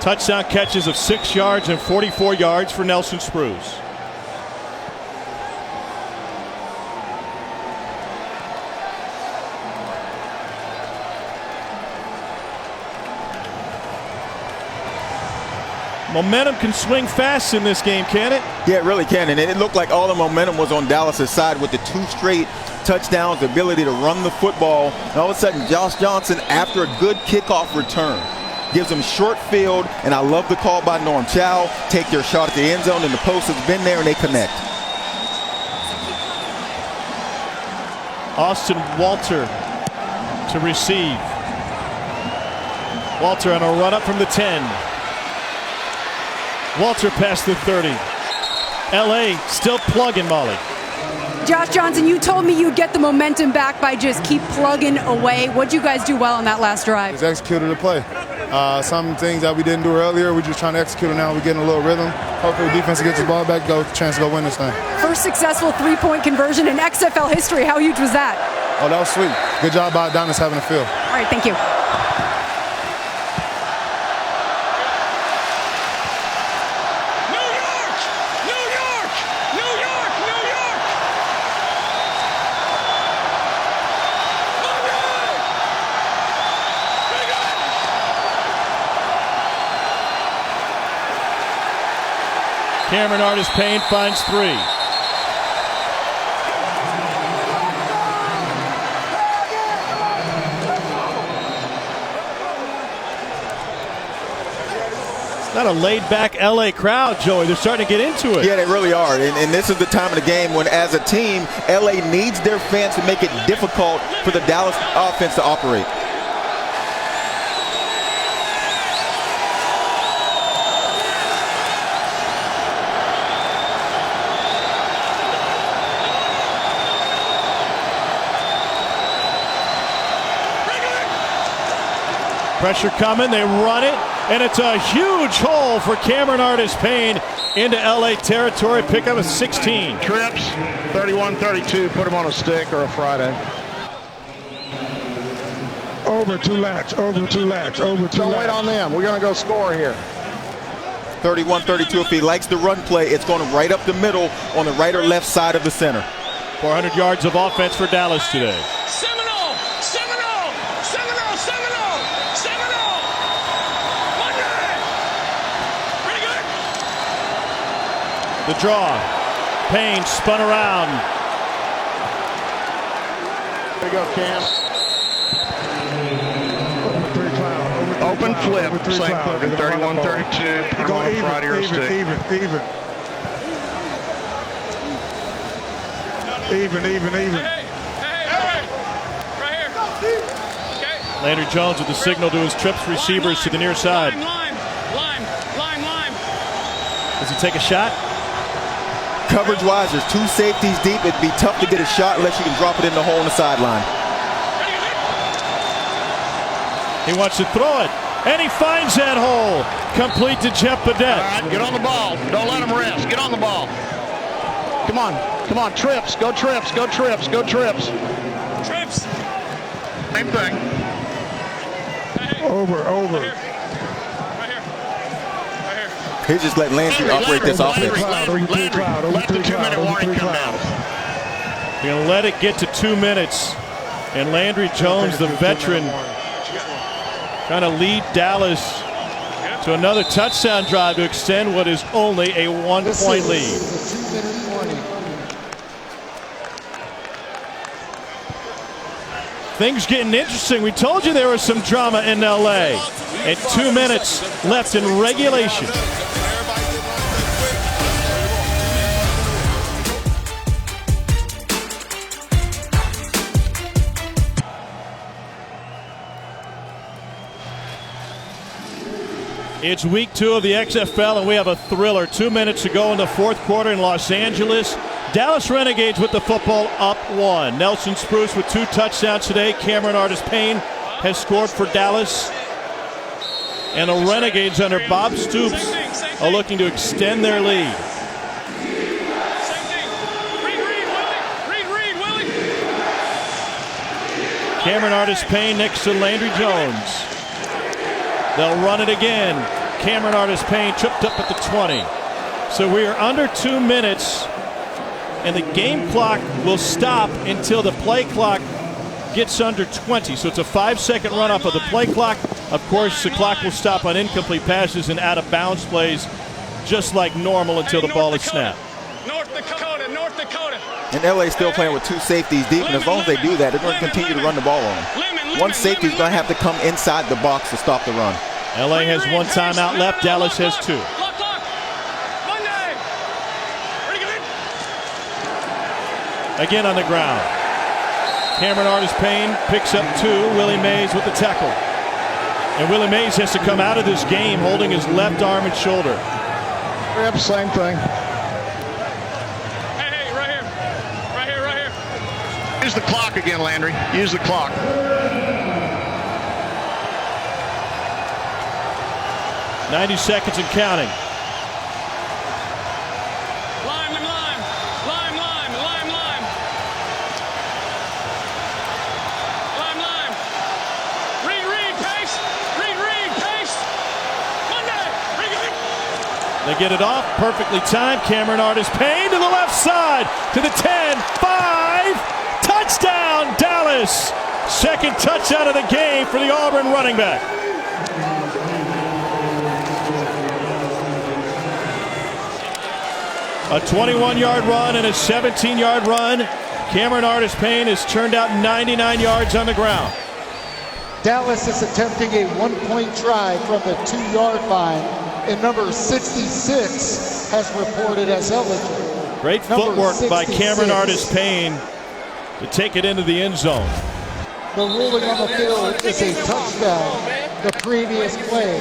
Touchdown catches of 6 yards and 44 yards for Nelson Spruce. Momentum can swing fast in this game, can it? Yeah, it really can. And it looked like all the momentum was on Dallas' side with the 2 straight touchdowns, the ability to run the football. And all of a sudden, Josh Johnson, after a good kickoff return, gives them short field, and I love the call by Norm Chow. Take their shot at the end zone, and the post has been there, and they connect. Austin Walter to receive. Walter on a run up from the 10. Walter past the 30. LA still plugging, Molly. Josh Johnson, you told me you'd get the momentum back by just keep plugging away. What'd you guys do well on that last drive? Just executed the play. Some things that we didn't do earlier, we're just trying to execute it now. We're getting a little rhythm. Hopefully the defense gets the ball back, go chance to go win this thing. First successful 3-point conversion in XFL history. How huge was that? Oh, that was sweet. Good job by Adonis having a field. All right, thank you. Cameron Artis-Payne finds 3. It's not a laid-back LA crowd, Joey. They're starting to get into it. Yeah, they really are. And this is the time of the game when, as a team, LA needs their fans to make it difficult for the Dallas offense to operate. Pressure coming, they run it, and it's a huge hole for Cameron Artis-Payne into LA territory. Pick up a 16. Trips, 31-32, put him on a stick or a Friday. Over 2 laps, over 2 laps, over 2 Don't laps. wait on them. We're going to go score here. 31-32. If he likes the run play, it's going right up the middle on the right or left side of the center. 400 yards of offense for Dallas today. The draw. Payne spun around. There you go, Cam. Open flip, same plug, 31-32. Put on Friday or stick. Even. Landry Jones with the signal to his trips receivers to the near side. Lime. Does he take a shot? Coverage-wise, there's two safeties deep. It'd be tough to get a shot unless you can drop it in the hole on the sideline. He wants to throw it, and he finds that hole. Complete to Jeff Badette. All right, get on the ball. Don't let him rest. Get on the ball. Come on, trips. Go trips. Trips. Same thing. Over. He just let Landry operate this offense. Landry, let the 2-minute warning come down. You're going to let it get to 2 minutes. And Landry Jones, the veteran, trying to lead Dallas to another touchdown drive to extend what is only a 1-point lead. Things getting interesting. We told you there was some drama in LA. And 2 minutes left in regulation. It's week 2 of the XFL, and we have a thriller. 2 minutes to go in the fourth quarter in Los Angeles. Dallas Renegades with the football up 1. Nelson Spruce with 2 touchdowns today. Cameron Artis-Payne has scored for Dallas. And the Renegades under Bob Stoops are looking to extend their lead. Cameron Artis-Payne next to Landry Jones. They'll run it again. Cameron Artis-Payne tripped up at the 20. So we are under 2 minutes, and the game clock will stop until the play clock gets under 20. So it's a 5-second run off of the play clock. Of course, the clock will stop on incomplete passes and out of bounds plays just like normal until the ball is snapped. North Dakota. And LA still playing with 2 safeties deep, and as long as they do that, they're going to continue to run the ball on them. One safety is going to have to come inside the box to stop the run. LA has 1 timeout left. Dallas has 2. Again on the ground. Cameron Artis-Payne picks up 2. Willie Mays with the tackle. And Willie Mays has to come out of this game holding his left arm and shoulder. Yep, same thing. Hey, right here. Use the clock again, Landry. Use the clock. 90 seconds and counting. Lime. Reed, pace. Monday. They get it off, perfectly timed. Cameron Artis-Payne to the left side, to the 10, 5, touchdown Dallas. Second touchdown of the game for the Auburn running back. A 21-yard run and a 17-yard run. Cameron Artis-Payne has turned out 99 yards on the ground. Dallas is attempting a 1-point try from the 2-yard line, and number 66 has reported as eligible. Great footwork by Cameron Artis-Payne to take it into the end zone. The ruling on the field is a touchdown. The previous play.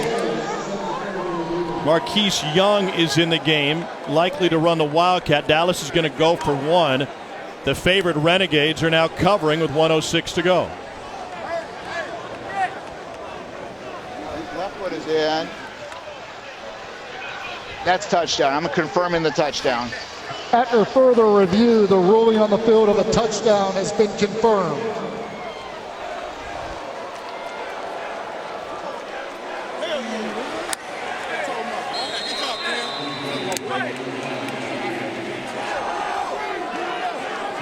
Marquise Young is in the game, likely to run the Wildcat. Dallas is going to go for 1. The favored Renegades are now covering with 1:06 to go. Left foot is in. That's touchdown. I'm confirming the touchdown. After further review, the ruling on the field of a touchdown has been confirmed.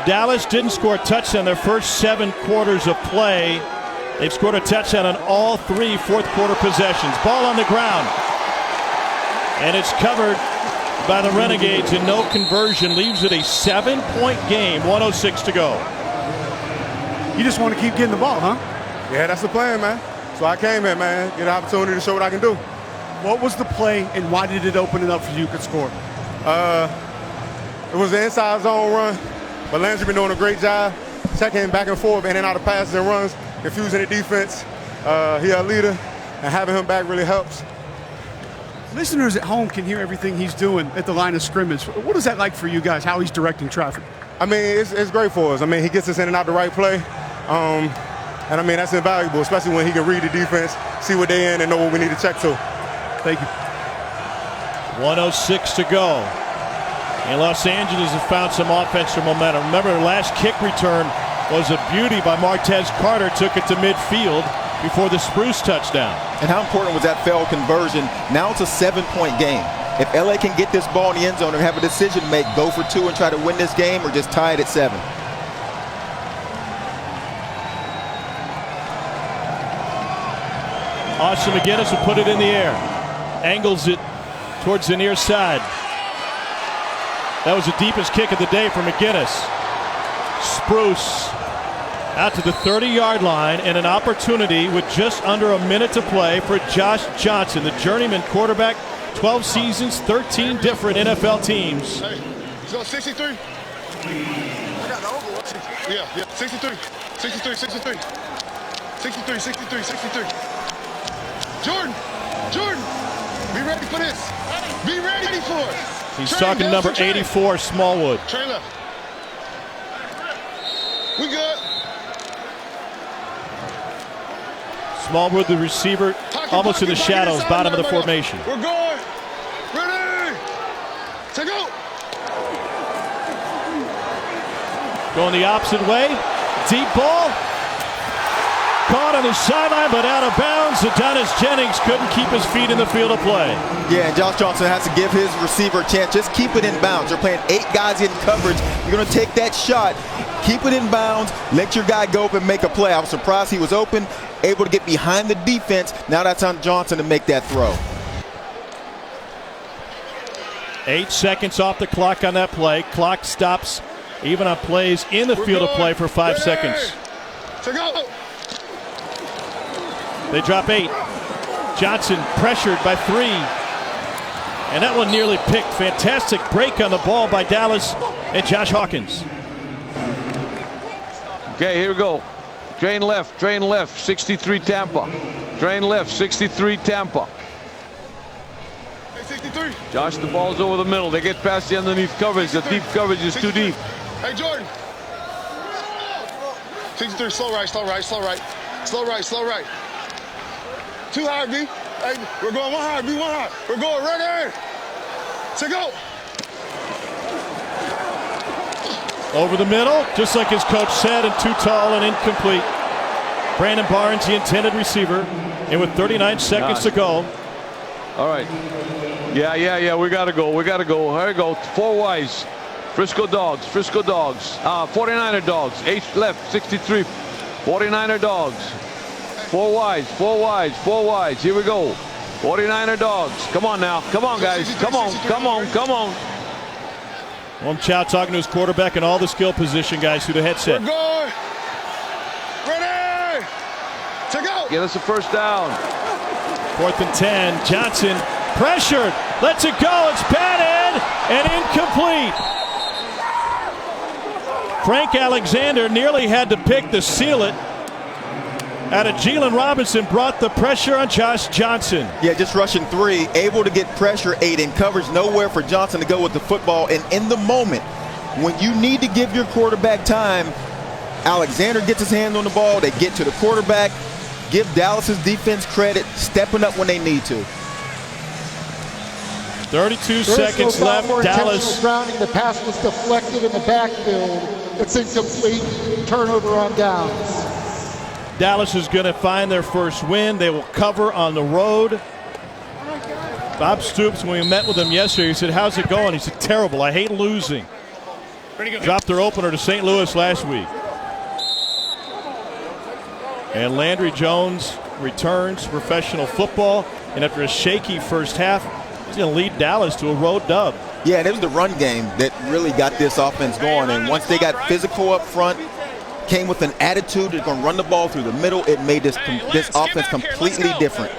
Dallas didn't score a touchdown their first 7 quarters of play. They've scored a touchdown on all 3 fourth-quarter possessions. Ball on the ground. And it's covered by the Renegades, and no conversion leaves it a 7-point game. 1:06 to go. You just want to keep getting the ball, huh? Yeah, that's the plan, man. So I came here, man, get an opportunity to show what I can do. What was the play, and why did it open it up for you to score? It was an inside zone run, but Landry been doing a great job checking back and forth, in and out of passes and runs, confusing the defense. He's a leader, and having him back really helps. Listeners at home can hear everything he's doing at the line of scrimmage. What is that like for you guys, how he's directing traffic? I mean, it's great for us. I mean, he gets us in and out the right play. And I mean, that's invaluable, especially when he can read the defense, see what they're in, and know what we need to check to. Thank you. 1:06 to go. And Los Angeles has found some offensive momentum. Remember, the last kick return was a beauty by Martez Carter. Took it to midfield before the Spruce touchdown. And how important was that failed conversion? Now it's a 7-point game. If LA can get this ball in the end zone and have a decision to make, go for 2 and try to win this game, or just tie it at 7. Austin McGinnis will put it in the air. Angles it towards the near side. That was the deepest kick of the day for McGinnis. Spruce out to the 30-yard line, and an opportunity with just under a minute to play for Josh Johnson, the journeyman quarterback, 12 seasons, 13 different NFL teams. Hey, so 63. I got the over. Yeah, 63. 63, 63. 63, 63, 63. Jordan, be ready for this. Be ready for it. He's talking number 84, Smallwood. Train left. We good. Smallwood, the receiver, almost in the shadows, bottom of the formation. We're going. Ready. To go. Going the opposite way. Deep ball. Caught on the sideline, but out of bounds. Adonis Jennings couldn't keep his feet in the field of play. Yeah, and Josh Johnson has to give his receiver a chance. Just keep it in bounds. You're playing 8 guys in coverage. You're going to take that shot. Keep it in bounds. Let your guy go up and make a play. I was surprised he was open, able to get behind the defense. Now that's on Johnson to make that throw. 8 seconds off the clock on that play. Clock stops even on plays in the field of play for 5 seconds. To go. They drop 8. Johnson pressured by 3. And that one nearly picked. Fantastic break on the ball by Dallas and Josh Hawkins. Okay, here we go. Drain left, 63 Tampa. Drain left, 63 Tampa. 63. Josh, the ball's over the middle. They get past the underneath coverage. The deep coverage is too deep. Hey, Jordan. 63, slow right. Slow right. 2 hard, B. Hey, we're going 1 hard, B, 1 hard. We're going ready. To go. Over the middle, just like his coach said, and too tall and incomplete. Brandon Barnes, the intended receiver, and with 39 seconds to go. All right. Yeah. We got to go. Here we go. 4 wides. Frisco Dogs. 49er Dogs. 8 left, 63. 49er Dogs. 4 wides. Here we go. 49er Dogs. Come on now. Come on, guys. Come on. Wong Chow talking to his quarterback and all the skill position guys through the headset. We're going. Ready. To go. Get us a first down. 4th and 10. Johnson pressured. Lets it go. It's batted and incomplete. Frank Alexander nearly had to pick to seal it. Jalen Robinson brought the pressure on Josh Johnson. Yeah, just rushing 3, able to get pressure 8 in coverage, nowhere for Johnson to go with the football. And in the moment, when you need to give your quarterback time, Alexander gets his hands on the ball, they get to the quarterback. Give Dallas's defense credit, stepping up when they need to. 32 seconds left. Dallas. Grounding. The pass was deflected in the backfield. It's incomplete. Turnover on downs. Dallas is going to find their first win. They will cover on the road. Bob Stoops, when we met with him yesterday, he said, "How's it going?" He said, "Terrible. I hate losing." Dropped their opener to St. Louis last week. And Landry Jones returns to professional football. And after a shaky first half, he's going to lead Dallas to a road dub. Yeah, and it was the run game that really got this offense going. And once they got physical up front, came with an attitude. They're going to run the ball through the middle. It made this offense completely different.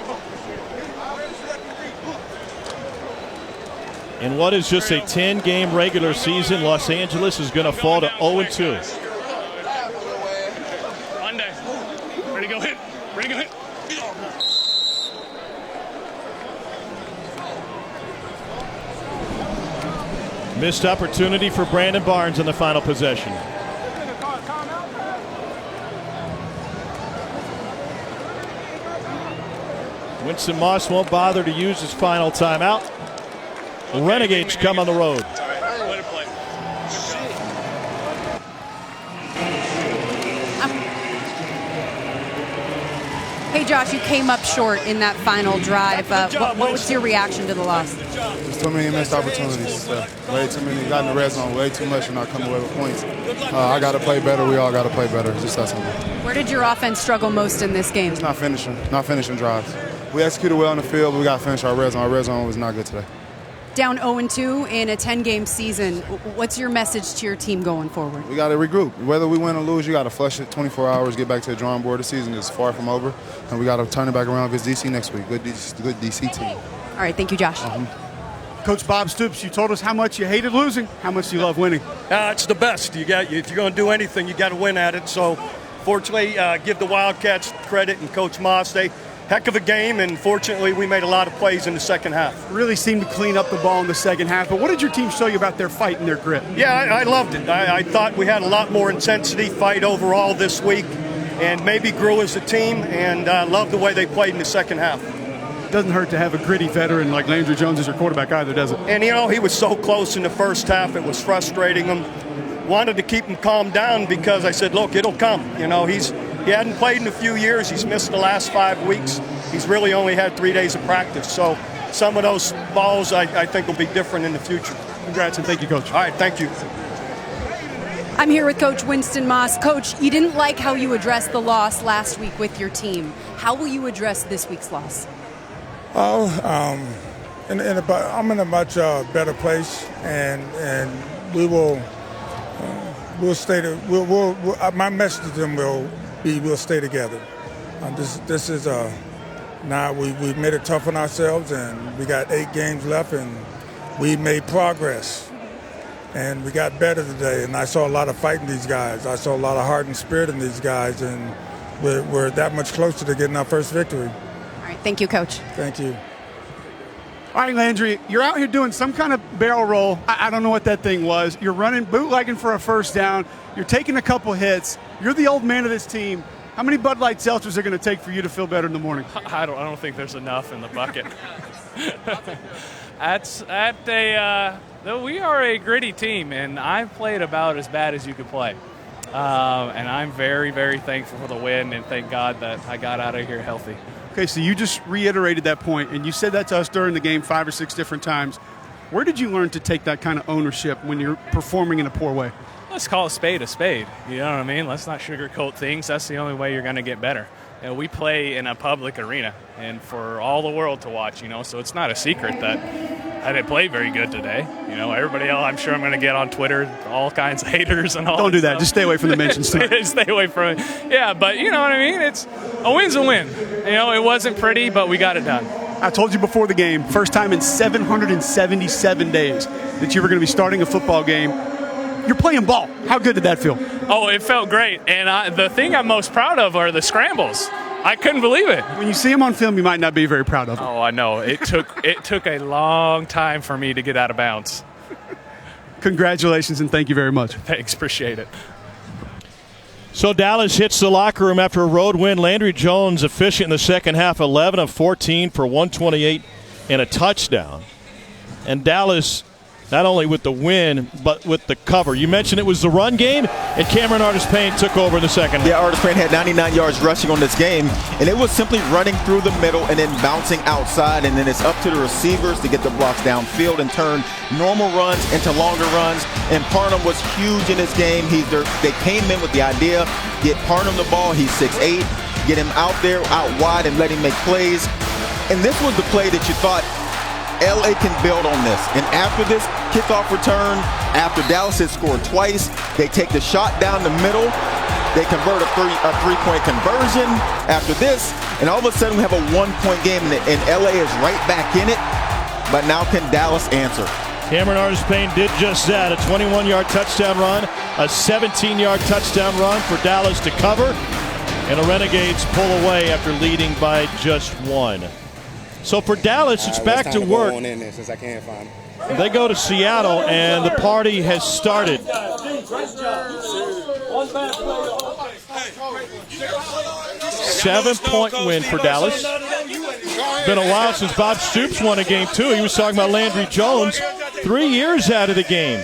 In what is just a 10-game regular season, Los Angeles is going to fall to 0-2. Monday. Ready to go hit. Ready to go hit. Missed opportunity for Brandon Barnes in the final possession. Winston Moss won't bother to use his final timeout. Renegades come on the road. Hey, Josh, you came up short in that final drive. What was your reaction to the loss? There's too many missed opportunities. Way too many. Got in the red zone way too much and not coming away with points. I got to play better. We all got to play better. It's just that simple. Where did your offense struggle most in this game? It's not finishing drives. We executed well in the field, but we got to finish our red zone. Our red zone was not good today. Down 0-2 in a 10-game season. What's your message to your team going forward? We got to regroup. Whether we win or lose, you got to flush it 24 hours, get back to the drawing board. The season is far from over, and we got to turn it back around against DC next week. Good DC team. All right, thank you, Josh. Coach Bob Stoops, you told us how much you hated losing. How much do you love winning? It's the best. If you're going to do anything, you got to win at it. So, fortunately, give the Wildcats credit and Coach Moss. They heck of a game, and fortunately, we made a lot of plays in the second half. Really seemed to clean up the ball in the second half. But what did your team show you about their fight and their grit? Yeah, I loved it. I thought we had a lot more intensity, fight overall this week, and maybe grew as a team, and loved the way they played in the second half. Doesn't hurt to have a gritty veteran like Landry Jones as your quarterback either, does it? And, he was so close in the first half, it was frustrating him. Wanted to keep him calmed down because I said, look, it'll come. He hadn't played in a few years. He's missed the last 5 weeks. He's really only had 3 days of practice. So some of those balls I think will be different in the future. Congrats, and thank you, Coach. All right, thank you. I'm here with Coach Winston Moss. Coach, you didn't like how you addressed the loss last week with your team. How will you address this week's loss? I'm in a much better place, and we will. We'll stay. My message to them will be: we'll stay together. This is now we made it tough on ourselves, and we got 8 games left, and we made progress, and we got better today. And I saw a lot of fight in these guys. I saw a lot of heart and spirit in these guys, and we're that much closer to getting our first victory. All right, thank you, Coach. Thank you. All right, Landry, you're out here doing some kind of barrel roll. I don't know what that thing was. You're running, bootlegging for a first down. You're taking a couple hits. You're the old man of this team. How many Bud Light seltzers are going to take for you to feel better in the morning? I don't think there's enough in the bucket. We are a gritty team, and I've played about as bad as you could play. And I'm very, very thankful for the win, and thank God that I got out of here healthy. Okay, so you just reiterated that point, and you said that to us during the game 5 or 6 different times. Where did you learn to take that kind of ownership when you're performing in a poor way? Let's call a spade a spade. You know what I mean? Let's not sugarcoat things. That's the only way you're going to get better. We play in a public arena and for all the world to watch, so it's not a secret that I didn't play very good today. Everybody else, I'm sure I'm going to get on Twitter, all kinds of haters and all. Don't do that. Stuff. Just stay away from the mentions. Stay away from it. Yeah, but you know what I mean? It's a win's a win. It wasn't pretty, but we got it done. I told you before the game, first time in 777 days that you were going to be starting a football game. You're playing ball. How good did that feel? Oh, it felt great. And the thing I'm most proud of are the scrambles. I couldn't believe it. When you see them on film, you might not be very proud of them. Oh, I know. It took a long time for me to get out of bounds. Congratulations, and thank you very much. Thanks. Appreciate it. So Dallas hits the locker room after a road win. Landry Jones efficient in the second half, 11 of 14 for 128 and a touchdown. And Dallas not only with the win, but with the cover. You mentioned it was the run game, and Cameron Artis-Payne took over in the second half. Yeah, Artis-Payne had 99 yards rushing on this game, and it was simply running through the middle and then bouncing outside, and then it's up to the receivers to get the blocks downfield and turn normal runs into longer runs. And Parham was huge in this game. They came in with the idea, get Parham the ball, he's 6'8", get him out there, out wide, and let him make plays. And this was the play that you thought, LA can build on this. And after this kickoff return, after Dallas has scored twice, they take the shot down the middle, They convert a three-point conversion after this, and all of a sudden we have a one-point game, and LA is right back in it. But now can Dallas answer? Cameron Artis-Payne did just that, a 21-yard touchdown run, a 17-yard touchdown run for Dallas to cover, and the Renegades pull away after leading by just one. So for Dallas, it's back to work. Since I can't find They go to Seattle, and the party has started. 7-point win for Dallas. Been a while since Bob Stoops won a game, too. He was talking about Landry Jones 3 years out of the game.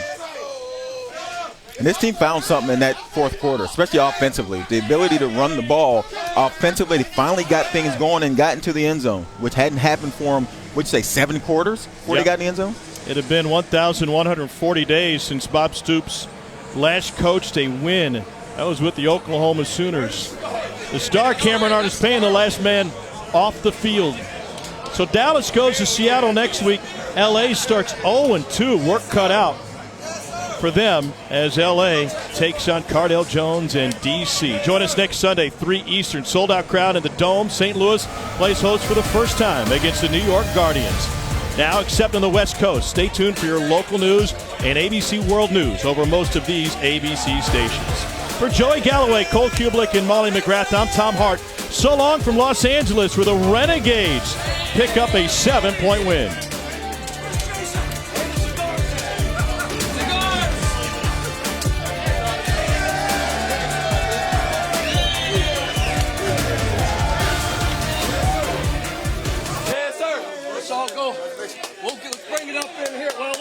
And this team found something in that fourth quarter, especially offensively. The ability to run the ball offensively. They finally got things going and got into the end zone, which hadn't happened for them, would you say, 7 quarters before they got in the end zone? It had been 1,140 days since Bob Stoops last coached a win. That was with the Oklahoma Sooners. The star Cameron Artis-Payne, the last man off the field. So Dallas goes to Seattle next week. LA starts 0-2. Work cut out for them as LA takes on Cardale Jones and DC. Join us next Sunday, 3 Eastern. Sold-out crowd in the Dome. St. Louis plays host for the first time against the New York Guardians. Now, except on the West Coast, stay tuned for your local news and ABC World News over most of these ABC stations. For Joey Galloway, Cole Kublik, and Molly McGrath, I'm Tom Hart. So long from Los Angeles, where the Renegades pick up a 7-point win. Yes, sir. Let's all go. We'll bring it up in here. Well,